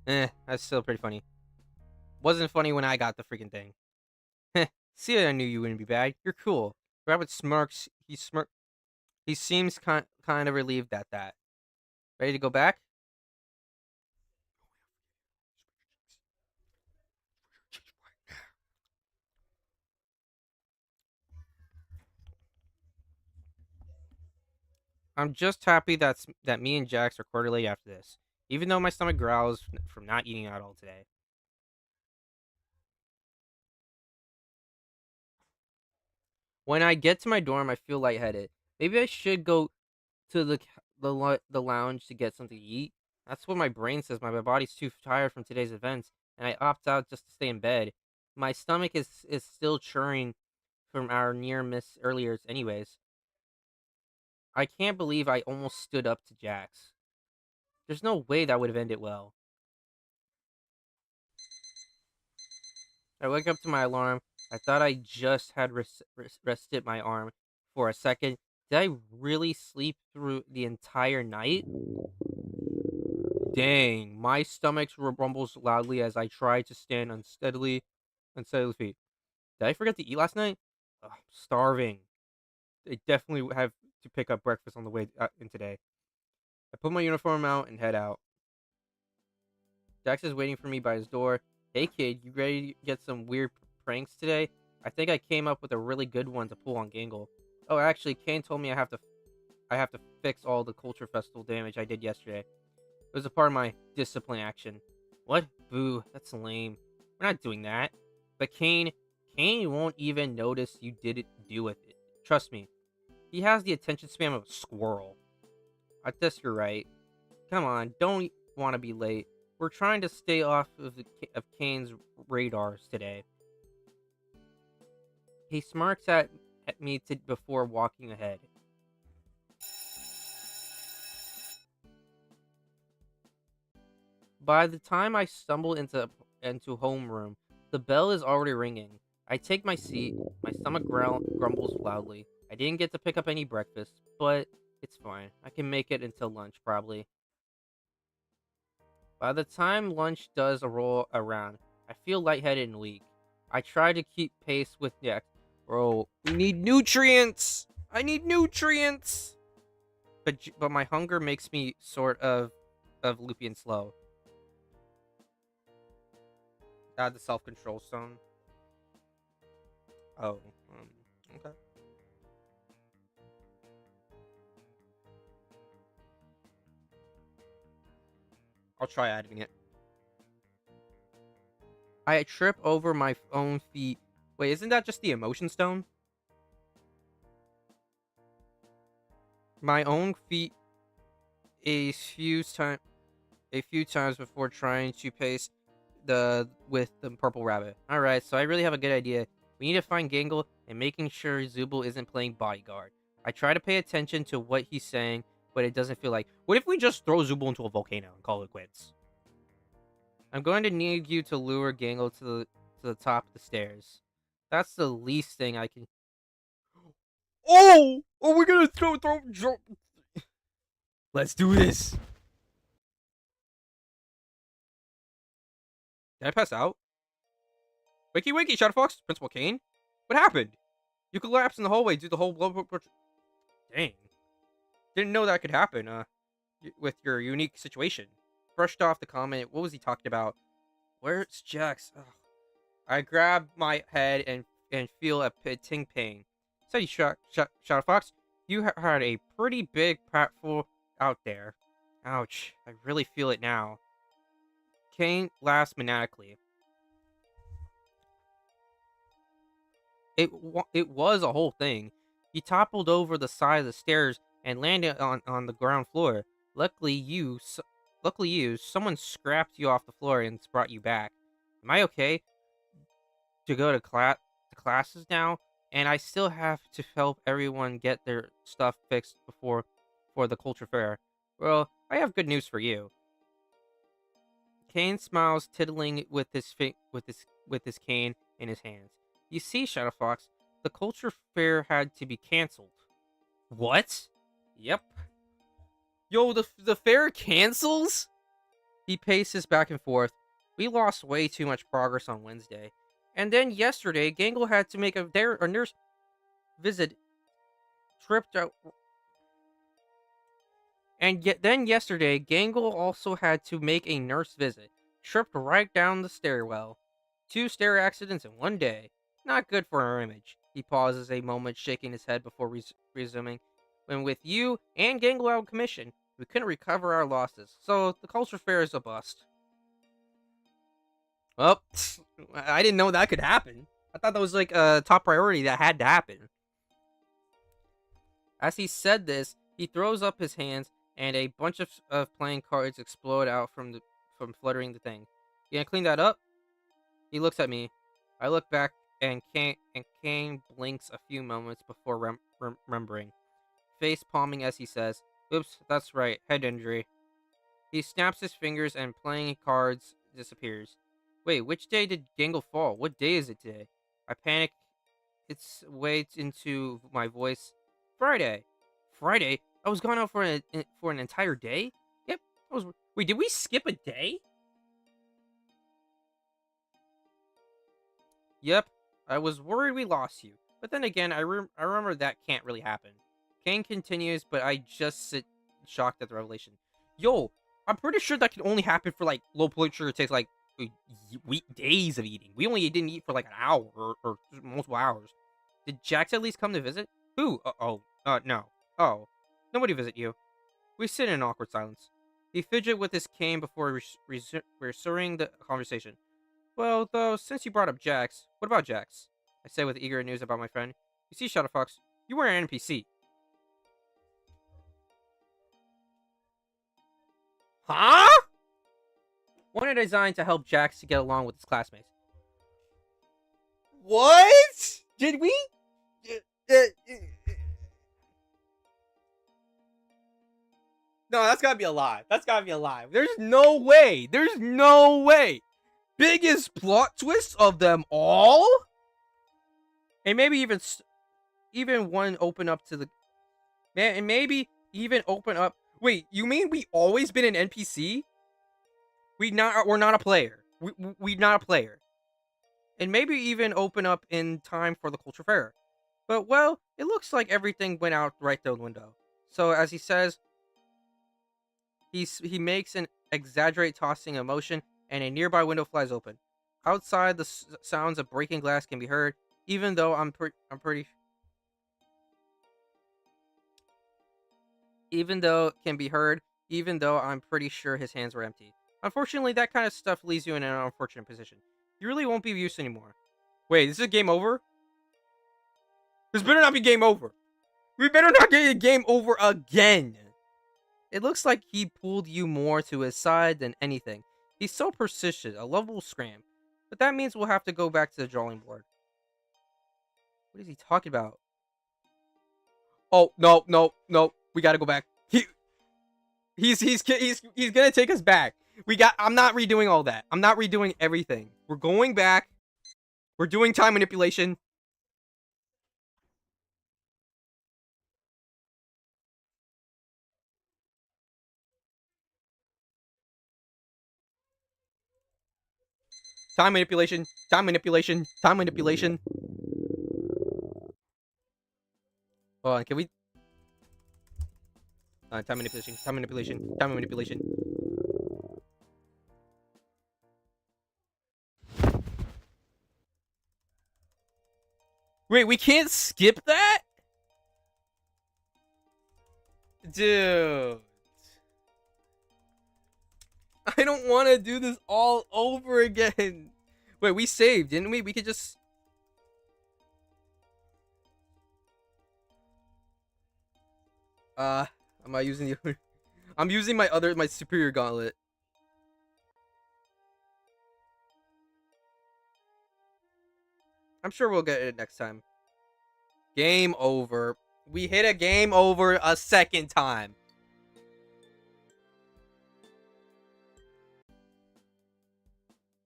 That's still pretty funny. Wasn't funny when I got the freaking thing. See, I knew you wouldn't be bad. You're cool. Rabbit smirks. He seems kind of relieved at that. Ready to go back? I'm just happy that me and Jax are quarterly after this. Even though my stomach growls from not eating out all today. When I get to my dorm, I feel lightheaded. Maybe I should go to the lounge to get something to eat. That's what my brain says. My body's too tired from today's events, and I opt out just to stay in bed. My stomach is still churning from our near miss earlier, anyways. I can't believe I almost stood up to Jax. There's no way that would have ended well. I wake up to my alarm. I thought I just had rested my arm for a second. Did I really sleep through the entire night? Dang, my stomach rumbles loudly as I try to stand unsteadily feet. Did I forget to eat last night? Ugh, I'm starving. I definitely have to pick up breakfast on the way in today. I put my uniform out and head out. Jax is waiting for me by his door. Hey kid, you ready to get some weird pranks today? I think I came up with a really good one to pull on Gangle. Oh, actually, Kane told me I have to fix all the culture festival damage I did yesterday. It was a part of my discipline action. What? Boo, that's lame. We're not doing that. But Kane won't even notice you didn't do with it. Trust me. He has the attention span of a squirrel. I guess you're right. Come on, don't want to be late. We're trying to stay off of Kane's radars today. He smirks at me before walking ahead. By the time I stumble into homeroom, the bell is already ringing. I take my seat. My stomach grumbles loudly. I didn't get to pick up any breakfast, but it's fine. I can make it until lunch, probably. By the time lunch does a roll around, I feel lightheaded and weak. I try to keep pace with Jack. Bro, we need nutrients! I need nutrients! But my hunger makes me sort of loopy and slow. Add the self-control stone. Oh, okay. I'll try adding it. I trip over my own feet. Wait, isn't that just the emotion stone? My own feet a few times before trying to pace with the purple rabbit. All right, so I really have a good idea. We need to find Gangle and making sure Zubul isn't playing bodyguard. I try to pay attention to what he's saying, but it doesn't feel like. What if we just throw Zubul into a volcano and call it quits? I'm going to need you to lure Gangle to the top of the stairs. That's the least thing I can. Oh, are we gonna throw? Let's do this. Did I pass out? Wakey, wakey, Shadowfox, Principal Kane. What happened? You collapsed in the hallway due to the whole blow. Dang. Didn't know that could happen, with your unique situation. Brushed off the comment. What was he talking about? Where's Jax? Ugh. I grab my head and feel a pitting pain. So you Shadowfox, you had a pretty big pratfall out there. Ouch. I really feel it now. Kane laughs maniacally. It was a whole thing. He toppled over the side of the stairs and landed on the ground floor. Luckily you, someone scrapped you off the floor and brought you back. Am I okay to go to classes now? And I still have to help everyone get their stuff fixed for the culture fair. Well, I have good news for you. Kane smiles, tiddling with his cane in his hands. You see, Shadowfox, the culture fair had to be canceled. What? Yep. Yo, the fair cancels? He paces back and forth. We lost way too much progress on Wednesday. And then yesterday, Gangle had to make a nurse visit. Tripped out. And yet then yesterday, Gangle also had to make a nurse visit. Tripped right down the stairwell. 2 stair accidents in one day. Not good for our image. He pauses a moment, shaking his head before resuming. When with you and Gangle out of commission, we couldn't recover our losses. So the culture fair is a bust. Well, I didn't know that could happen. I thought that was like a top priority that had to happen. As he said this, he throws up his hands and a bunch of playing cards explode out from fluttering the thing. You gonna clean that up? He looks at me. I look back and Kane blinks a few moments before remembering. Face palming as he says, "Oops, that's right, head injury." He snaps his fingers and playing cards disappears. Wait, which day did Gangle fall? What day is it today? I panic. It's way into my voice. Friday. Friday? I was gone out for an entire day? Yep. Wait, did we skip a day? Yep. I was worried we lost you. But then again, I remember that can't really happen. Kane continues, but I just sit shocked at the revelation. Yo, I'm pretty sure that can only happen for like low blood sugar takes like days of eating. We only didn't eat for like an hour or multiple hours. Did Jax at least come to visit? Who? No. Oh, nobody visit you. We sit in awkward silence. He fidget with his cane before resuming the conversation. Well, though, since you brought up Jax, what about Jax? I say with eager news about my friend. You see, Shadowfox, you were an NPC. Huh? One designed to help Jax to get along with his classmates. What? Did we? No, that's gotta be a lie. That's gotta be a lie. There's no way. There's no way. Biggest plot twist of them all? And maybe even one open up to the man, and maybe even open up. Wait, you mean we always been an NPC? We're not a player. We not a player. And maybe even open up in time for the culture fair. But well, it looks like everything went out right the window. So as he says, he makes an exaggerate tossing of motion, and a nearby window flies open. Outside, the sounds of breaking glass can be heard, even though I'm pretty even though it can be heard, even though I'm pretty sure his hands were empty. Unfortunately, that kind of stuff leaves you in an unfortunate position. You really won't be of use anymore. Wait, this is a game over? This better not be game over. We better not get a game over again. It looks like he pulled you more to his side than anything. He's so persistent, a lovable scram. But that means we'll have to go back to the drawing board. What is he talking about? Oh, no, no, no. We gotta go back. He's gonna take us back. I'm not redoing all that. I'm not redoing everything. We're going back. We're doing time manipulation. Time manipulation. Time manipulation. Time manipulation. Hold on, can we? Time manipulation. Time manipulation. Time manipulation. Wait, we can't skip that? Dude. I don't want to do this all over again. Wait, we saved, didn't we? We could just... I'm not using the... I'm using my superior gauntlet. I'm sure we'll get it next time. Game over. We hit a game over a second time.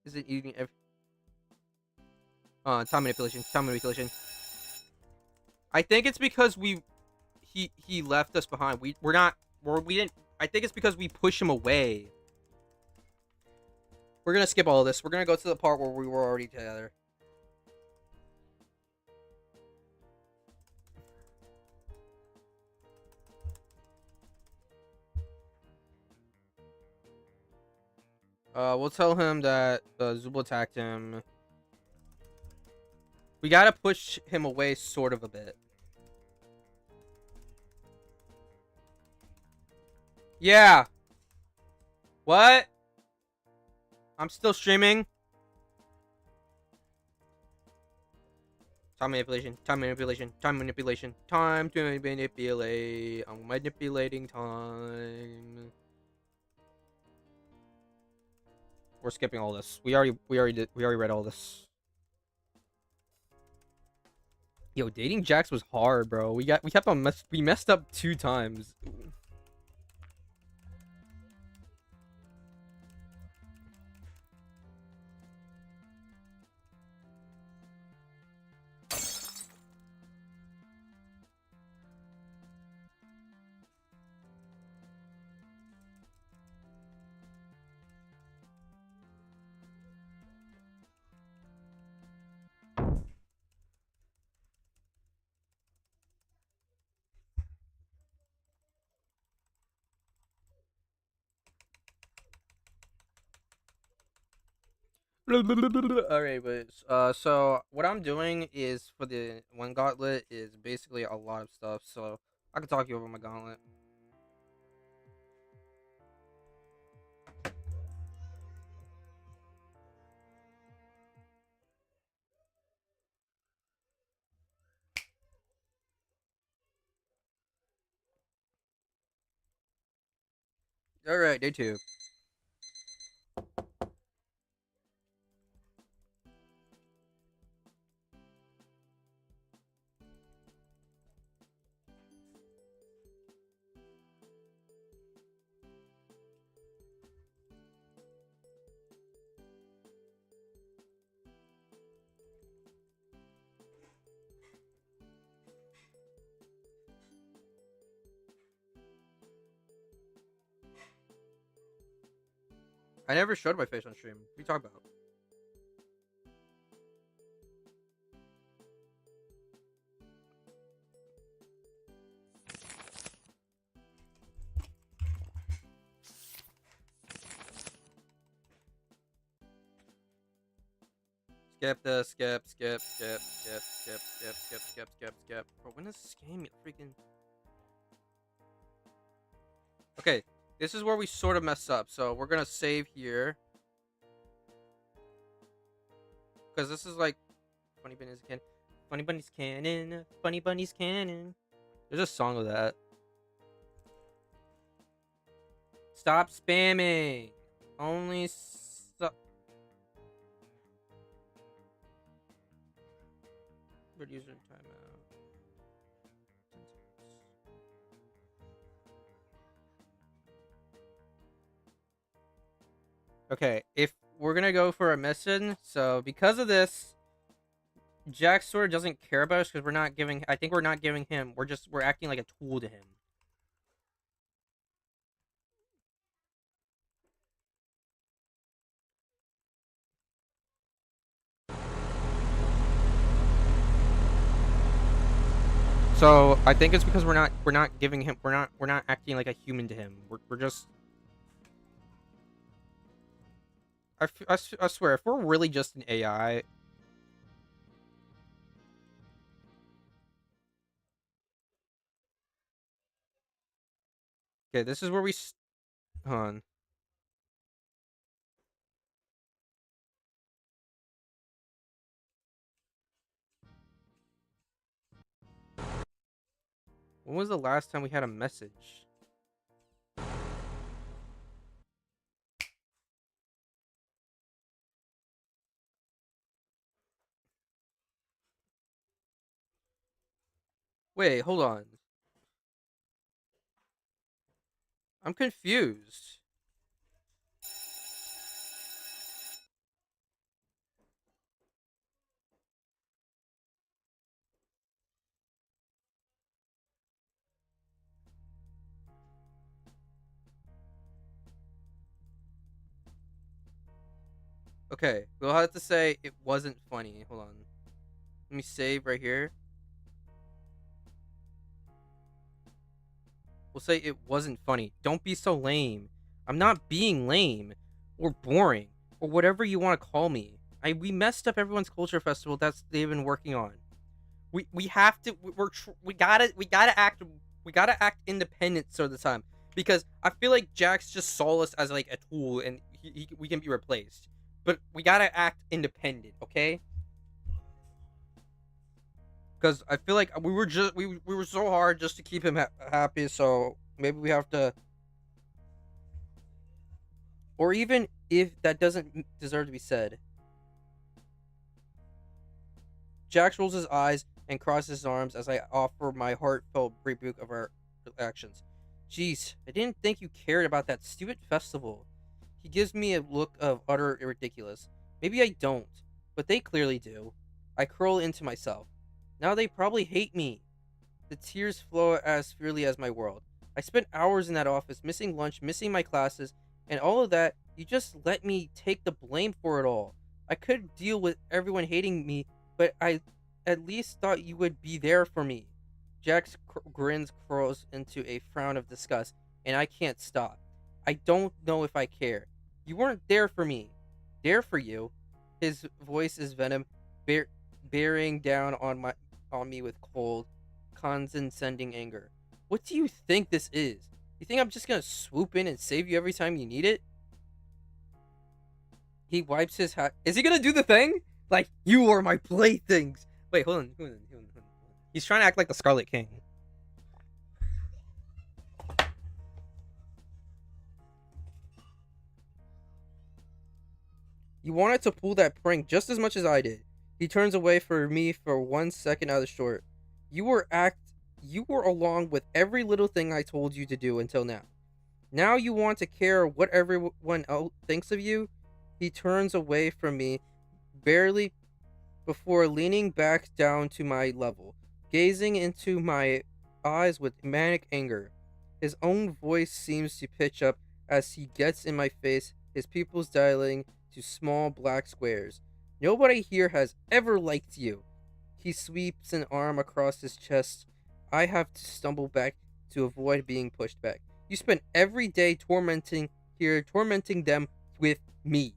Is it eating? Time manipulation. Time manipulation. I think it's because he left us behind. We didn't. I think it's because we push him away. We're gonna skip all of this. We're gonna go to the part where we were already together. We'll tell him that Zubul attacked him. We gotta push him away sort of a bit. Yeah. What? I'm still streaming. Time manipulation. Time manipulation. Time manipulation. Time to manipulate. I'm manipulating time. We're skipping all this. We already read all this. Yo, dating Jax was hard, bro. We messed up 2 times. Alright, but so what I'm doing is for the one gauntlet is basically a lot of stuff, so I can talk you over my gauntlet. Alright, day 2. I never showed my face on stream. What are you talking about? Skip. Bro, when is this game freaking... Okay, this is where we sort of mess up. So we're gonna save here. Because this is like... Funny Bunny's Cannon. Funny Bunny's Cannon. Funny Bunny's Cannon. There's a song of that. Stop spamming. Only stop. User timeout. Okay, if we're gonna go for a mission, so because of this, Jack sort of doesn't care about us because we're not giving. I think we're not giving him. We're acting like a tool to him. So I think it's because we're not giving him. We're not acting like a human to him. We're just. I swear, if we're really just an AI. Okay, this is where we. Hold on. When was the last time we had a message? Wait, hold on. I'm confused. Okay, we'll have to say it wasn't funny. Hold on. Let me save right here. We'll say it wasn't funny. Don't be so lame. I'm not being lame or boring or whatever you want to call me. We messed up everyone's culture festival that's they've been working on. We have to we gotta act independent so of the time because I feel like Jax just saw us as like a tool and we can be replaced. But we gotta act independent, okay? Because I feel like we were so hard just to keep him happy, so maybe we have to, or even if that doesn't deserve to be said. Jax rolls his eyes and crosses his arms as I offer my heartfelt rebuke of our actions. Jeez, I didn't think you cared about that stupid festival. He gives me a look of utter ridiculous. Maybe I don't, but they clearly do. I curl into myself. Now they probably hate me. The tears flow as freely as my world. I spent hours in that office, missing lunch, missing my classes, and all of that. You just let me take the blame for it all. I could deal with everyone hating me, but I at least thought you would be there for me. Jack's grins curls into a frown of disgust, and I can't stop. I don't know if I care. You weren't there for me. There for you. His voice is venom, bearing down on me with cold, condescending anger. What do you think this is? You think I'm just gonna swoop in and save you every time you need it? He wipes his hat. Is he gonna do the thing? Like, you are my playthings. Wait, hold on. He's trying to act like the Scarlet King. You wanted to pull that prank just as much as I did. He turns away from me for 1 second out of short. You were along with every little thing I told you to do until now. Now you want to care what everyone else thinks of you? He turns away from me, barely before leaning back down to my level, gazing into my eyes with manic anger. His own voice seems to pitch up as he gets in my face. his pupils dilating to small black squares. Nobody here has ever liked you. He sweeps an arm across his chest. I have to stumble back to avoid being pushed back. You spend every day tormenting them with me.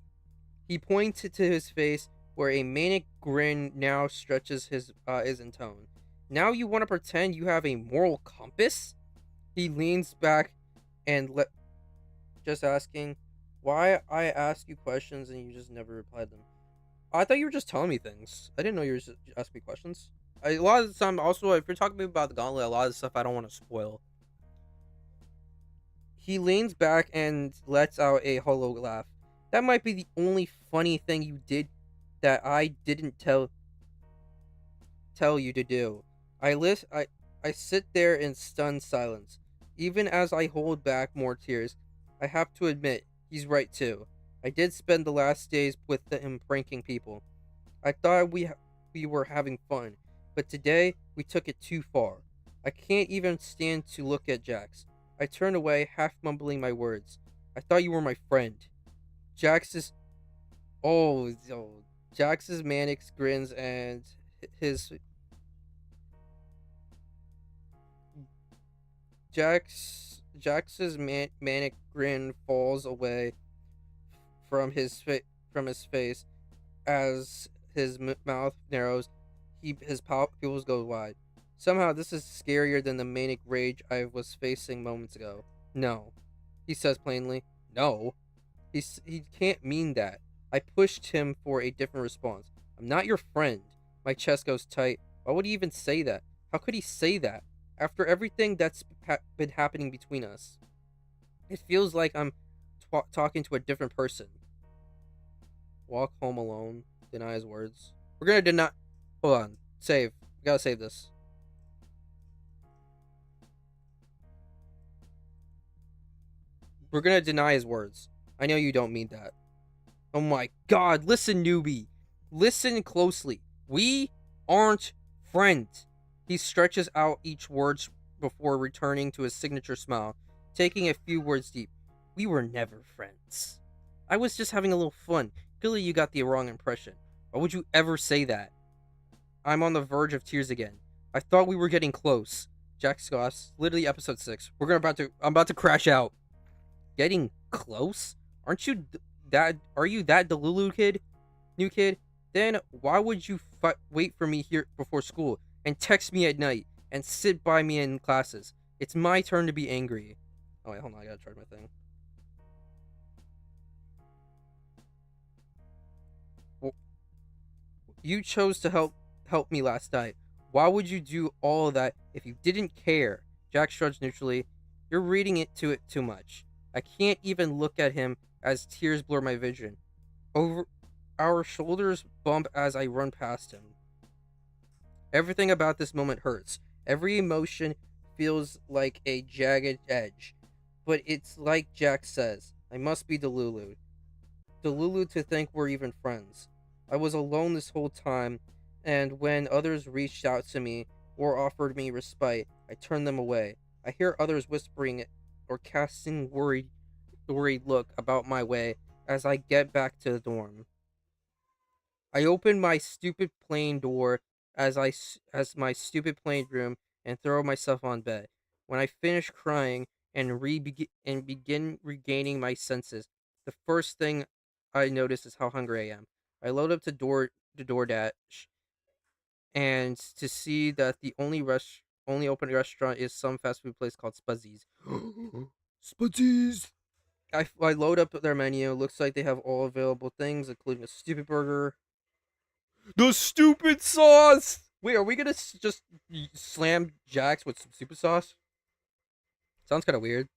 He pointed to his face, where a manic grin now stretches his eyes and tone. Now you want to pretend you have a moral compass? He leans back and just asking, why I ask you questions and you just never reply to them. I thought you were just telling me things. I didn't know you were just asking me questions. A lot of the time, also, if you're talking about the gauntlet, a lot of the stuff I don't want to spoil. He leans back and lets out a hollow laugh. That might be the only funny thing you did that I didn't tell you to do. I sit there in stunned silence. Even as I hold back more tears, I have to admit, he's right too. I did spend the last days with him pranking people. I thought we were having fun, but today we took it too far. I can't even stand to look at Jax. I turn away, half mumbling my words. I thought you were my friend. Jax's oh, Jax's manic grins and his Jax's manic grin falls away from from his face as his mouth narrows. His pupils go wide. Somehow, this is scarier than the manic rage I was facing moments ago. No, he says plainly. No, he can't mean that. I pushed him for a different response. I'm not your friend. My chest goes tight. Why would he even say that? How could he say that? After everything that's been happening between us, it feels like I'm talking to a different person. Walk home alone. Deny his words. We're gonna deny. Hold on. Save. We gotta save this. We're gonna deny his words. I know you don't mean that. Oh my god, listen, newbie. Listen closely. We aren't friends. He stretches out each word before returning to his signature smile, taking a few words deep. We were never friends. I was just having a little fun. Clearly, you got the wrong impression. Why would you ever say that? I'm on the verge of tears again. I thought we were getting close. Jack scoffs. Literally episode 6. I'm about to crash out. Getting close? Aren't you are you that Delulu kid? New kid? Then why would you wait for me here before school and text me at night and sit by me in classes? It's my turn to be angry. Oh wait, hold on, I gotta charge my thing. Well, you chose to help me last night. Why would you do all of that if you didn't care? Jack shrugs neutrally. You're reading it too much. I can't even look at him as tears blur my vision. Over our shoulders bump as I run past him. Everything about this moment hurts. Every emotion feels like a jagged edge. But it's like Jack says, I must be Delulu. Delulu to think we're even friends. I was alone this whole time, and when others reached out to me or offered me respite, I turned them away. I hear others whispering or casting worried look about my way as I get back to the dorm. I open my stupid plane door as my stupid plane room and throw myself on bed. When I finish crying and begin regaining my senses, the first thing I notice is how hungry I am. I load up the DoorDash and to see that the only open restaurant is some fast food place called Spuzzies. Spuzzies. I load up their menu. Looks like they have all available things, including a stupid burger. The stupid sauce. Wait, are we gonna just slam Jax with some stupid sauce? Sounds kind of weird.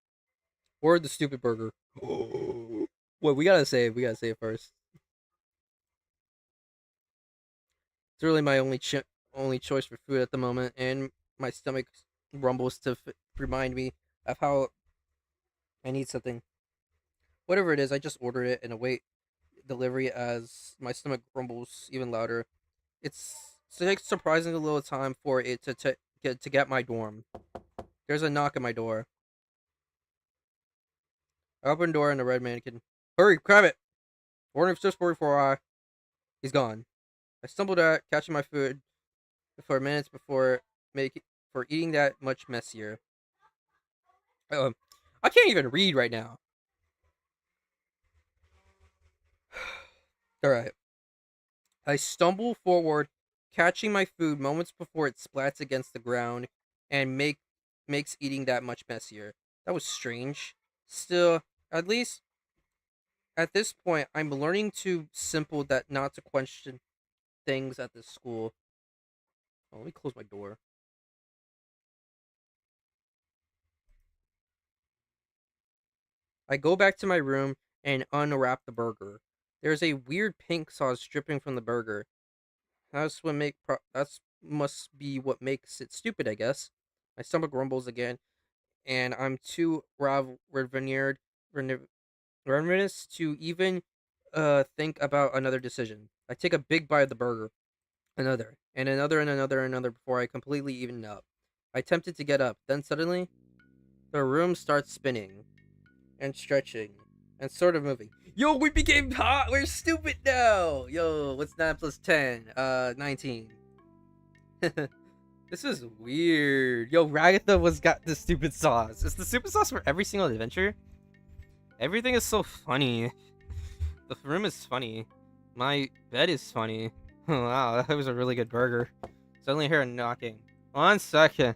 Or the stupid burger. Wait, we gotta save. We gotta save first. It's really my only choice for food at the moment, and my stomach rumbles to remind me of how I need something. Whatever it is, I just ordered it and await delivery as my stomach rumbles even louder. It takes surprisingly little time for it to get my dorm. There's a knock at my door. I open the door and a red mannequin. Hurry, grab it! Warning of just 44 He's gone. I stumbled at catching my food for minutes before making for eating that much messier. Um, I can't even read right now. All right. I stumble forward, catching my food moments before it splats against the ground, and makes eating that much messier. That was strange. Still, at least at this point, I'm learning too simple that not to question things at this school. Oh, let me close my door. I go back to my room and unwrap the burger. There's a weird pink sauce dripping from the burger. That's must be what makes it stupid, I guess. My stomach rumbles again, and I'm too ravenous to even think about another decision. I take a big bite of the burger, another, and another, and another, and another before I completely even up. I attempted to get up, then suddenly the room starts spinning and stretching and sort of moving. Yo, we became hot. We're stupid now. Yo, what's 9 plus 10? 19. This is weird. Yo, Ragatha was got the stupid sauce. It's the stupid sauce for every single adventure. Everything is so funny. The room is funny. My bed is funny. Wow, that was a really good burger. Suddenly I hear a knocking. 1 second.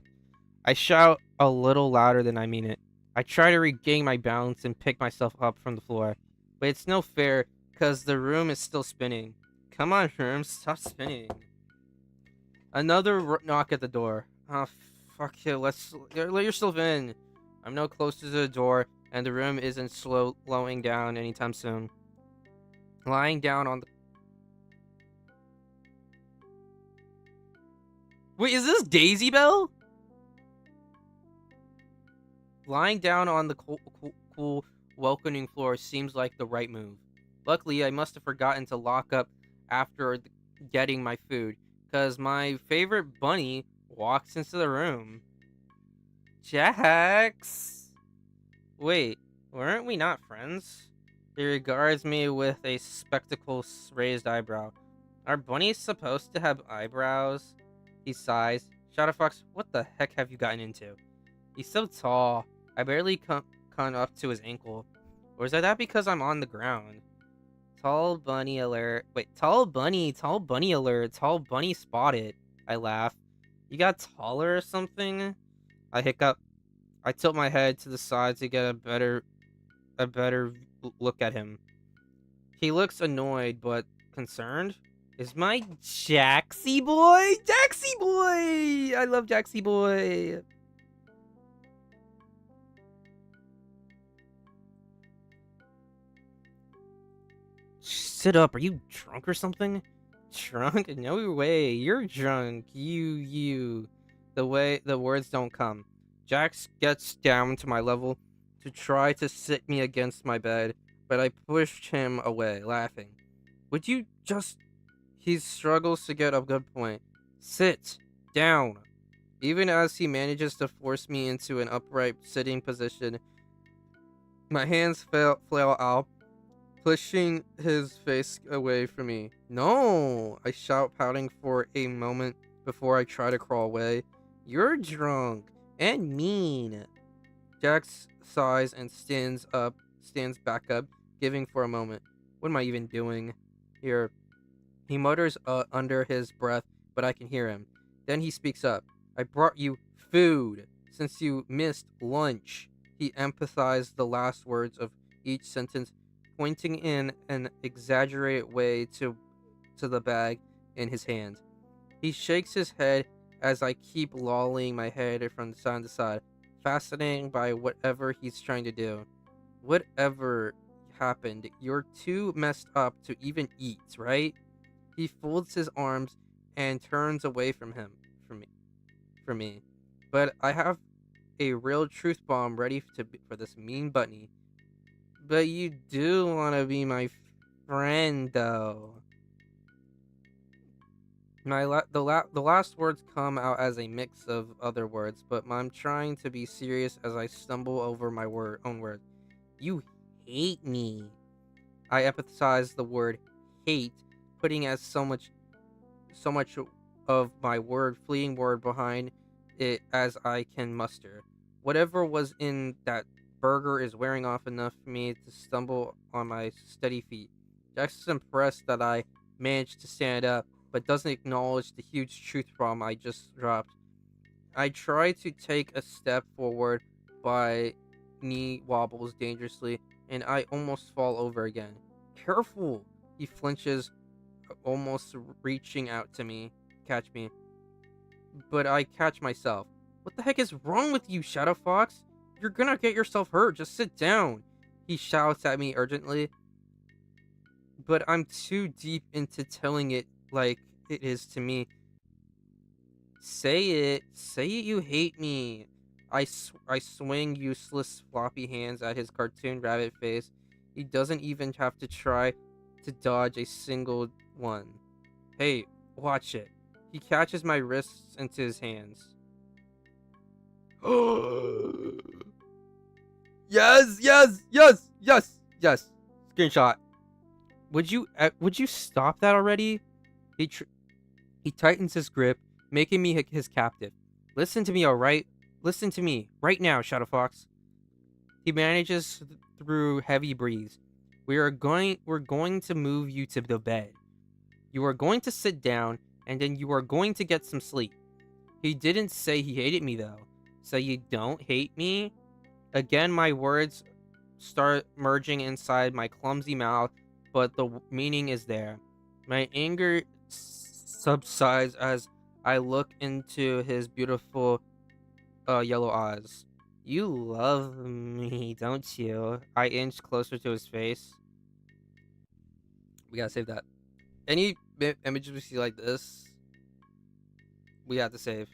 I shout a little louder than I mean it. I try to regain my balance and pick myself up from the floor. But it's no fair, because the room is still spinning. Come on, room, stop spinning. Another knock at the door. Oh, fuck it, let yourself in. I'm no closer to the door, and the room isn't slowing down anytime soon. Lying down on the... Wait, is this Daisy Bell? Lying down on the cool, welcoming floor seems like the right move. Luckily, I must have forgotten to lock up after getting my food, because my favorite bunny walks into the room. Jax! Wait, weren't we not friends? He regards me with a spectacles raised eyebrow. Are bunnies supposed to have eyebrows? He sighs. Shadowfox, what the heck have you gotten into? He's so tall. I barely come up to his ankle. Or is that because I'm on the ground? Tall bunny alert. Wait, tall bunny alert. Tall bunny spotted. I laugh. You got taller or something? I hiccup. I tilt my head to the side to get a better look at him. He looks annoyed but concerned. Is my Jaxie boy? Jaxie boy! I love Jaxie boy. Sit up. Are you drunk or something? Drunk? No way. You're drunk. You. The way the words don't come. Jax gets down to my level to try to sit me against my bed, but I pushed him away, laughing. Would you just... He struggles to get a good point. Sit down. Even as he manages to force me into an upright sitting position, my hands flail out, pushing his face away from me. No! I shout, pouting for a moment before I try to crawl away. You're drunk and mean. Jax sighs and stands back up, giving for a moment. What am I even doing here? He mutters under his breath, but I can hear him. Then he speaks up. I brought you food since you missed lunch. He emphasized the last words of each sentence, pointing in an exaggerated way to the bag in his hand. He shakes his head as I keep lolling my head from side to side, fascinated by whatever he's trying to do. Whatever happened, you're too messed up to even eat, right? He folds his arms and turns away from me. But I have a real truth bomb ready for this mean bunny. But you do want to be my friend, though. The last words come out as a mix of other words, but I'm trying to be serious as I stumble over my own words. You hate me. I emphasize the word hate, putting as so much of my fleeting word behind it as I can muster. Whatever was in that burger is wearing off enough for me to stumble on my steady feet. Jax is impressed that I managed to stand up, but doesn't acknowledge the huge truth bomb I just dropped. I try to take a step forward, by knee wobbles dangerously, and I almost fall over again. Careful! He flinches, almost reaching out to catch me, but I catch myself. What the heck is wrong with you, Shadow Fox? You're gonna get yourself hurt. Just sit down. He shouts at me urgently, but I'm too deep into telling it like it is to me. Say it. Say it, you hate me. I swing useless floppy hands at his cartoon rabbit face. He doesn't even have to try to dodge a single one. Hey, watch it. He catches my wrists into his hands. Yes, yes, yes, yes, yes. Screenshot. Would you stop that already? He tightens his grip, making me his captive. Listen to me, all right? Listen to me right now, Shadow Fox. He manages through heavy breaths. We're going to move you to the bed. You are going to sit down, and then you are going to get some sleep. He didn't say he hated me, though. So you don't hate me? Again, my words start merging inside my clumsy mouth, but the meaning is there. My anger subsides as I look into his beautiful yellow eyes. You love me, don't you? I inch closer to his face. We gotta save that. Any images we see like this, we have to save.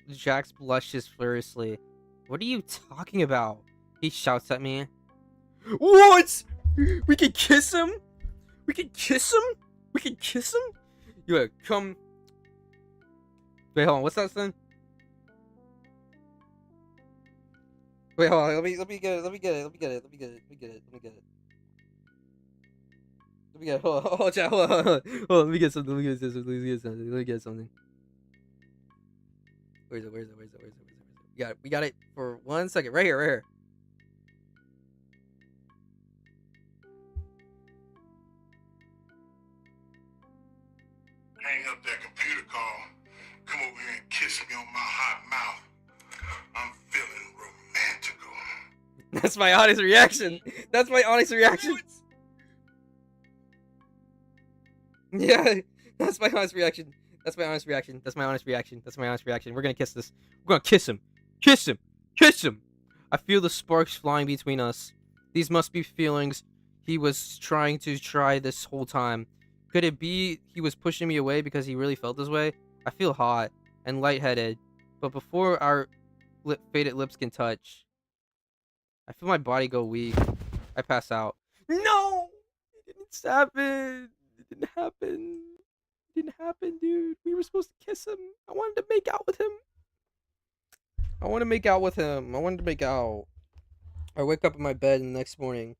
Jax blushes furiously. What are you talking about? He shouts at me. What? We can kiss him? We can kiss him? We can kiss him? You come. Wait, hold on. What's that son? Wait, hold on. Let me get it. Let me get it. Let me get it. Let me get it. Let me get it. Let me get it. Let me get it. Hold on. Hold on. Hold on. Hold on. Let me get something. Let me get something. Let me get something. Let me get something. Where is it? Where is it? Where is it? Where is it? Where is it? We got it. We got it for 1 second. Right here. Right here. Hang up that computer call. Come over here and kiss me on my hot mouth. I'm feeling romantical. That's my honest reaction. That's my honest reaction. Yeah, that's my honest reaction. That's my honest reaction. That's my honest reaction. That's my honest reaction. We're gonna kiss this. We're gonna kiss him. Kiss him. Kiss him. I feel the sparks flying between us. These must be feelings he was trying to try this whole time. Could it be he was pushing me away because he really felt this way? I feel hot and lightheaded, but before our faded lips can touch, I feel my body go weak. I pass out. No! It didn't happen. It didn't happen. It didn't happen, dude. We were supposed to kiss him. I wanted to make out with him. I want to make out with him. I wanted to make out. I wake up in my bed the next morning.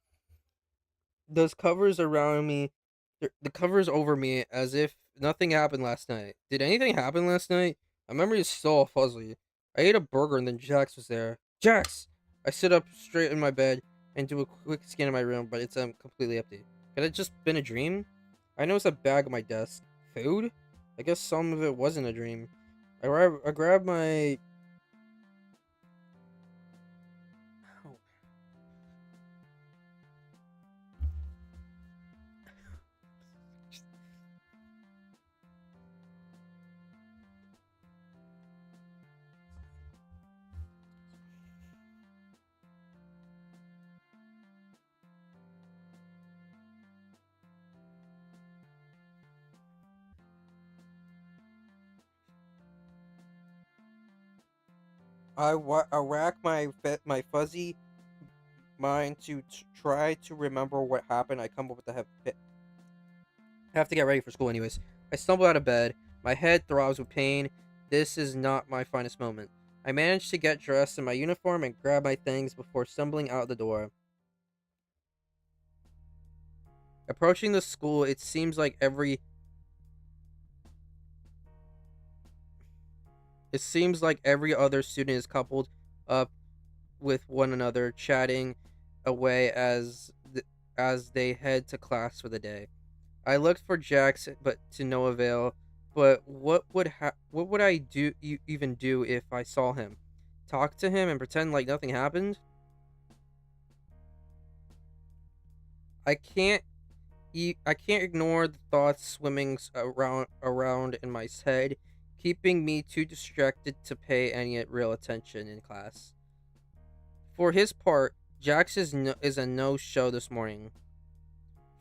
Those covers around me, the covers over me, as if nothing happened last night. Did anything happen last night? My memory is still all fuzzy. I ate a burger and then Jax was there. Jax! I sit up straight in my bed and do a quick scan of my room, but it's completely empty. Could it just been a dream? I notice a bag on my desk. Food? I guess some of it wasn't a dream. I grab my... Ow. I rack my fuzzy mind to try to remember what happened. I come up with I have to get ready for school anyways. I stumble out of bed. My head throbs with pain. This is not my finest moment. I manage to get dressed in my uniform and grab my things before stumbling out the door. Approaching the school, it seems like every other student is coupled up with one another, chatting away as they head to class for the day. I looked for Jax, but to no avail. But what would I even do if I saw him? Talk to him and pretend like nothing happened? I can't I can't ignore the thoughts swimming around in my head, keeping me too distracted to pay any real attention in class. For his part, Jax is a no-show this morning.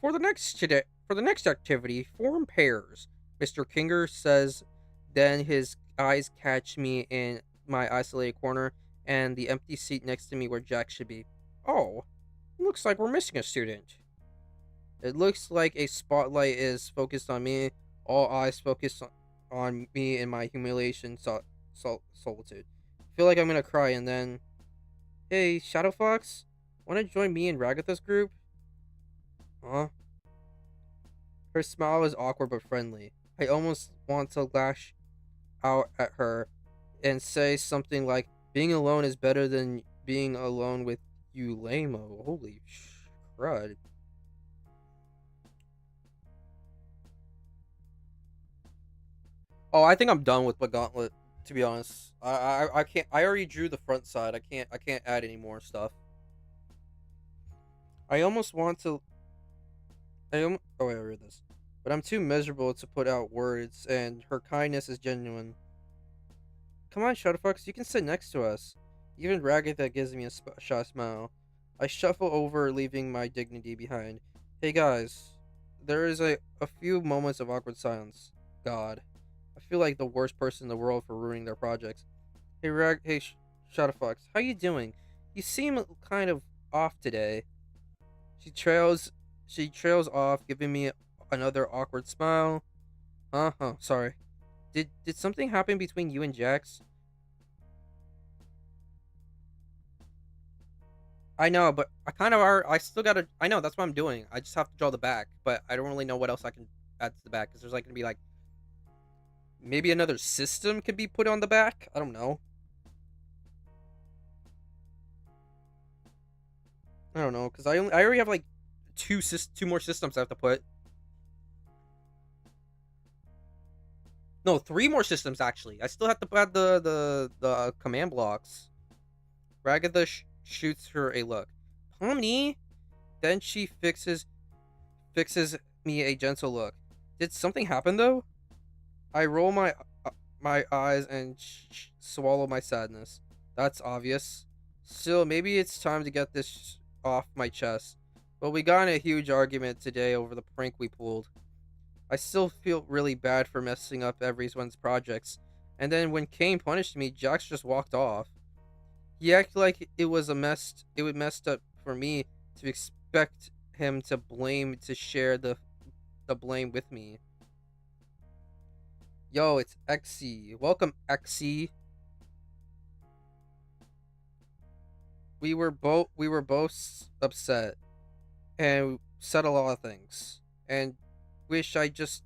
For the next activity, form pairs, Mr. Kinger says. Then his eyes catch me in my isolated corner and the empty seat next to me where Jack should be. Oh, looks like we're missing a student. It looks like a spotlight is focused on me, all eyes focused on me in my humiliation solitude. I feel like I'm gonna cry and then, hey, Shadow Fox, wanna join me and Ragatha's group? Huh? Her smile is awkward but friendly. I almost want to lash out at her and say something like, being alone is better than being alone with you, lame-o. Holy crud. Oh, I think I'm done with the gauntlet. To be honest, I can't. I already drew the front side. I can't add any more stuff. I almost want to. Oh wait, I read this, but I'm too miserable to put out words. And her kindness is genuine. Come on, Shadowfox, you can sit next to us. Even Ragatha gives me a shy smile. I shuffle over, leaving my dignity behind. Hey guys, there is a few moments of awkward silence. God, I feel like the worst person in the world for ruining their projects. Hey, Shadowfox, how you doing? You seem kind of off today. She trails, she trails off, giving me another awkward smile. Uh-huh, sorry. Did something happen between you and Jax? I know, but I kind of are. I still gotta. I know that's what I'm doing. I just have to draw the back, but I don't really know what else I can add to the back because there's like gonna be like maybe another system could be put on the back. I don't know. I don't know because I already have like two more systems I have to put. No, three more systems actually. I still have to add the command blocks. Ragatha shoots her a look. Pomni. Then she fixes me a gentle look. Did something happen though? I roll my eyes and swallow my sadness. That's obvious. Still, maybe it's time to get this off my chest. But we got in a huge argument today over the prank we pulled. I still feel really bad for messing up everyone's projects. And then when Kane punished me, Jax just walked off. He acted like it was messed up for me to expect him to share the blame with me. Yo, it's Xe. Welcome, Xe. We were both upset and said a lot of things. And wish I just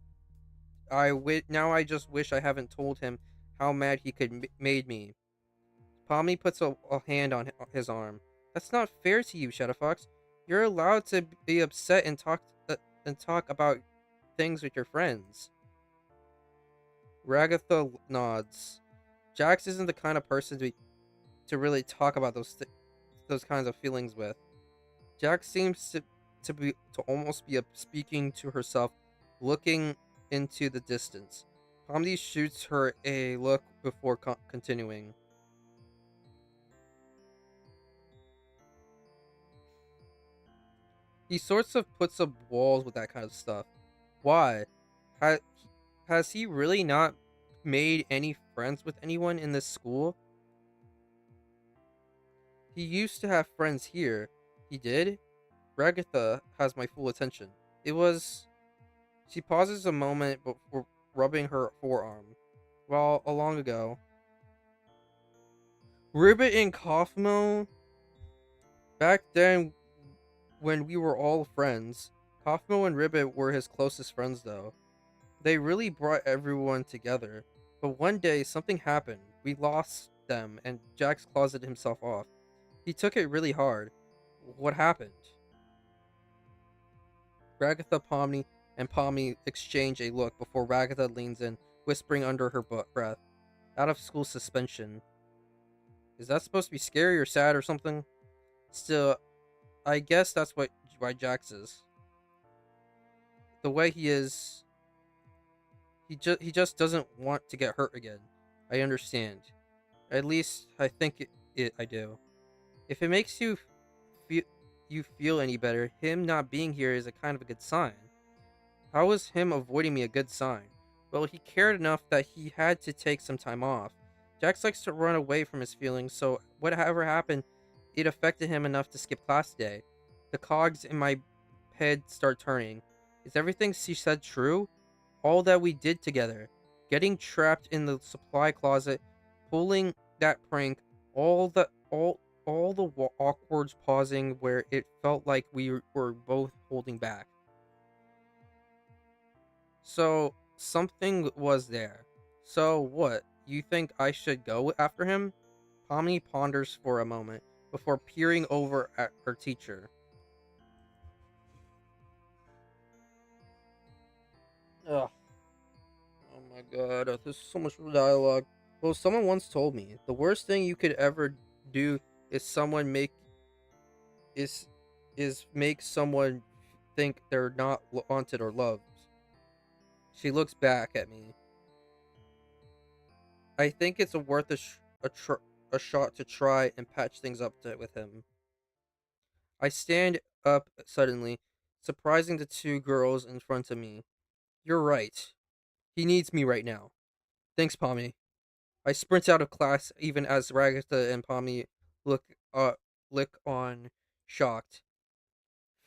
now I just wish I haven't told him how mad he could made me. Pomni puts a hand on his arm. That's not fair to you, Shadowfox. You're allowed to be upset and talk about things with your friends. Ragatha nods. Jax isn't the kind of person to really talk about those kinds of feelings with. Jax seems to almost be speaking to herself, looking into the distance. Pomni shoots her a look before continuing. He sorts of puts up walls with that kind of stuff. Why? Ha- has he really not made any friends with anyone in this school? He used to have friends here. He did? Ragatha has my full attention. It was. She pauses a moment before rubbing her forearm. Well, a long ago. Ribbit and Kaufmo? Back then, when we were all friends. Hoffmo and Ribbit were his closest friends, though. They really brought everyone together. But one day, something happened. We lost them, and Jax closeted himself off. He took it really hard. What happened? Ragatha, Pomni, and Pomni exchange a look before Ragatha leans in, whispering under her breath. Out of school suspension. Is that supposed to be scary or sad or something? Still, I guess that's why Jax is. The way he is, he just doesn't want to get hurt again. I understand. At least I think I do. If it makes feel you feel any better, him not being here is a kind of a good sign. How was him avoiding me a good sign? Well, he cared enough that he had to take some time off. Jax likes to run away from his feelings, so whatever happened, it affected him enough to skip class today. The cogs in my head start turning. Is everything she said true? All that we did together, getting trapped in the supply closet, pulling that prank, all the awkward pausing where it felt like we were both holding back. So something was there. So what? You think I should go after him? Pomni ponders for a moment before peering over at her teacher. Ugh. Oh my god, there's so much dialogue. Well, someone once told me the worst thing you could ever do is someone make is make someone think they're not wanted or loved. She looks back at me. I think it's worth a shot to try and patch things up with him. I stand up suddenly, surprising the two girls in front of me. You're right. He needs me right now. Thanks, Pommy. I sprint out of class even as Ragatha and Pommy look look on, shocked.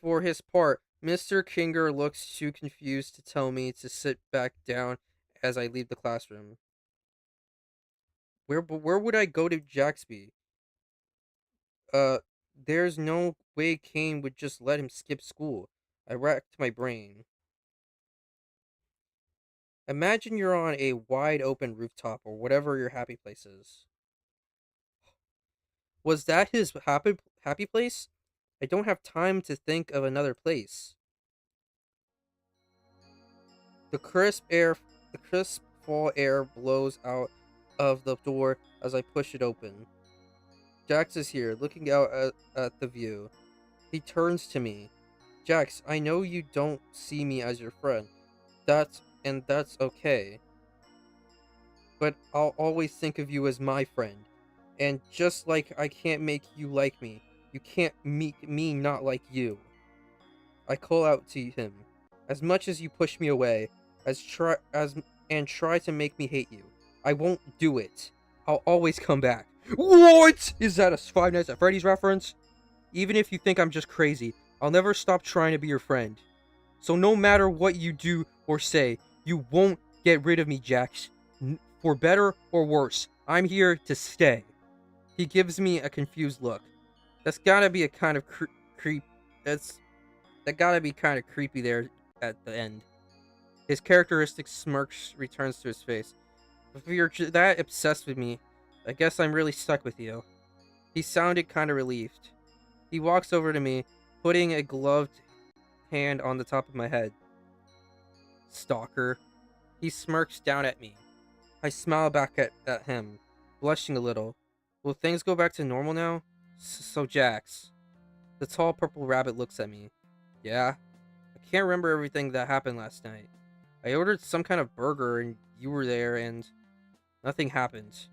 For his part, Mr. Kinger looks too confused to tell me to sit back down as I leave the classroom. Where would I go to Jaxby? Uh, there's no way Kane would just let him skip school. I racked my brain. Imagine you're on a wide open rooftop or whatever your happy place is. Was that his happy place? I don't have time to think of another place. The crisp air, the crisp fall air blows out of the door as I push it open. Jax is here, looking out at the view. He turns to me. Jax, I know you don't see me as your friend. That's okay. But I'll always think of you as my friend. And just like I can't make you like me, you can't make me not like you. I call out to him. As much as you push me away, and try to make me hate you, I won't do it. I'll always come back. What? Is that a Five Nights at Freddy's reference? Even if you think I'm just crazy, I'll never stop trying to be your friend. So no matter what you do or say, you won't get rid of me, Jax. For better or worse, I'm here to stay. He gives me a confused look. That's gotta be a kind of creep. That gotta be kind of creepy there at the end. His characteristic smirk returns to his face. If you're that obsessed with me, I guess I'm really stuck with you. He sounded kind of relieved. He walks over to me, putting a gloved hand on the top of my head. Stalker. He smirks down at me. I smile back at him, blushing a little. Will things go back to normal now? So, Jax. The tall purple rabbit looks at me. Yeah? I can't remember everything that happened last night. I ordered some kind of burger and you were there and nothing happened.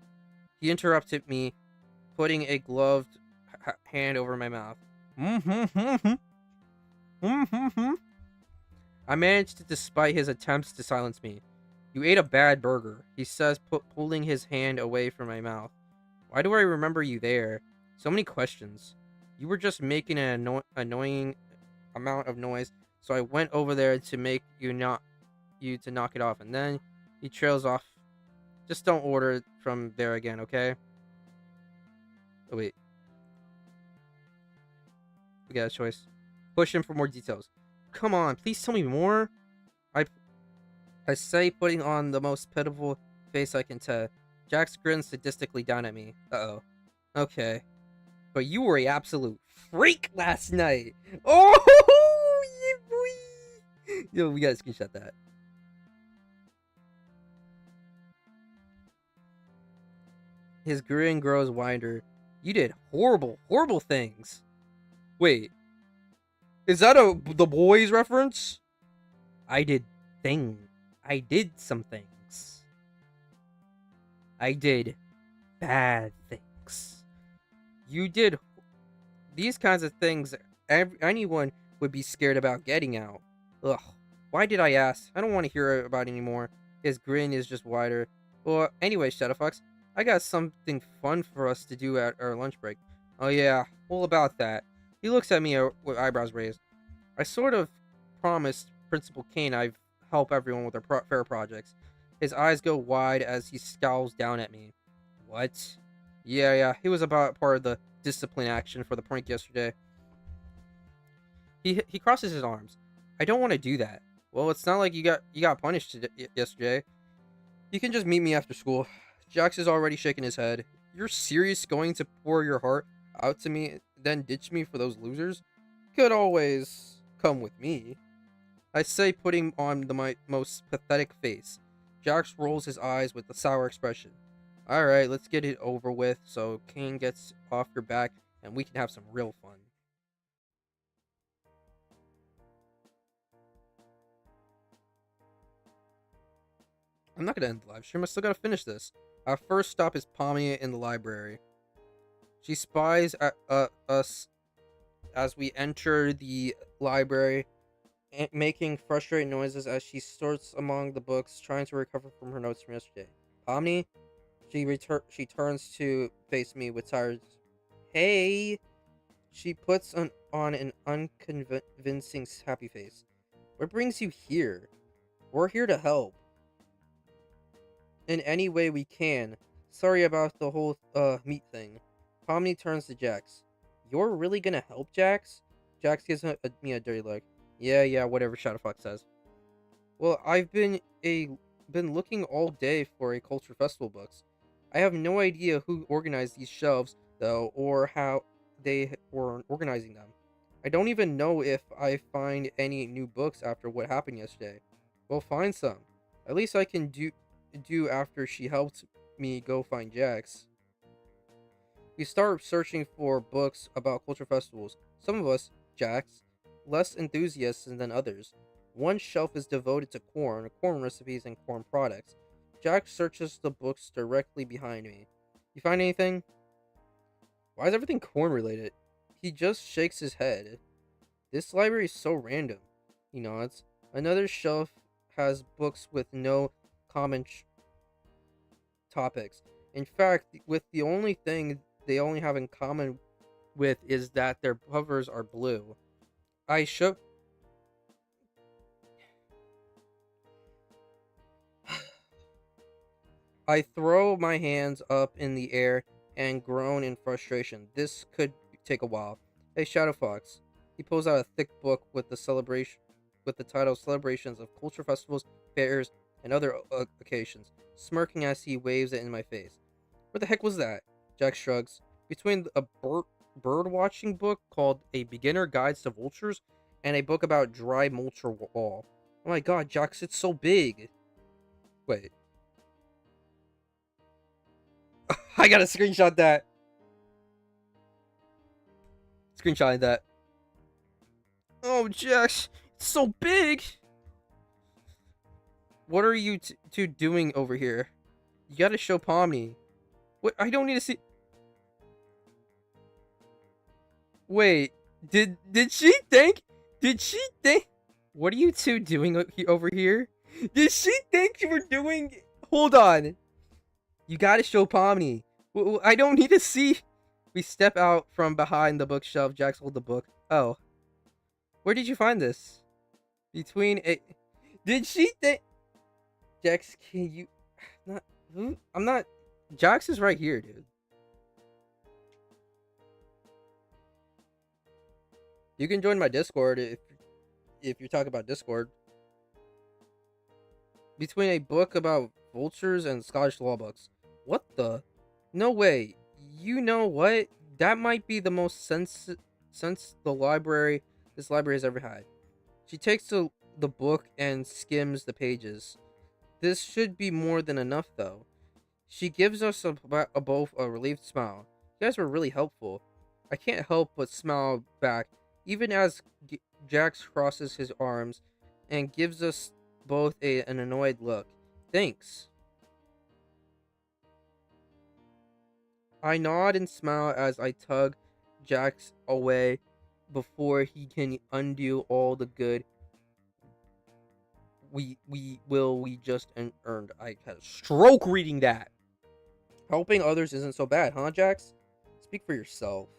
He interrupted me, putting a gloved hand over my mouth. I managed it despite his attempts to silence me. You ate a bad burger, he says, pulling his hand away from my mouth. Why do I remember you there? So many questions. You were just making an annoying amount of noise, so I went over there to make you to knock it off, and then he trails off. Just don't order from there again, okay? Oh wait, we got a choice. Push him for more details. come on, please tell me more. I I say, putting on the most pitiful face I can tell. Jax grins sadistically down at me. Uh-oh. Okay. But you were a absolute freak last night. Oh, yeah, boy. Yo, we gotta screenshot that. His grin grows wider. You did horrible, horrible things. Wait, is that the boys reference? I did thing. I did some things. I did bad things. You did these kinds of things. Anyone would be scared about getting out. Ugh. Why did I ask? I don't want to hear about it anymore. His grin is just wider. Well, anyway, Shadowfox, I got something fun for us to do at our lunch break. Oh yeah, all about that. He looks at me with eyebrows raised. I sort of promised Principal Kane I'd help everyone with their fair projects. His eyes go wide as he scowls down at me. What? Yeah, he was about part of the discipline action for the prank yesterday. He crosses his arms. I don't want to do that. Well, it's not like you got punished yesterday. You can just meet me after school. Jax is already shaking his head. You're serious going to pour your heart out to me, then ditch me for those losers? Could always come with me. I say, putting on my most pathetic face. Jax rolls his eyes with a sour expression. Alright, let's get it over with so Kane gets off your back and we can have some real fun. I'm not gonna end the live stream, I still gotta finish this. Our first stop is Pomnia in the library. She spies at us as we enter the library, making frustrated noises as she sorts among the books, trying to recover from her notes from yesterday. Pomni? She turns to face me with tired. Hey! She puts on an unconvincing happy face. What brings you here? We're here to help. In any way we can. Sorry about the whole meat thing. Pomni turns to Jax. You're really gonna help, Jax? Jax gives me a dirty look. Yeah, whatever Shadowfox says. Well, I've been looking all day for a culture festival books. I have no idea who organized these shelves, though, or how they were organizing them. I don't even know if I find any new books after what happened yesterday. We'll find some. At least I can do after she helped me go find Jax. We start searching for books about culture festivals. Some of us, Jax, less enthusiasts than others. One shelf is devoted to corn recipes, and corn products. Jax searches the books directly behind me. You find anything? Why is everything corn related? He just shakes his head. This library is so random. He nods. Another shelf has books with no common topics. In fact, with the only thing they only have in common with is that their covers are blue. I throw my hands up in the air and groan in frustration. This could take a while. Hey, Shadowfox. He pulls out a thick book with the title "Celebrations of Culture Festivals, Fairs, and Other Occasions," smirking as he waves it in my face. What the heck was that? Jack shrugs. Between a bird watching book called A Beginner Guides to Vultures and a book about dry mulcher wall. Oh my god, Jax, it's so big. Wait. I gotta screenshot that. Screenshotting that. Oh, Jax, it's so big. What are you two doing over here? You gotta show Pomni. What? I don't need to see. Wait, did she think? Did she think? What are you two doing over here? Did she think you were doing? Hold on. You gotta show Pomni. I don't need to see. We step out from behind the bookshelf. Jax holds the book. Oh. Where did you find this? Between a... Did she think... Jax, can you... Not... I'm not... Jax is right here, dude. You can join my Discord If you're talking about Discord, between a book about vultures and Scottish law books. What the? No way. You know what? That might be the most sense this library has ever had. She takes the book and skims the pages. This should be more than enough, though. She gives us both a relieved smile. You guys were really helpful. I can't help but smile back, even as Jax crosses his arms and gives us both an annoyed look. Thanks. I nod and smile as I tug Jax away before he can undo all the good we just earned. I had a stroke reading that. Helping others isn't so bad, huh, Jax? Speak for yourself.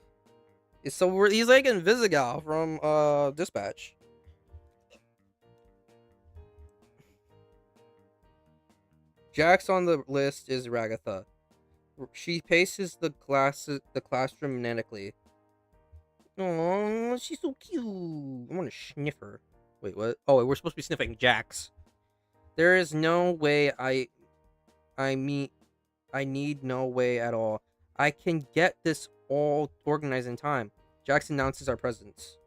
He's like Invisigal from Dispatch. Jax on the list is Ragatha. She paces the classroom maniacally. Oh, she's so cute. I want to sniff her. Wait, what? Oh, we're supposed to be sniffing Jax. There is no way I mean, I need no way at all. I can get this all organized in time. Jax announces our presence.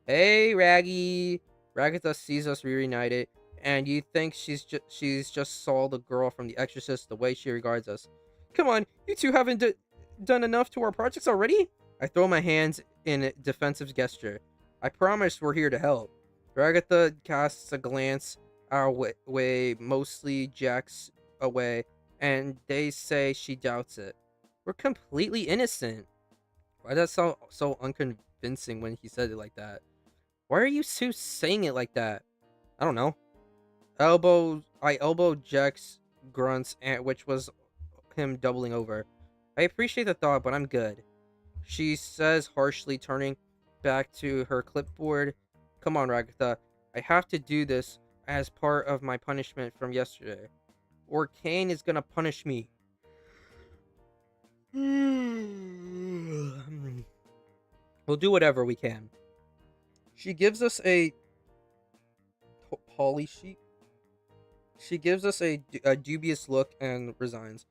Hey, Raggy. Ragatha sees us reunited, and you think she's just saw the girl from The Exorcist the way she regards us. Come on, you two haven't done enough to our projects already? I throw my hands in a defensive gesture. I promise we're here to help. Ragatha casts a glance our way, mostly Jack's away, and they say she doubts it. We're completely innocent. Why does that sound so unconvincing when he said it like that? Why are you two saying it like that? I don't know. I elbowed Jack's grunts, which was him doubling over. I appreciate the thought, but I'm good. She says harshly, turning back to her clipboard. Come on, Ragatha. I have to do this as part of my punishment from yesterday. Or Kane is gonna punish me. We'll do whatever we can. She gives us a poly sheet. She gives us a dubious look and resigns.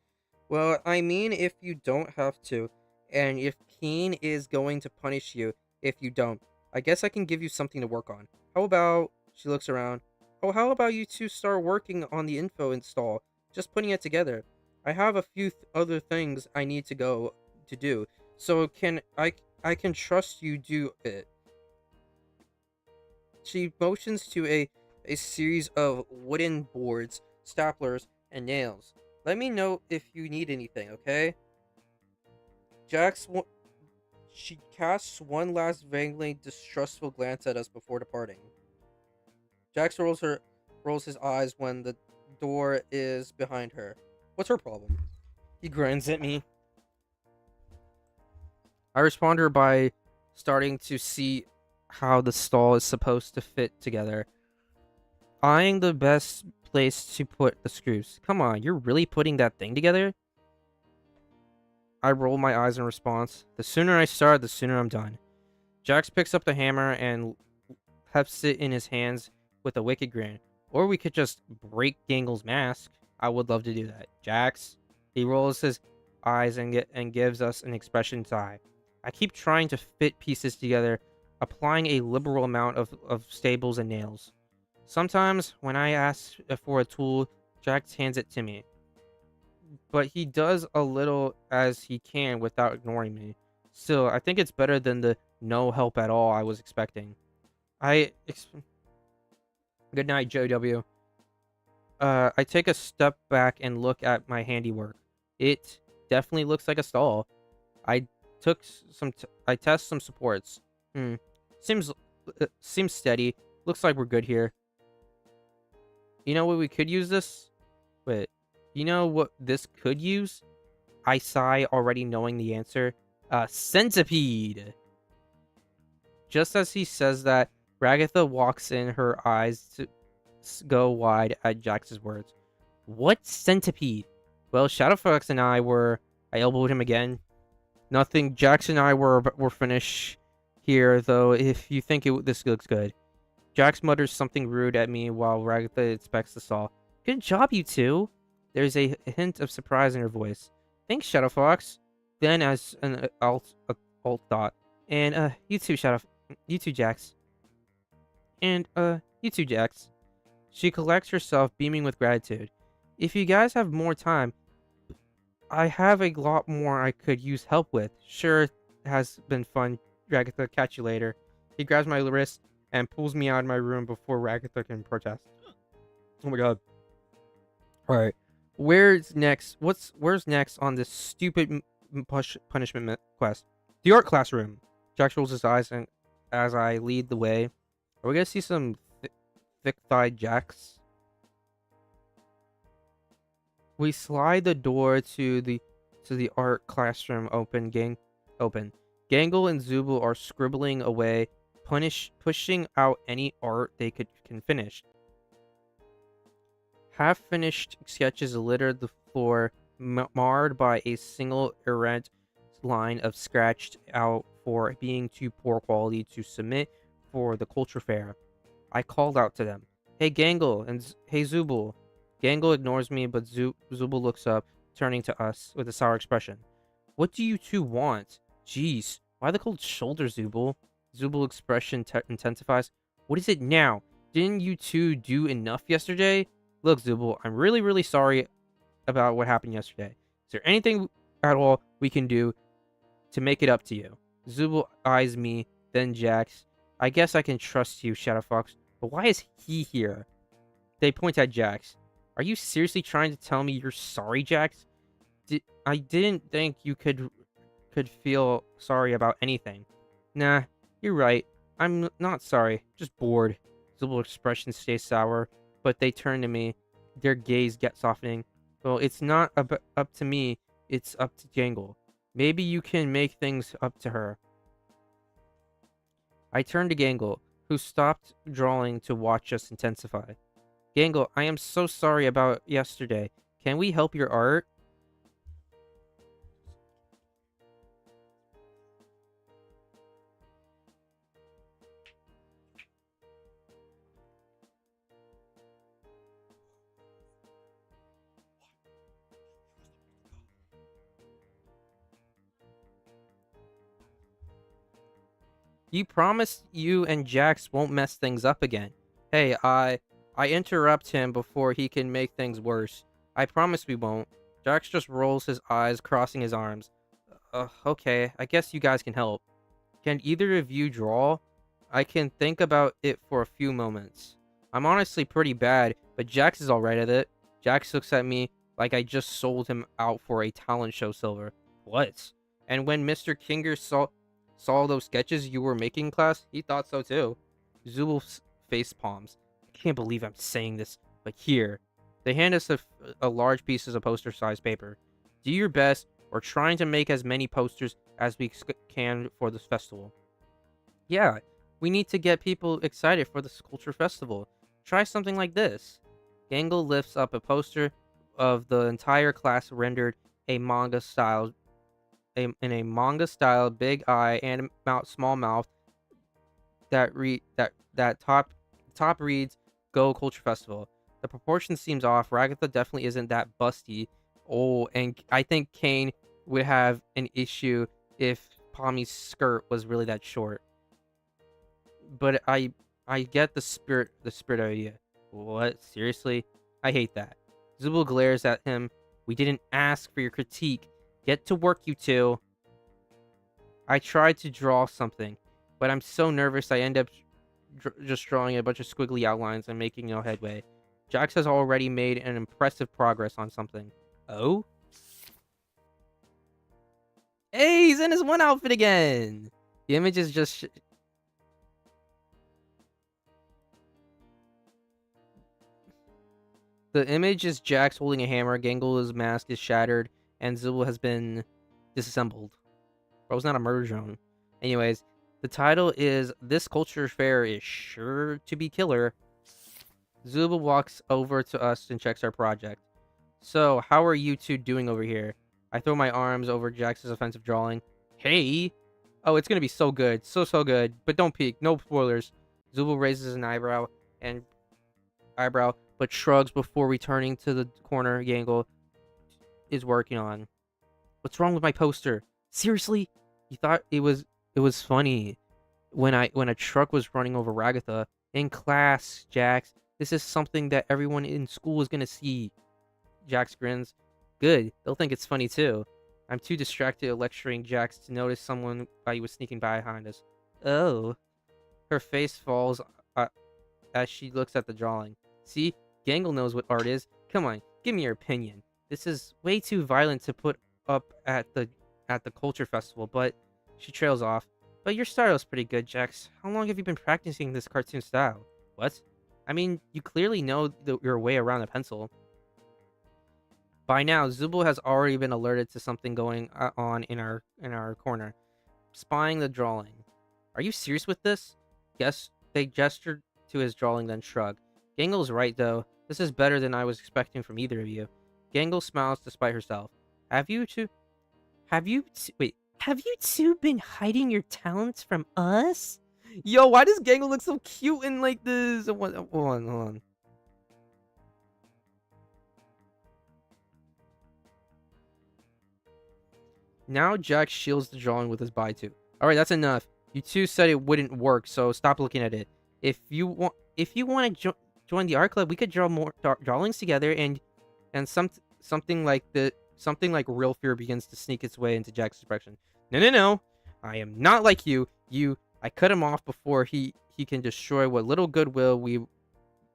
Well, I mean, if you don't have to, and if Keen is going to punish you if you don't, I guess I can give you something to work on. How about, she looks around, oh, how about you two start working on the info install, just putting it together. I have a few other things I need to go to do, so I can trust you do it. She motions to a series of wooden boards, staplers, and nails. Let me know if you need anything, okay? She casts one last vaguely distrustful glance at us before departing. Jax rolls his eyes when the door is behind her. What's her problem? He grins at me. I respond to her by starting to see how the stall is supposed to fit together. Eyeing the best place to put the screws. Come on, you're really putting that thing together? I roll my eyes in response. The sooner I start, the sooner I'm done. Jax picks up the hammer and hefts it in his hands with a wicked grin. Or we could just break Gangle's mask. I would love to do that. Jax? He rolls his eyes and gives us an expression's eye. I keep trying to fit pieces together, applying a liberal amount of staples and nails. Sometimes, when I ask for a tool, Jax hands it to me. But he does a little as he can without ignoring me. Still, I think it's better than the no help at all I was expecting. Good night, JW. I take a step back and look at my handiwork. It definitely looks like a stall. I I test some supports. Seems steady. Looks like we're good here. You know what we could use this? Wait. You know what this could use? I sigh, already knowing the answer. A centipede! Just as he says that, Ragatha walks in, her eyes to go wide at Jax's words. What centipede? Well, Shadowfox and I elbowed him again. Nothing. Jax and I were finished here, though, if you think this looks good. Jax mutters something rude at me while Ragatha inspects the saw. Good job, you two. There's a hint of surprise in her voice. Thanks, Shadow Fox. Then, as an alt thought, and you too, you too, Jax. And you too, Jax. She collects herself, beaming with gratitude. If you guys have more time, I have a lot more I could use help with. Sure, it has been fun. Ragatha, catch you later. He grabs my wrist and pulls me out of my room before Ragatha can protest. Oh my god. Alright. Where's next? Where's next on this stupid punishment quest? The art classroom. Jax rolls his eyes and as I lead the way. Are we gonna see some thick-thighed Jax? We slide the door to the art classroom open. Gangle and Zubul are scribbling away, pushing out any art they can finish. Half-finished sketches litter the floor, marred by a single errant line of scratched out for being too poor quality to submit for the culture fair. I called out to them. Hey Gangle and hey Zubul. Gangle ignores me, but Zubul looks up, turning to us with a sour expression. What do you two want? Jeez, why the cold shoulder, Zubul? Zubul expression intensifies. What is it now? Didn't you two do enough yesterday? Look, Zubul, I'm really, really sorry about what happened yesterday. Is there anything at all we can do to make it up to you? Zubul eyes me, then Jax. I guess I can trust you, Shadow Fox, but why is he here? They point at Jax. Are you seriously trying to tell me you're sorry, Jax? I didn't think you could feel sorry about anything. Nah, you're right. I'm not sorry, just bored. Zubul's expression stays sour, but they turn to me. Their gaze gets softening. Well, it's not up to me, it's up to Gangle. Maybe you can make things up to her. I turn to Gangle, who stopped drawing to watch us intensify. Gangle, I am so sorry about yesterday. Can we help your art? You promised you and Jax won't mess things up again. Hey, I interrupt him before he can make things worse. I promise we won't. Jax just rolls his eyes, crossing his arms. Okay, I guess you guys can help. Can either of you draw? I can think about it for a few moments. I'm honestly pretty bad, but Jax is alright at it. Jax looks at me like I just sold him out for a talent show silver. What? And when Mr. Kinger saw those sketches you were making in class, he thought so too. Zubul face palms. I can't believe I'm saying this, but here. They hand us a large pieces of poster-sized paper. Do your best. We're trying to make as many posters as we can for this festival. Yeah, we need to get people excited for this culture festival. Try something like this. Gangle lifts up a poster of the entire class rendered a manga style in a manga style, big eye and small mouth that top reads Go Culture Festival. The proportion seems off. Ragatha definitely isn't that busty. Oh, and I think Kane would have an issue if Pommy's skirt was really that short. But I get the spirit idea. What? Seriously? I hate that. Zubul glares at him. We didn't ask for your critique. Get to work, you two. I tried to draw something, but I'm so nervous I end up just drawing a bunch of squiggly outlines and making no headway. Jax has already made an impressive progress on something. Oh? Hey, he's in his one outfit again! The image is just... The image is Jax holding a hammer, Gangle's mask is shattered, and Zubul has been disassembled. Bro's not a murder drone. Anyways, the title is This Culture Fair is Sure to Be Killer. Zubul walks over to us and checks our project. So, how are you two doing over here? I throw my arms over Jax's offensive drawing. Hey! Oh, it's gonna be so good. So good. But don't peek. No spoilers. Zubul raises an eyebrow, but shrugs before returning to the corner Gangle is working on. What's wrong with my poster? Seriously? You thought it was funny when a truck was running over Ragatha in class, Jax. This is something that everyone in school is gonna see. Jax grins. Good. They'll think it's funny too. I'm too distracted lecturing Jax to notice someone was sneaking behind us. Oh. Her face falls uh, as she looks at the drawing. See, Gangle knows what art is. Come on, give me your opinion. This is way too violent to put up at the culture festival, but she trails off. But your style is pretty good, Jax. How long have you been practicing this cartoon style? What? I mean, you clearly know your way around a pencil. By now, Zubul has already been alerted to something going on in our corner, spying the drawing. Are you serious with this? Guess they gestured to his drawing, then shrugged. Gangle's right, though. This is better than I was expecting from either of you. Gangle smiles despite herself. Have you two? Wait. Have you two been hiding your talents from us? Yo, why does Gangle look so cute in like this? Hold on. Now Jack shields the drawing with his Baitu. Alright, that's enough. You two said it wouldn't work, so stop looking at it. If you want to join the art club, we could draw more drawings together and something like real fear begins to sneak its way into Jack's expression. No. I am not like you. I cut him off before he can destroy what little goodwill we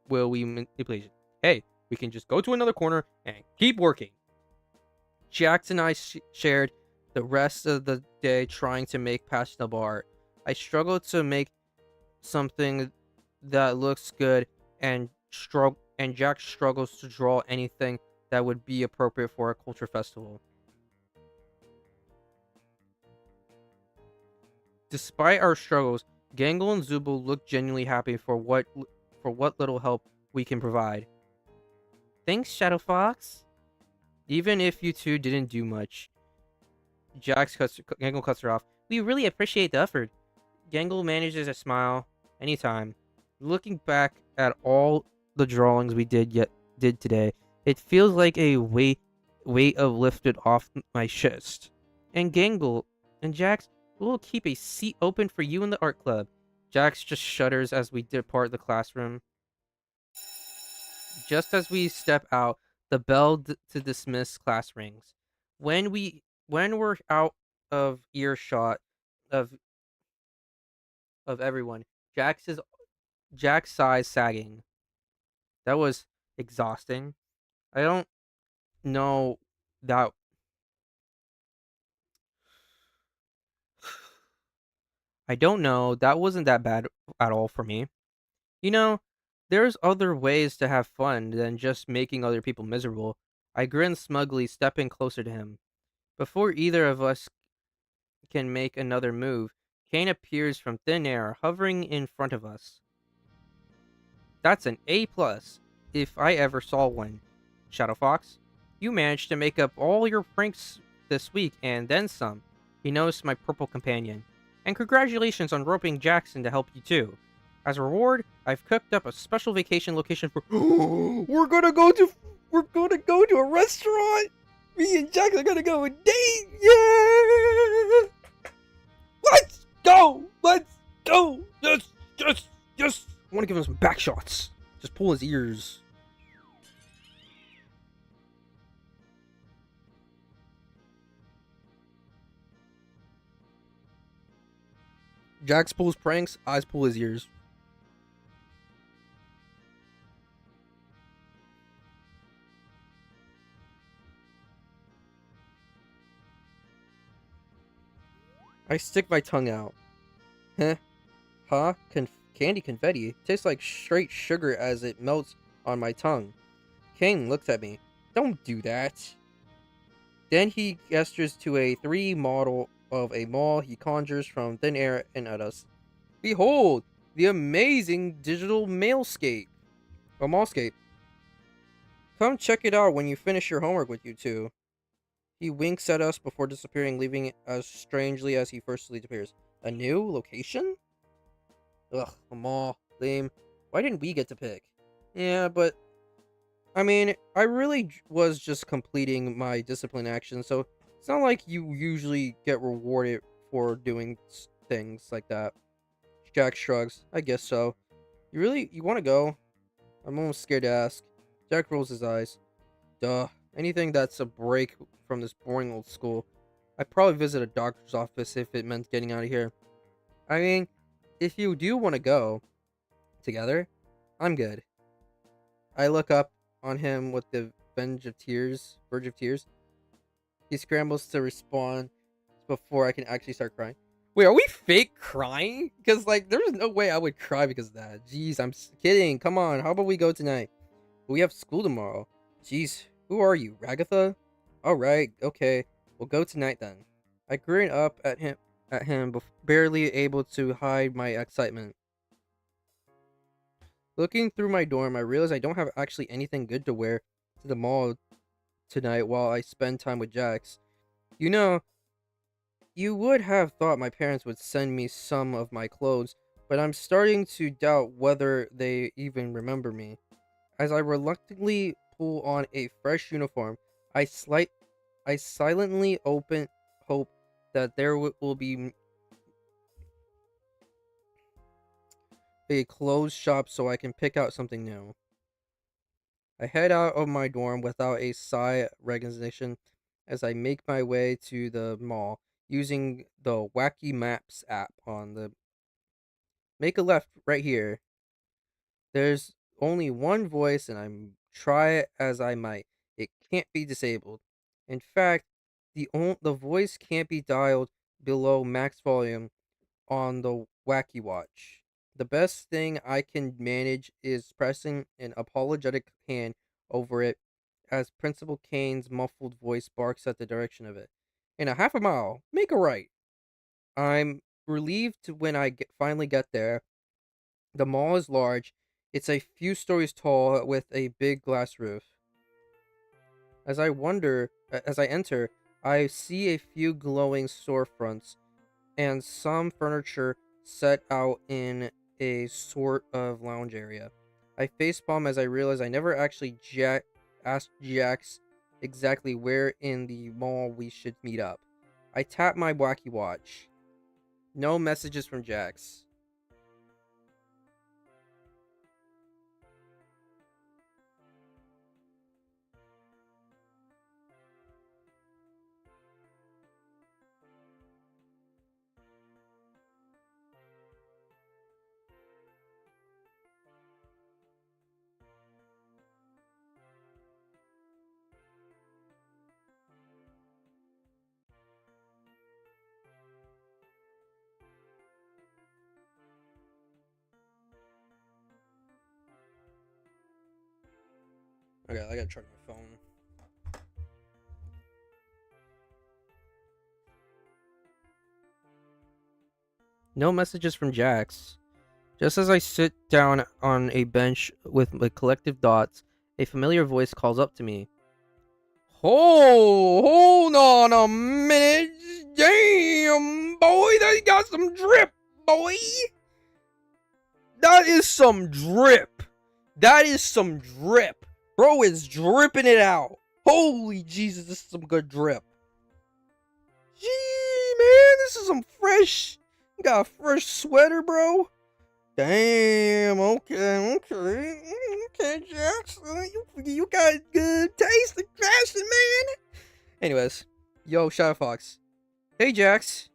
manipulate. Hey, we can just go to another corner and keep working. Jax and I shared the rest of the day trying to make fashionable art. I struggled to make something that looks good, and Jack struggles to draw anything that would be appropriate for a culture festival. Despite our struggles, Gangle and Zubul look genuinely happy for what little help we can provide. Thanks, Shadow Fox. Even if you two didn't do much, Gangle cuts her off. We really appreciate the effort. Gangle manages a smile anytime. Looking back at all the drawings we did today, it feels like a weight of lifted off my chest. And Gangle and Jax will keep a seat open for you in the art club. Jax just shudders as we depart the classroom. Just as we step out, the bell to dismiss class rings. When we're out of earshot of everyone, Jack's sighs sagging. That was exhausting. I don't know that I don't know. That wasn't that bad at all for me. You know, there's other ways to have fun than just making other people miserable. I grinned smugly, stepping closer to him. Before either of us can make another move, Kane appears from thin air, hovering in front of us. That's an A plus, if I ever saw one. Shadow Fox, you managed to make up all your pranks this week and then some. He knows my purple companion. And congratulations on roping Jackson to help you too. As a reward, I've cooked up a special vacation location for. We're gonna go to a restaurant. Me and Jackson are gonna go on a date. Yeah. Let's go. Let's go. Yes. I want to give him some back shots. Just pull his ears. Jax pulls pranks, eyes pull his ears. I stick my tongue out. Huh? Huh? Candy confetti tastes like straight sugar as it melts on my tongue. Kane looks at me. Don't do that. Then he gestures to a 3D model of a mall he conjures from thin air and at us. Behold, the amazing digital mailscape. A mallscape. Come check it out when you finish your homework with you two. He winks at us before disappearing, leaving as strangely as he first disappears. A new location? Ugh, a mall. Lame. Why didn't we get to pick? Yeah, but I mean, I really was just completing my discipline action, so it's not like you usually get rewarded for doing things like that. Jack shrugs. I guess so. You want to go? I'm almost scared to ask. Jack rolls his eyes. Duh. Anything that's a break from this boring old school. I'd probably visit a doctor's office if it meant getting out of here. I mean, if you do want to go together, I'm good. I look up on him with the verge of tears. He scrambles to respond before I can actually start crying. Wait, are we fake crying? Because, like, there's no way I would cry because of that. Jeez, I'm kidding. Come on, how about we go tonight? We have school tomorrow. Jeez, who are you, Ragatha? Alright, okay. We'll go tonight then. I grin up at him, barely able to hide my excitement. Looking through my dorm, I realize I don't have actually anything good to wear to the mall tonight while I spend time with Jax. You know, you would have thought my parents would send me some of my clothes, but I'm starting to doubt whether they even remember me. As I reluctantly pull on a fresh uniform, I slight I silently open hope that there will be a clothes shop so I can pick out something new. I head out of my dorm without a sigh recognition as I make my way to the mall using the Wacky Maps app on the make a left right here. There's only one voice and I'm try it as I might. It can't be disabled. In fact, the voice can't be dialed below max volume on the Wacky Watch. The best thing I can manage is pressing an apologetic hand over it as Principal Kane's muffled voice barks at the direction of it. In a half a mile, make a right. I'm relieved when finally get there. The mall is large. It's a few stories tall with a big glass roof. As I enter, I see a few glowing storefronts and some furniture set out in a sort of lounge area. I facepalm as I realize I never actually asked Jax exactly where in the mall we should meet up. I tap my wacky watch. No messages from Jax. Okay, I gotta charge my phone. No messages from Jax. Just as I sit down on a bench with my collective thoughts, a familiar voice calls up to me. Oh, hold on a minute. Damn, boy, they got some drip, boy. That is some drip. That is some drip. Bro is dripping it out. Holy Jesus, this is some good drip. Gee, man, this is some fresh. You got a fresh sweater, bro. Damn, okay, Jackson. You got good taste in fashion, man. Anyways, yo, Shadow Fox. Hey, Jax.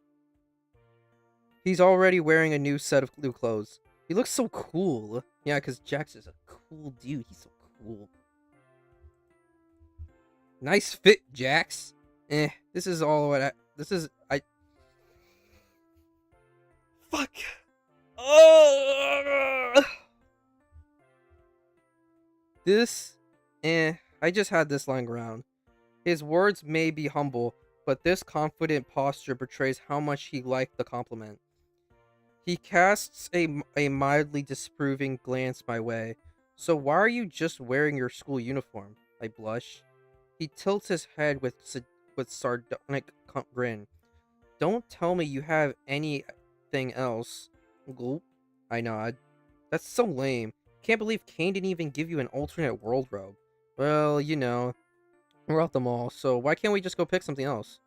He's already wearing a new set of new clothes. He looks so cool. Yeah, because Jax is a cool dude. He's so cool. Nice fit, Jax. This is all what I. Fuck. Ugh. This, I just had this lying around. His words may be humble, but this confident posture betrays how much he liked the compliment. He casts a mildly disapproving glance my way. So why are you just wearing your school uniform? I blush. He tilts his head with sardonic grin. Don't tell me you have anything else. Gulp. I nod. That's so lame. Can't believe Kane didn't even give you an alternate world robe. Well, we're at the mall, so why can't we just go pick something else?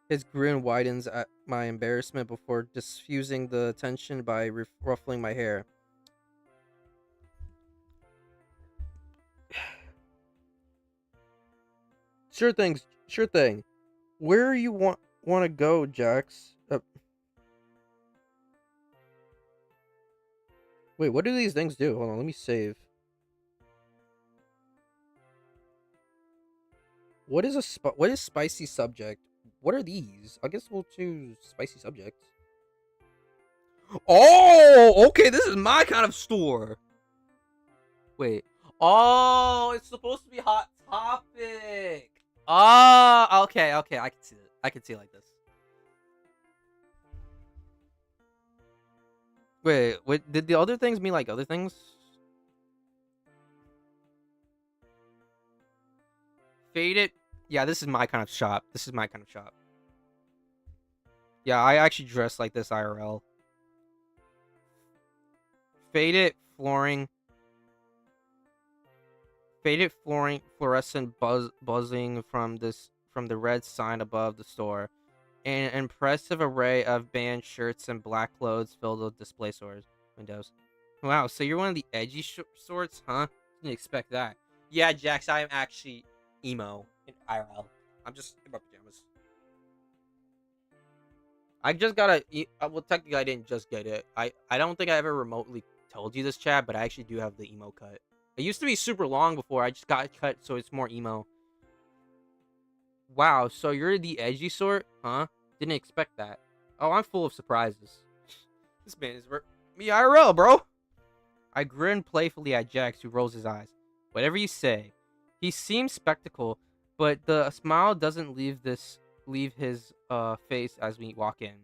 His grin widens at my embarrassment before diffusing the tension by ruffling my hair. Sure thing, sure thing. Where you want to go, Jax? Wait, what do these things do? Hold on, let me save. What is spicy subject? What are these? I guess we'll choose spicy subjects. Oh, okay, this is my kind of store. Wait. Oh, it's supposed to be Hot Topic. Oh, okay, okay, I can see it. I can see it like this. Wait, what did the other things mean like other things? Faded. Yeah, this is my kind of shop. This is my kind of shop. Yeah, I actually dress like this IRL. Faded flooring. Faded flooring, fluorescent buzzing from the red sign above the store. An impressive array of band shirts and black clothes filled with display stores windows. Wow, so you're one of the edgy sorts, huh? Didn't expect that. Yeah, Jax, I am actually emo in IRL. I'm just in my pajamas. I just got well, technically, I didn't just get it. I don't think I ever remotely told you this, chat, but I actually do have the emo cut. It used to be super long before. I just got it cut, so it's more emo. Wow, so you're the edgy sort, huh? Didn't expect that. Oh, I'm full of surprises. This man is me IRL, bro. I grin playfully at Jax, who rolls his eyes. Whatever you say. He seems spectacle, but the smile doesn't leave his face as we walk in.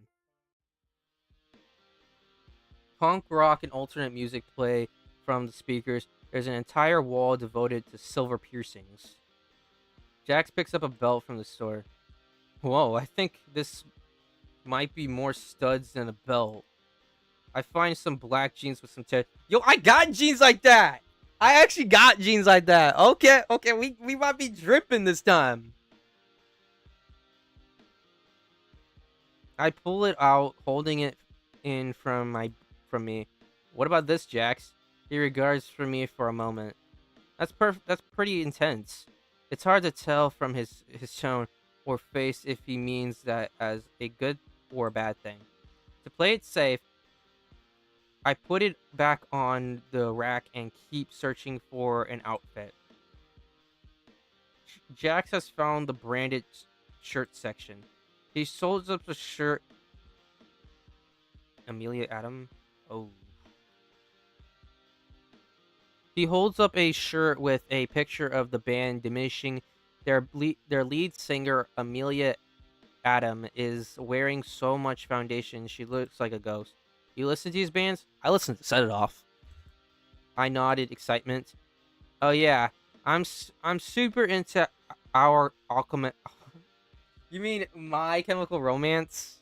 Punk rock and alternate music play from the speakers. There's an entire wall devoted to silver piercings. Jax picks up a belt from the store. Whoa, I think this might be more studs than a belt. I find some black jeans with some Yo, I got jeans like that. I actually got jeans like that. Okay, okay, we might be dripping this time. I pull it out, holding it in from me. What about this, Jax? He regards for me for a moment. That's pretty intense. It's hard to tell from his tone or face if he means that as a good or a bad thing. To play it safe, I put it back on the rack and keep searching for an outfit. Jax has found the branded shirt section. He holds up the shirt. Amelia Adam? Oh. He holds up a shirt with a picture of the band diminishing. Their lead singer, Amelia Adam, is wearing so much foundation she looks like a ghost. You listen to these bands? I listen to Set It Off. I nodded excitement. Oh yeah, I'm super into our alchemist. You mean My Chemical Romance?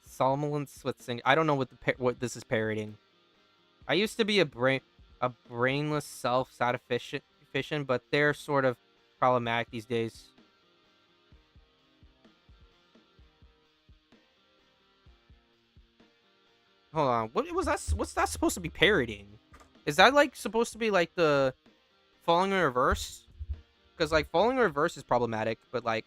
Somnolence with sing. I don't know what this is parodying. I used to be a brainless self satisfaction, but they're sort of problematic these days. Hold on, what was that? What's that supposed to be parodying? Is that like supposed to be like the falling in reverse? Because like falling in reverse is problematic, but like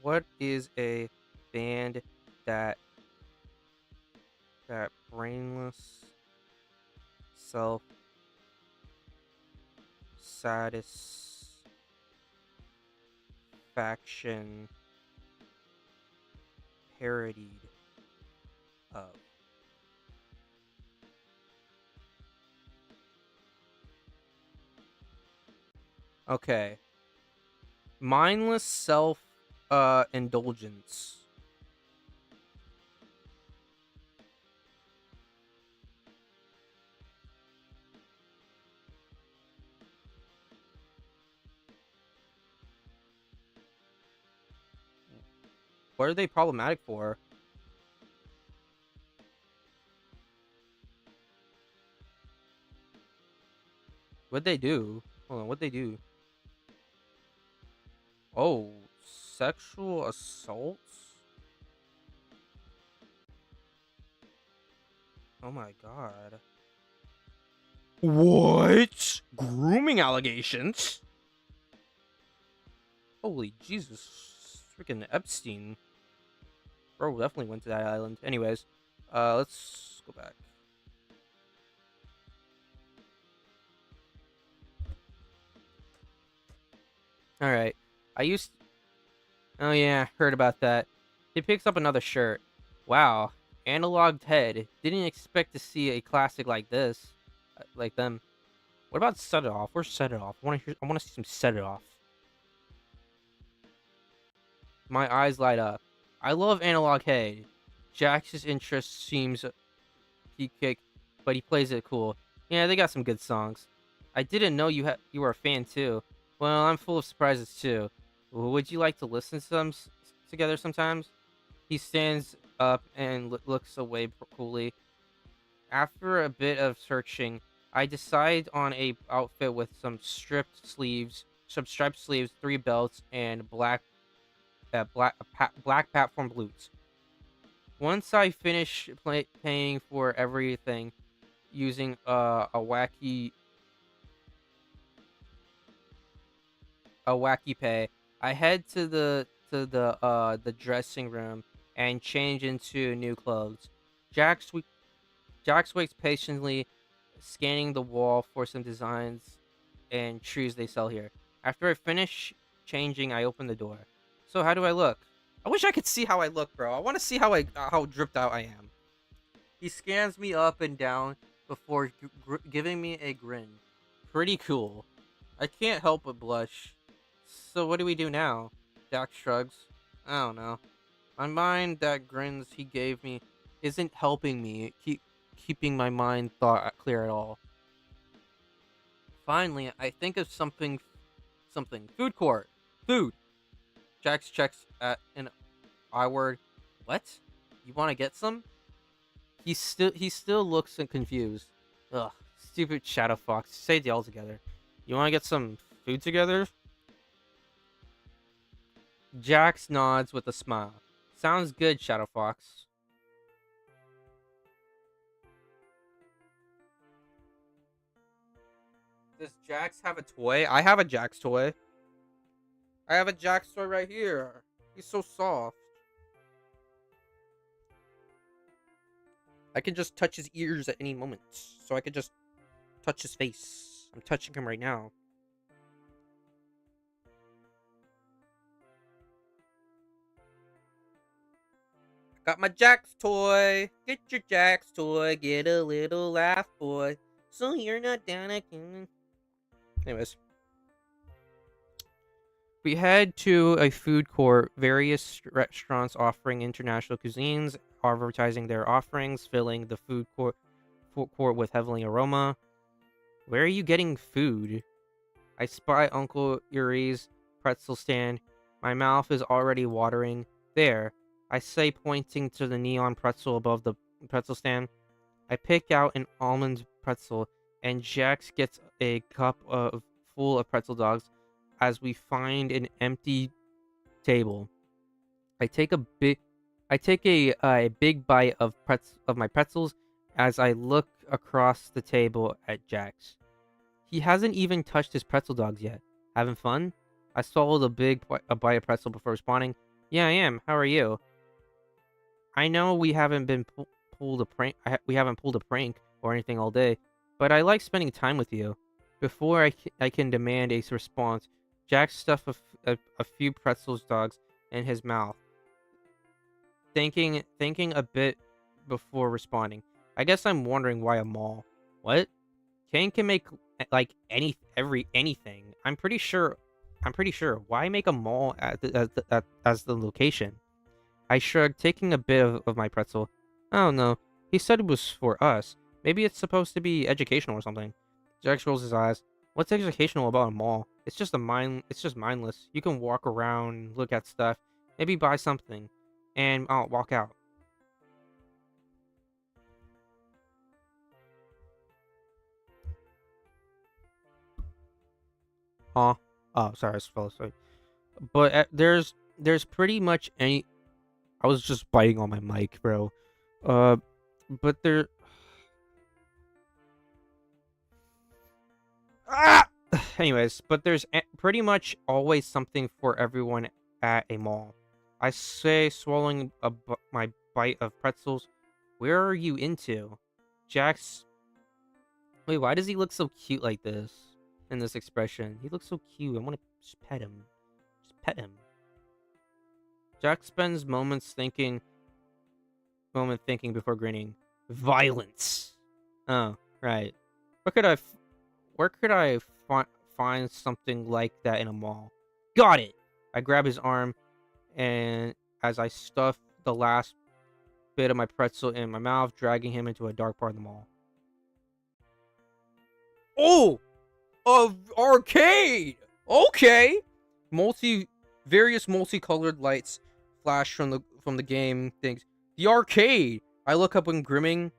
what is a band that brainless self satisfaction parodied of? Okay. Mindless self indulgence. What are they problematic for? What'd they do? Hold on, what'd they do? Oh, sexual assaults? Oh my god. What? Grooming allegations? Holy Jesus. Freaking Epstein. Bro definitely went to that island. Anyways, let's go back. Alright. I used. Oh yeah, heard about that. He picks up another shirt. Wow. Analog Ted. Didn't expect to see a classic like this. Like them. What about Set It Off? Where's Set It Off? I wanna see some Set It Off. My eyes light up. I love Analog Head. Jax's interest seems peak, but he plays it cool. Yeah, they got some good songs. I didn't know you were a fan too. Well, I'm full of surprises too. Would you like to listen to them together sometimes? He stands up and looks away coolly. After a bit of searching, I decide on a outfit with some striped sleeves, three belts, and black platform boots. Once I finish paying for everything using a wacky pay, I head to the dressing room and change into new clothes. Jax we- Jax waits patiently, scanning the wall for some designs and shoes they sell here. After I finish changing, I open the door. So how do I look? I wish I could see how I look, bro. I want to see how dripped out I am. He scans me up and down before giving me a grin. Pretty cool. I can't help but blush. So what do we do now? Jack shrugs. I don't know. My mind, that grins he gave me, isn't helping me keeping my mind thought clear at all. Finally, I think of something. Food court. Food. Jax checks at an I word. What? You want to get some? He still looks confused. Ugh, stupid Shadow Fox. Say it all together. You want to get some food together? Jax nods with a smile. Sounds good, Shadow Fox. Does Jax have a toy? I have a Jax toy. I have a Jax toy right here. He's so soft. I can just touch his ears at any moment. So I could just touch his face. I'm touching him right now. Got my Jax toy. Get your Jax toy. Get a little laugh, boy. So you're not down again. Anyways, we head to a food court. Various restaurants offering international cuisines, advertising their offerings, filling the food court with heavenly aroma. Where are you getting food? I spy Uncle Yuri's pretzel stand. My mouth is already watering. There, I say, pointing to the neon pretzel above the pretzel stand. I pick out an almond pretzel, and Jax gets a cup of full of pretzel dogs as we find an empty table. I take a big a big bite of my pretzels as I look across the table at Jax. He hasn't even touched his pretzel dogs yet. Having fun? I swallowed a bite of pretzel before responding. Yeah, I am. How are you? I know we haven't been pulled a prank. We haven't pulled a prank or anything all day, but I like spending time with you. Before I can demand a response, Jack stuffed a few pretzels dogs in his mouth, thinking a bit before responding. I guess I'm wondering why a mall. What? Kane can make like anything. I'm pretty sure. Why make a mall as the location? I shrugged, taking a bit of my pretzel. I don't know. He said it was for us. Maybe it's supposed to be educational or something. Jax rolls his eyes. What's educational about a mall? It's just mindless. You can walk around, look at stuff, maybe buy something. and I'll walk out. Huh? Oh, sorry, I fell asleep. But there's pretty much any. I was just biting on my mic, bro. Uh, but there. Ah! Anyways, but there's pretty much always something for everyone at a mall. I say, swallowing my bite of pretzels. Where are you into? Jack's. Wait, why does he look so cute like this? In this expression, he looks so cute. I want to just pet him. Just pet him. Jack spends moment thinking before grinning. Violence. Oh, right. Where could where could I find something like that in a mall? Got it. I grab his arm, and as I stuff the last bit of my pretzel in my mouth, dragging him into a dark part of the mall. Oh, a arcade. Okay. Multi Various multicolored lights flash from the game things. The arcade. I look up when grimming.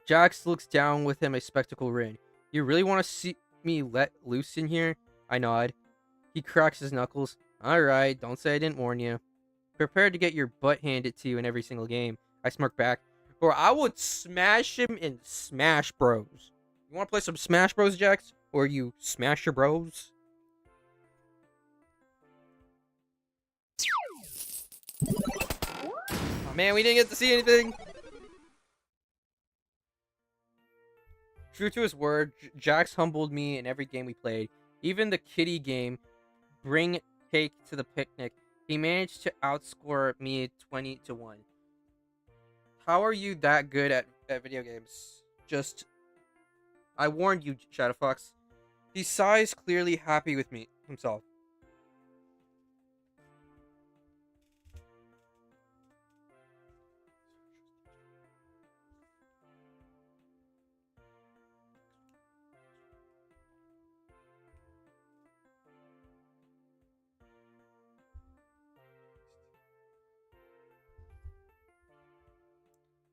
Jax looks down with him a spectacle ring. You really want to see me let loose in here? I nod. He cracks his knuckles. Alright, don't say I didn't warn you. Prepare to get your butt handed to you in every single game. I smirk back. Or I would smash him in Smash Bros. You want to play some Smash Bros, Jax? Or you smash your bros? Oh man, we didn't get to see anything. True to his word, Jax humbled me in every game we played. Even the kitty game, Bring Cake to the Picnic, he managed to outscore me 20-1. How are you that good at video games? Just, I warned you, Shadowfox. He sighs, clearly happy with me himself.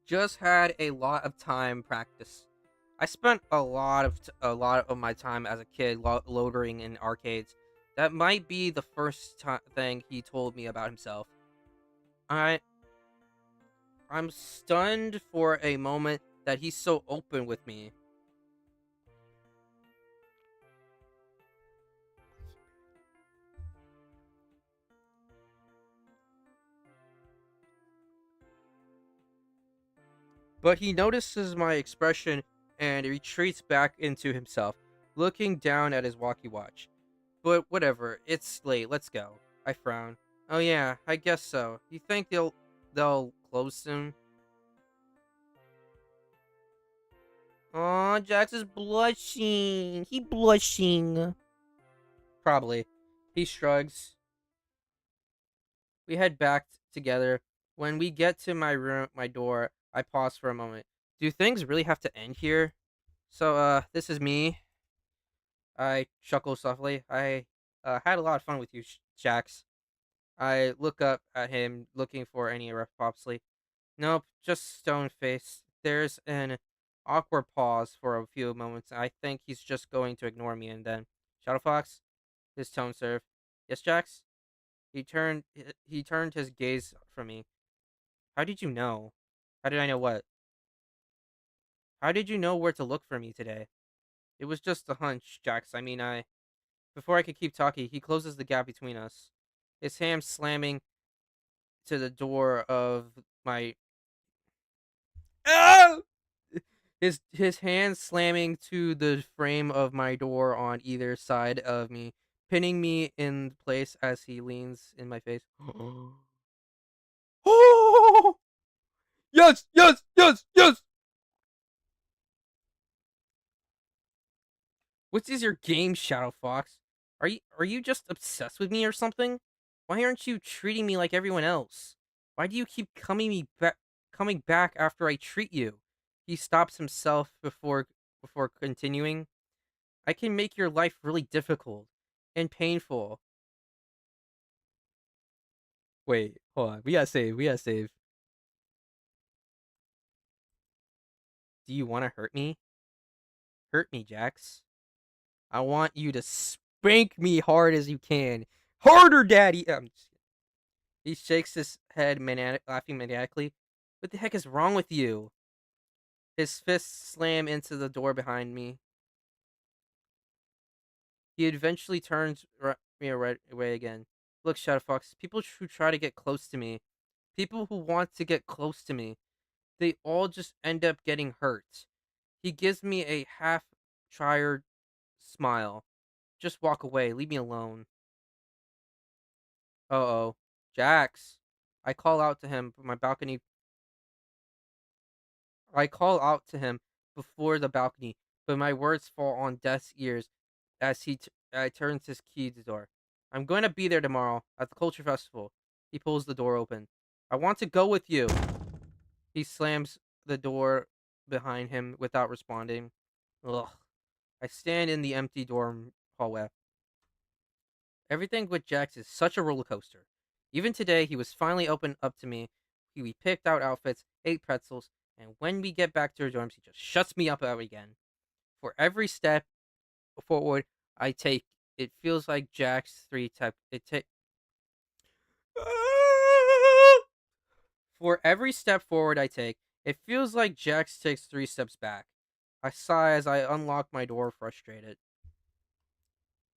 Just had a lot of time practice. I spent a lot of my time as a kid loitering in arcades. That might be the first thing he told me about himself. I I'm stunned for a moment that he's so open with me. But he notices my expression and retreats back into himself, looking down at his walkie watch. But whatever, it's late, let's go. I frown. Oh yeah, I guess so. You think they'll close soon? Aw, Jax is blushing. He blushing. Probably. He shrugs. We head back together. When we get to my door, I pause for a moment. Do things really have to end here? So, this is me. I chuckle softly. I had a lot of fun with you, Jax. I look up at him, looking for any rough popsly. Nope, just stone face. There's an awkward pause for a few moments. I think he's just going to ignore me, and then Shadowfox, his tone serve. Yes, Jax. He turned his gaze from me. How did you know? How did I know what? How did you know where to look for me today? It was just a hunch, Jax. I mean, I. Before I could keep talking, he closes the gap between us. His hand slamming to the door of my. Ah! His hand slamming to the frame of my door on either side of me, pinning me in place as he leans in my face. Oh! Yes, yes, yes, yes. What is your game, Shadow Fox? Are you just obsessed with me or something? Why aren't you treating me like everyone else? Why do you keep coming back after I treat you? He stops himself before continuing. I can make your life really difficult and painful. Wait, Hold on. We gotta save. We gotta save. Do you want to hurt me? Hurt me, Jax. I want you to spank me hard as you can. Harder, Daddy. He shakes his head, laughing maniacally. What the heck is wrong with you? His fists slam into the door behind me. He eventually turns me away again. Look, Shadowfox, people who try to get close to me, people who want to get close to me, they all just end up getting hurt. He gives me a half-tired smile. Just walk away. Leave me alone. Uh-oh. Jax. I call out to him from my balcony. I call out to him before the balcony, but my words fall on deaf ears as turns his key to the door. I'm going to be there tomorrow at the culture festival. He pulls the door open. I want to go with you. He slams the door behind him without responding. Ugh. I stand in the empty dorm hallway. Everything with Jax is such a roller coaster. Even today, he was finally open up to me. We picked out outfits, ate pretzels, and when we get back to our dorms, he just shuts me up out again. For every step forward I take, it feels like Jack's three type. For every step forward I take, it feels like Jax takes 3 steps back. I sigh as I unlock my door, frustrated.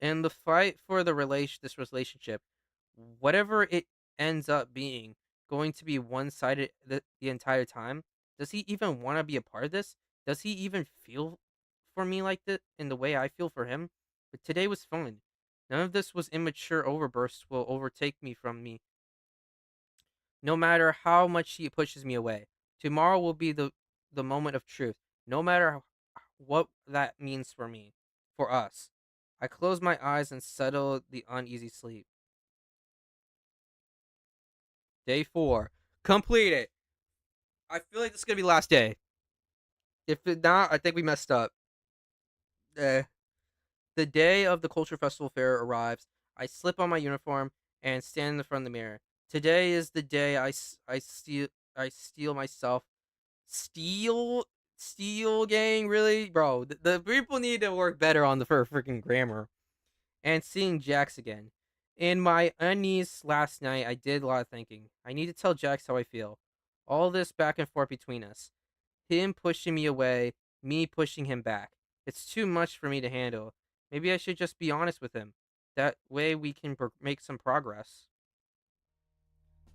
In the fight for this relationship, whatever it ends up being, going to be one-sided the entire time. Does he even want to be a part of this? Does he even feel for me like that in the way I feel for him? But today was fun. None of this was immature overbursts will overtake me from me, no matter how much he pushes me away. Tomorrow will be the moment of truth, no matter what that means for me, for us. I close my eyes and settle the uneasy sleep. Day 4. Complete it. I feel like this is going to be the last day. If it not, I think we messed up. Uh, the day of the Culture Festival Fair arrives. I slip on my uniform and stand in the front of the mirror. Today is the day I steal myself. Steal gang, really? Bro, the people need to work better on the freaking grammar. And seeing Jax again. In my unease last night, I did a lot of thinking. I need to tell Jax how I feel. All this back and forth between us. Him pushing me away, me pushing him back. It's too much for me to handle. Maybe I should just be honest with him. That way we can make some progress.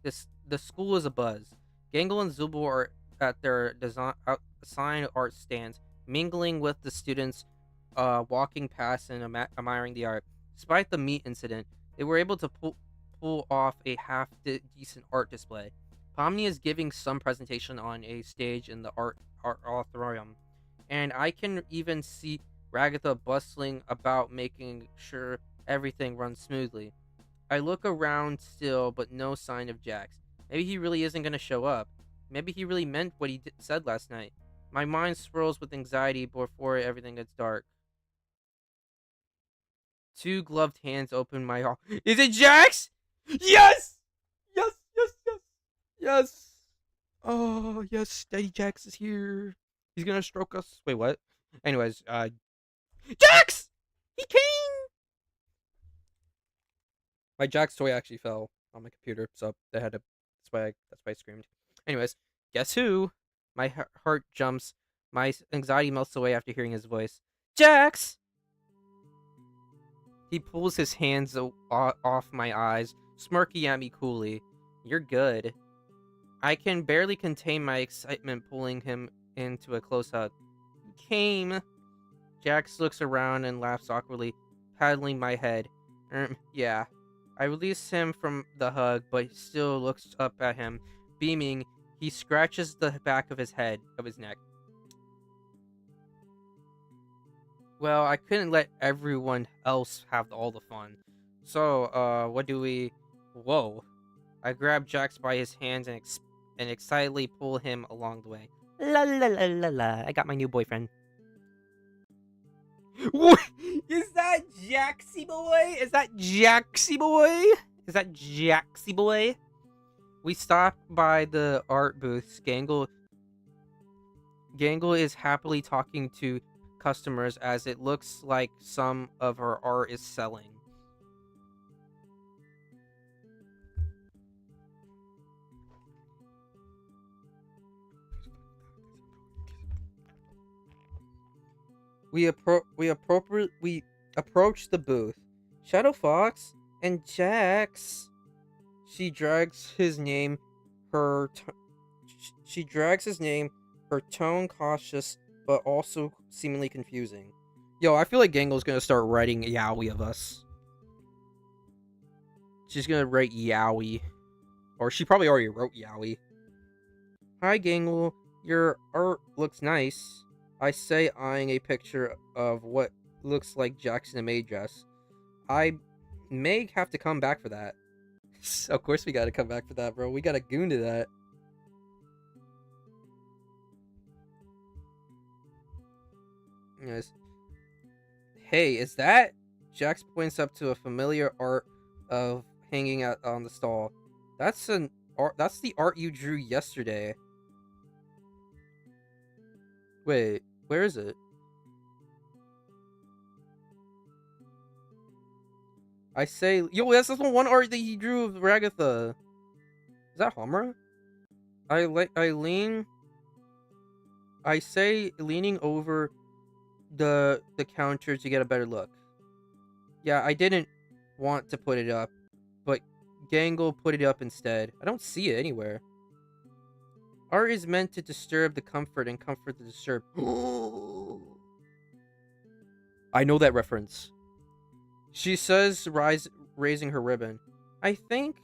The school is abuzz. Gangle and Zubul are at their assigned art stands, mingling with the students, walking past and admiring the art. Despite the meat incident, they were able to pull off a decent art display. Pomni is giving some presentation on a stage in the art auditorium, and I can even see Ragatha bustling about, making sure everything runs smoothly. I look around still, but no sign of Jax. Maybe he really isn't going to show up. Maybe he really meant what he said last night. My mind swirls with anxiety before everything gets dark. 2 gloved hands open my heart. Is it Jax? Yes! Yes, yes, yes, yes. Oh, yes, Daddy Jax is here. He's gonna stroke us. Wait, what? Anyways, Jax! He came! My Jax toy actually fell on my computer, so they had to. That's why I screamed. Anyways, guess who? My heart jumps. My anxiety melts away after hearing his voice. Jax! He pulls his hands off my eyes, smirking at me coolly. You're good. I can barely contain my excitement, pulling him into a close hug. You came. Jax looks around and laughs awkwardly, paddling my head. Yeah. I release him from the hug, but he still looks up at him, beaming. He scratches the back of his neck. Well, I couldn't let everyone else have all the fun. So, what do we... Whoa. I grab Jax by his hands and excitedly pull him along the way. La la la la la. I got my new boyfriend. What? Is that Jaxie boy? Is that Jaxie boy? Is that Jaxie boy? We stopped by the art booths. Gangle is happily talking to customers as it looks like some of her art is selling. We approach the booth. Shadow Fox and Jax. She drags his name. Her t- she drags his name. Her tone cautious, but also seemingly confusing. Yo, I feel like Gangle's gonna start writing yaoi of us. She's gonna write yaoi, or she probably already wrote yaoi. Hi, Gangle. Your art looks nice. I say, eyeing a picture of what looks like Jackson and May dress. I may have to come back for that. Of course, we gotta come back for that, bro. We gotta goon to that. Yes. Hey, is that? Jax points up to a familiar art of hanging out on the stall. That's an art. That's the art you drew yesterday. Wait, where is it? I say, yo, that's the one art that he drew of Ragatha. Is that Homura? I lean. I say, leaning over the counter to get a better look. Yeah, I didn't want to put it up, but Gangle put it up instead. I don't see it anywhere. Art is meant to disturb the comfort and comfort the disturbed. I know that reference. She says, raising her ribbon. I think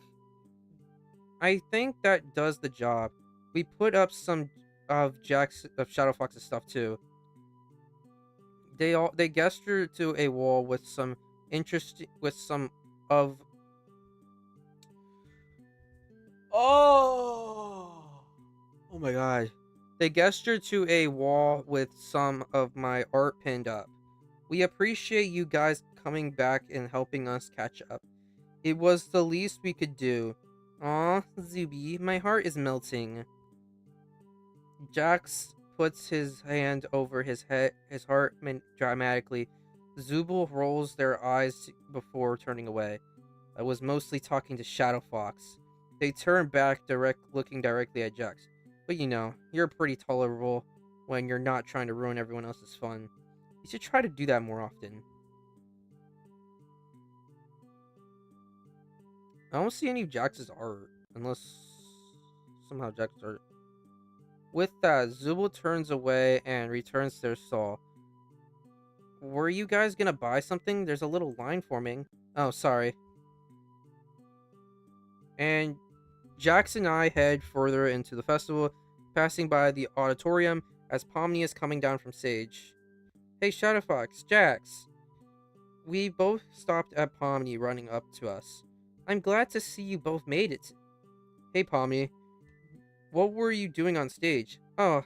I think that does the job. We put up some of Shadow Fox's stuff too. They gesture to a wall with some interest with some of oh oh my god. They gesture to a wall with some of my art pinned up. We appreciate you guys coming back and helping us catch up. It was the least we could do. Aw, Zuby, my heart is melting. Jax puts his hand over his head, his heart dramatically. Zubul rolls their eyes before turning away. I was mostly talking to Shadow Fox. They turn back, looking directly at Jax. But you know, you're pretty tolerable when you're not trying to ruin everyone else's fun. You should try to do that more often. I don't see any of Jax's art, unless somehow Jax's art. With that, Zubul turns away and returns to their stall. Were you guys gonna buy something? There's a little line forming. Oh, sorry. And Jax and I head further into the festival, passing by the auditorium as Pomni is coming down from stage. Hey, Shadowfox, Jax. We both stopped at Pomni running up to us. I'm glad to see you both made it. Hey, Pomni. What were you doing on stage? Oh.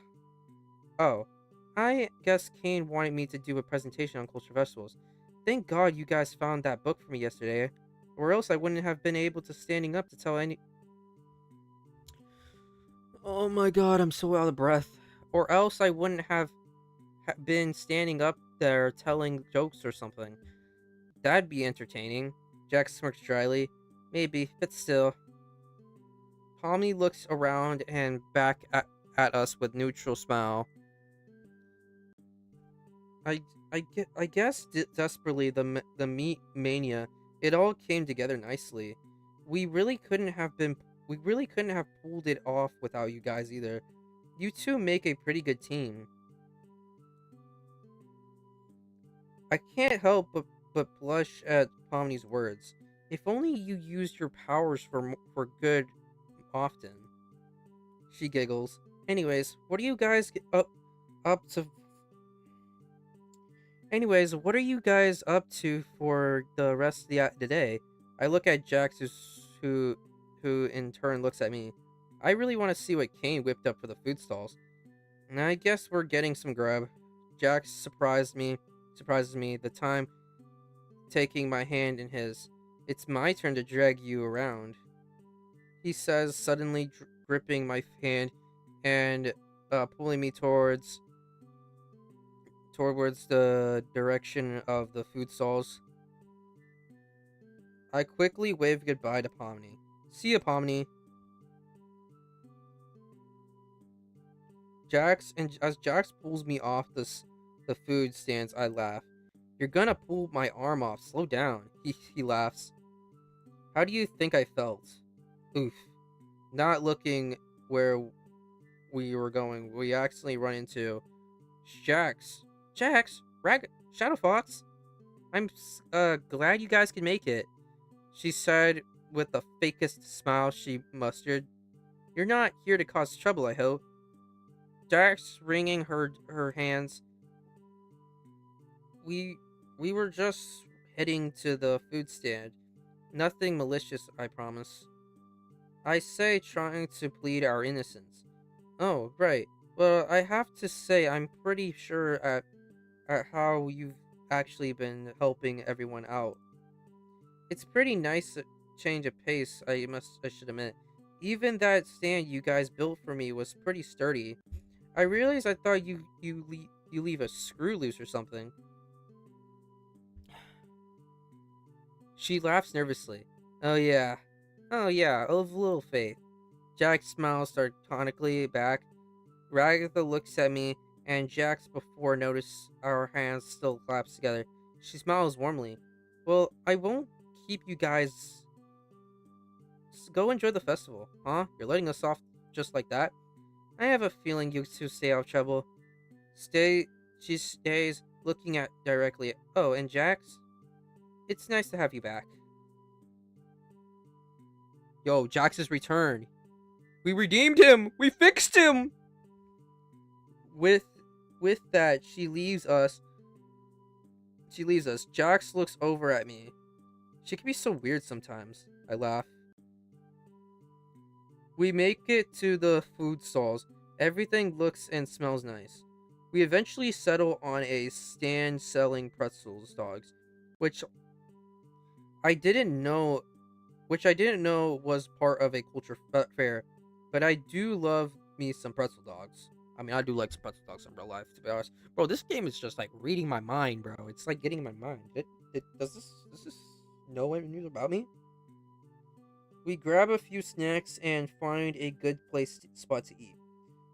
I guess Kane wanted me to do a presentation on culture festivals. Thank God you guys found that book for me yesterday, or else I wouldn't have been able to standing up to tell any. Oh my God, I'm so out of breath. Or else I wouldn't have been standing up there telling jokes or something. That'd be entertaining. Jack smirks dryly. Maybe, but still. Pomni looks around and back at us with neutral smile. I guess desperately the meat mania. It all came together nicely. We really couldn't have been. We really couldn't have pulled it off without you guys either. You two make a pretty good team. I can't help but blush at Pomni's words. If only you used your powers for good often. She giggles. Anyways, what are you guys up to? Anyways, what are you guys up to for the rest of the day? I look at Jax, who in turn looks at me. I really want to see what Kane whipped up for the food stalls. And I guess we're getting some grub. Jax surprises me. The time taking my hand in his. It's my turn to drag you around. he says, suddenly gripping my hand and pulling me towards the direction of the food stalls. I quickly wave goodbye to Pomni. See ya, Pomni. As Jax pulls me off the food stands, I laugh. You're gonna pull my arm off. Slow down. He laughs. How do you think I felt? Oof. Not looking where we were going, we accidentally run into Jax. Jax? Shadow Fox? I'm glad you guys can make it, she said with the fakest smile she mustered. You're not here to cause trouble, I hope. Jax wringing her hands. We we were just heading to the food stand. Nothing malicious, I promise. I say, trying to plead our innocence. Oh, right. Well, I have to say I'm pretty sure at how you've actually been helping everyone out. It's pretty nice change of pace, I should admit. Even that stand you guys built for me was pretty sturdy. I realized I thought you leave a screw loose or something. She laughs nervously. Oh yeah. Oh yeah, of little faith. Jack smiles sardonically back. Ragatha looks at me, and Jax before notice our hands still clasped together. She smiles warmly. Well, I won't keep you guys. Just go enjoy the festival, huh? You're letting us off just like that? I have a feeling you two stay out of trouble. Stay. She stays, looking at directly. Oh, and Jax? It's nice to have you back. Yo, Jax has returned. We redeemed him! We fixed him! With with that, she leaves us. Jax looks over at me. She can be so weird sometimes. I laugh. We make it to the food stalls. Everything looks and smells nice. We eventually settle on a stand selling pretzels dogs, which I didn't know which I didn't know was part of a culture fair, but I do love me some pretzel dogs. I mean, I do like some pretzel dogs in real life, to be honest. Bro, this game is just like reading my mind, bro. It's like getting in my mind. Does this know any news about me? We grab a few snacks and find a good spot to eat,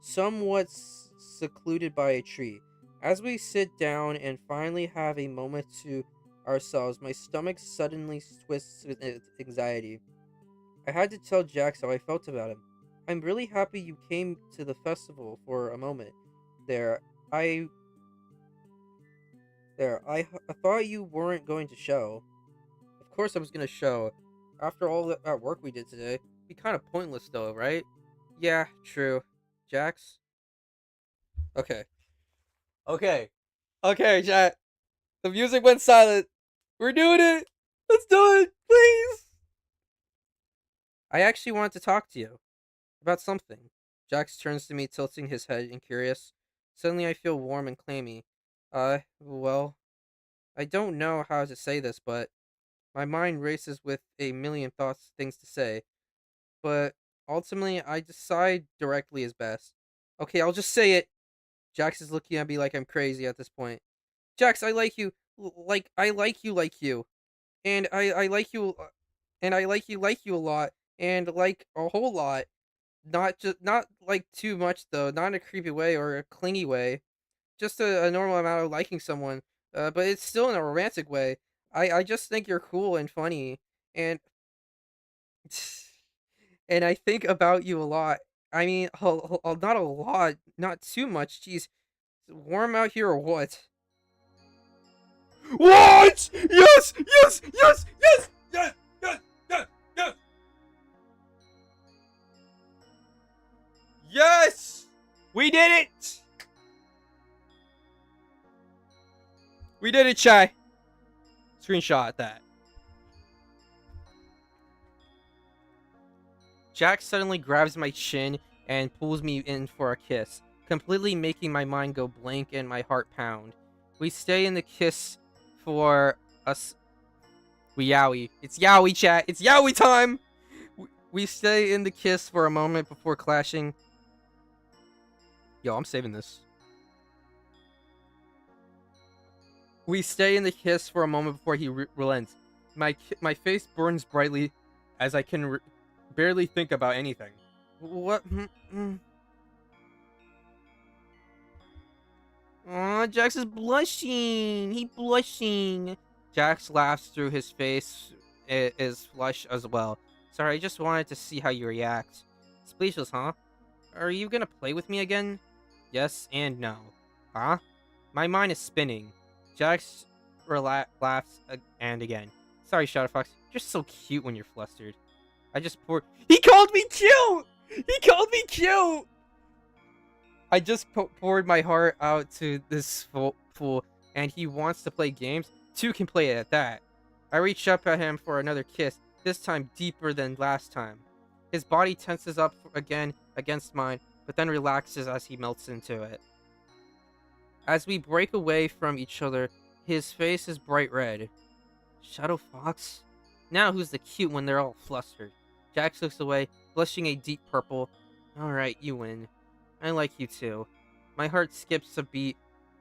somewhat secluded by a tree. As we sit down and finally have a moment to ourselves, my stomach suddenly twists with anxiety. I had to tell Jax how I felt about him. I'm really happy you came to the festival for a moment. There, I I thought you weren't going to show. Of course I was going to show. After all that work we did today, it'd be kind of pointless though, right? Yeah, true. Jax? Okay. Okay. Okay, chat. The music went silent. We're doing it. Let's do it, please. I actually wanted to talk to you about something. Jax turns to me, tilting his head and curious. Suddenly I feel warm and clammy. Well, I don't know how to say this, but my mind races with a million things to say. But ultimately, I decide directly is best. Okay, I'll just say it. Jax is looking at me like I'm crazy at this point. Jax, I like you. I like you. And I like you. And I like you a lot. And like a whole lot. Not like too much though, not in a creepy way or a clingy way. Just a normal amount of liking someone. But it's still in a romantic way. I just think you're cool and funny, and and I think about you a lot. I mean, not a lot, not too much. Jeez, is it warm out here or what? What? Yes, yes, yes, yes, yes, yes, yes, yes, yes. We did it. We did it, Chai. Screenshot that. Jack suddenly grabs my chin and pulls me in for a kiss, completely making my mind go blank and my heart pound. We stay in the kiss for us. We yowie. It's yowie, chat. It's yowie time. We stay in the kiss for a moment before clashing. Yo, I'm saving this. We stay in the kiss for a moment before he relents. My face burns brightly as I can barely think about anything. What? Aw, Jax is blushing. He blushing. Jax laughs through his face is flush as well. Sorry, I just wanted to see how you react. Speechless, huh? Are you gonna play with me again? Yes and no. Huh? My mind is spinning. Jax laughs and again. Sorry, Shadowfox. You're so cute when you're flustered. I just poured. He called me cute! He called me cute! I just poured my heart out to this fool, and he wants to play games. Two can play it at that. I reach up at him for another kiss, this time deeper than last time. His body tenses up again against mine, but then relaxes as he melts into it. As we break away from each other, his face is bright red. Shadow Fox? Now who's the cute when they're all flustered? Jax looks away, blushing a deep purple. Alright, you win. I like you too. My heart skips a beat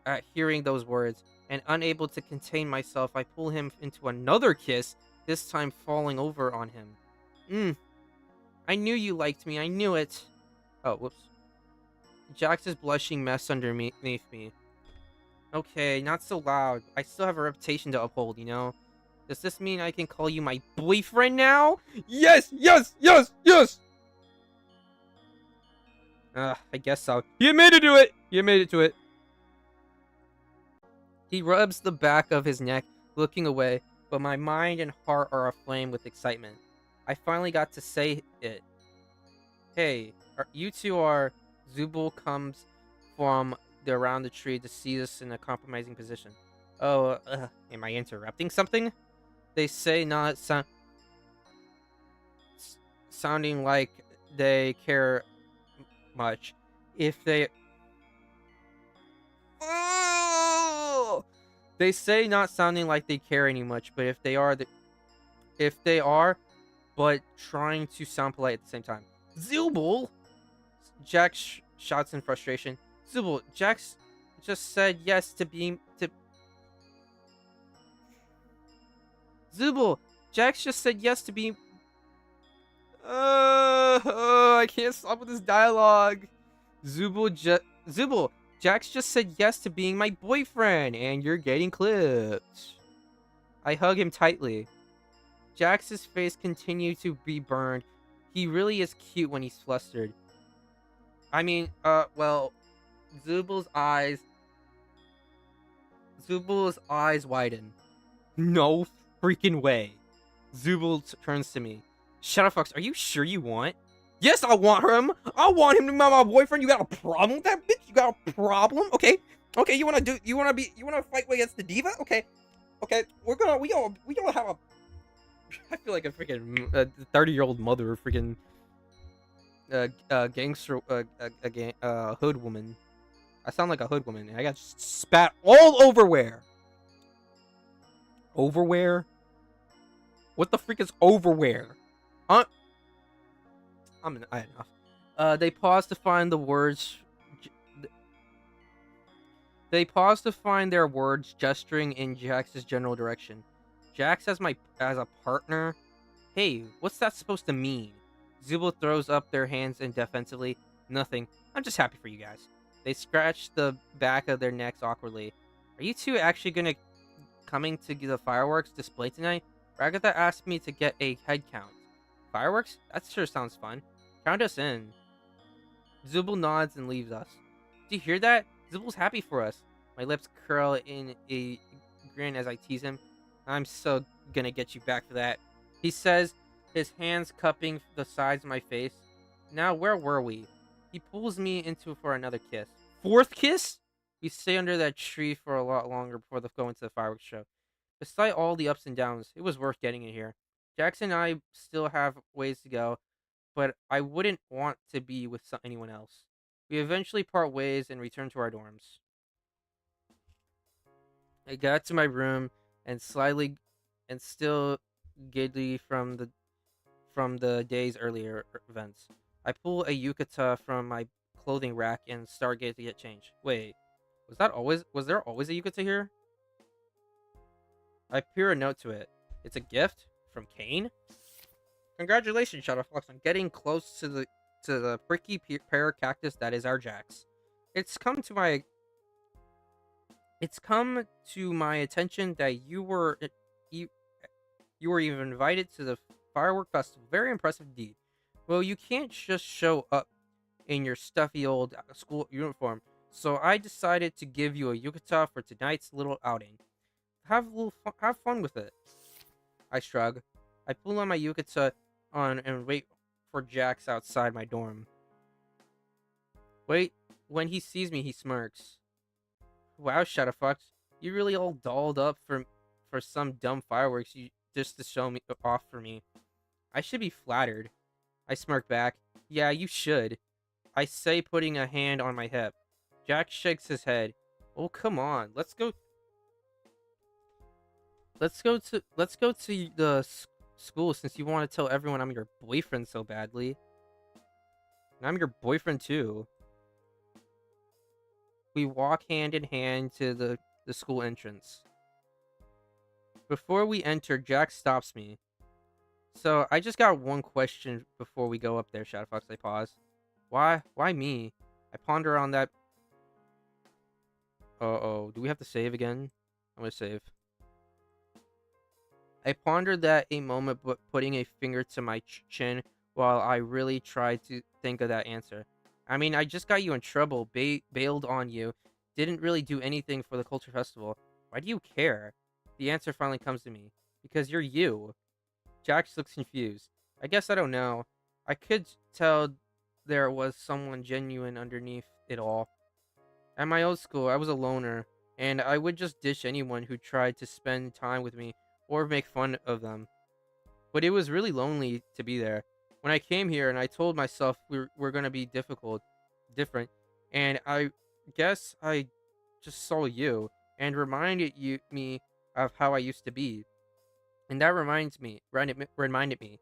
at hearing those words, and unable to contain myself, I pull him into another kiss, this time falling over on him. I knew you liked me, I knew it. Oh, whoops. Jax's blushing mess underneath me. Okay, not so loud. I still have a reputation to uphold, you know? Does this mean I can call you my boyfriend now? Yes, yes, yes, yes! I guess so. You admitted to it! You made it to it. He rubs the back of his neck, looking away, but my mind and heart are aflame with excitement. I finally got to say it. Hey, you two are... Zubul comes from around the tree to see us in a compromising position. Oh, am I interrupting something? They say not sounding like they care much. If they... Oh! They say not sounding like they care any much, but if they are, but trying to sound polite at the same time. Zubul! Jax shouts in frustration. Zubul, Jax just said yes to being to. Zubul, Jax just said yes to being. I can't stop with this dialogue. Zubul, Jax just said yes to being my boyfriend, and you're getting clipped. I hug him tightly. Jax's face continued to be burned. He really is cute when he's flustered. I mean, well, Zubul's eyes widen. No freaking way. Zubul turns to me. Shadowfox, are you sure you want? Yes, I want him. I want him to be my boyfriend. You got a problem with that bitch? You got a problem? Okay. Okay, you wanna fight against the diva? Okay. Okay, we gonna have a I feel like a freaking 30-year-old mother, freaking gangster, hood woman. I sound like a hood woman, and I got spat all over where? Overwear? What the freak is overwear? I had enough. They pause to find the words. They pause to find their words, gesturing in Jax's general direction. Jax as a partner. Hey, what's that supposed to mean? Zubul throws up their hands indefensively. Nothing. I'm just happy for you guys. They scratch the back of their necks awkwardly. Are you two actually coming to the fireworks display tonight? Ragatha asked me to get a head count. Fireworks? That sure sounds fun. Count us in. Zubul nods and leaves us. Do you hear that? Zubul's happy for us. My lips curl in a grin as I tease him. I'm so gonna get you back for that. He says, his hands cupping the sides of my face. Now, where were we? He pulls me into for another kiss. Fourth kiss? We stay under that tree for a lot longer before going to the fireworks show. Despite all the ups and downs, it was worth getting in here. Jackson and I still have ways to go, but I wouldn't want to be with anyone else. We eventually part ways and return to our dorms. I got to my room and still giddy from the day's earlier events. I pull a yukata from my clothing rack and Stargate to get change. Wait, was there always a yukata here? I peer a note to it. It's a gift from Kane? Congratulations, Shadowfox, on getting close to the pricky pear cactus that is our Jax. It's come to my it's come to my attention that you, you were even invited to the firework festival. Very impressive indeed. Well, you can't just show up in your stuffy old school uniform, so I decided to give you a yukata for tonight's little outing. Have fun with it. I shrug. I pull on my yukata on and wait for Jax outside my dorm. Wait, when he sees me, he smirks. Wow, Shadowfox, you really all dolled up for some dumb fireworks you just to show me off for me. I should be flattered. I smirk back. Yeah, you should. I say, putting a hand on my hip. Jack shakes his head. Oh, come on. Let's go to the school since you want to tell everyone I'm your boyfriend so badly. And I'm your boyfriend too. We walk hand in hand to the school entrance. Before we enter, Jack stops me. So, I just got one question before we go up there, Shadowfox. I pause. Why me? I ponder on that. Uh-oh, do we have to save again? I'm gonna save. I pondered that a moment, but putting a finger to my chin while I really tried to think of that answer. I mean, I just got you in trouble, bailed on you, didn't really do anything for the culture festival. Why do you care? The answer finally comes to me. Because you're you. Jax looks confused. I guess I don't know. I could tell there was someone genuine underneath it all. At my old school, I was a loner, and I would just dish anyone who tried to spend time with me or make fun of them. But it was really lonely to be there. When I came here and I told myself we're going to be different, and I guess I just saw you and me of how I used to be. And that reminded me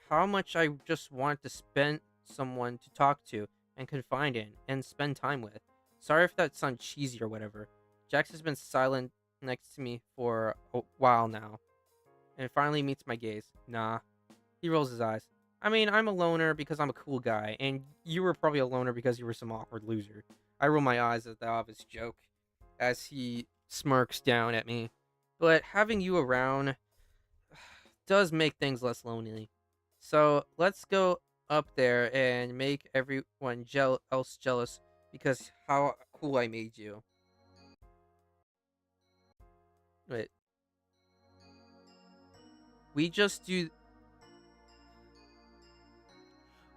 how much I just want to spend someone to talk to and confide in and spend time with. Sorry if that sounds cheesy or whatever. Jax has been silent next to me for a while now, and finally meets my gaze. Nah. He rolls his eyes. I mean, I'm a loner because I'm a cool guy, and you were probably a loner because you were some awkward loser. I roll my eyes at the obvious joke as he smirks down at me. But having you around does make things less lonely. So let's go up there and make everyone else jealous because how cool I made you. Wait, we just do.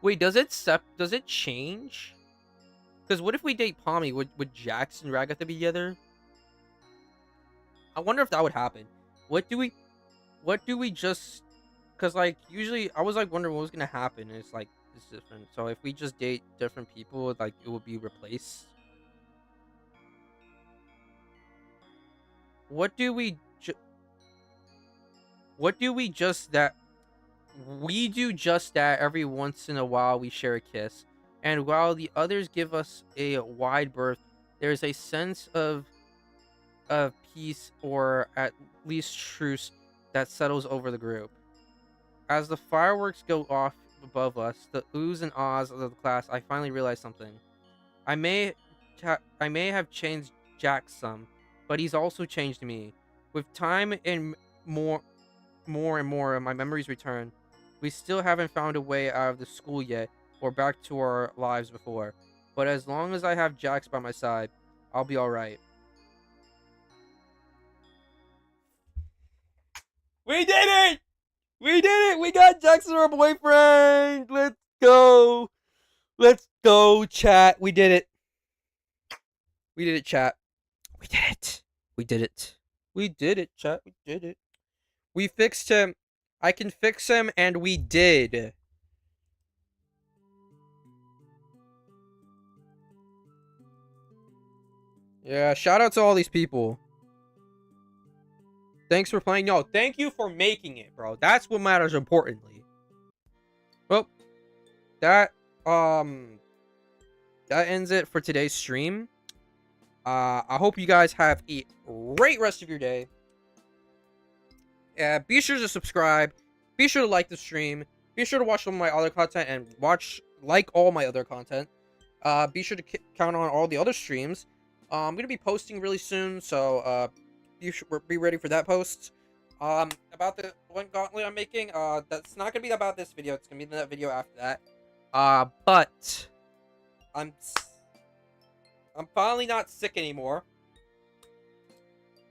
Wait, does it change? Because what if we date Pommy? Would Jax and Ragatha be together? I wonder if that would happen. What do we what do we just because like usually I was like wondering what was gonna happen and it's different. So if we just date different people, like it would be replaced. What do we ju- what do we just that we do just that every once in a while we share a kiss. And while the others give us a wide berth, there's a sense of peace or at least truce that settles over the group. As the fireworks go off above us, the oohs and ahs of the class, I finally realize something. I may have changed Jack some, but he's also changed me. With time and more, my memories return. We still haven't found a way out of the school yet, or back to our lives before. But as long as I have Jax by my side, I'll be alright. We did it! We did it! We got Jackson our boyfriend! Let's go! Let's go, chat. We did it. We did it, chat. We did it. We did it. We did it, chat. We did it. We fixed him. I can fix him, and we did. Yeah, shout out to all these people. Thanks for playing. No, thank you for making it, bro. That's what matters importantly. Well, that um that ends it for today's stream. I hope you guys have a great rest of your day. Be sure to subscribe. Be sure to like the stream. Be sure to watch some of my other content and like all my other content. Be sure to count on all the other streams. I'm gonna be posting really soon, so be ready for that post. About the one gauntlet I'm making. That's not gonna be about this video. It's gonna be the video after that. But I'm I'm finally not sick anymore,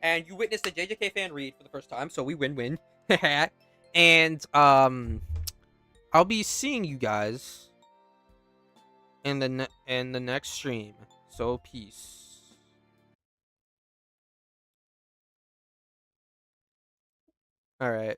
and you witnessed a JJK fan read for the first time, so we win-win. And I'll be seeing you guys in the next stream. So peace. All right.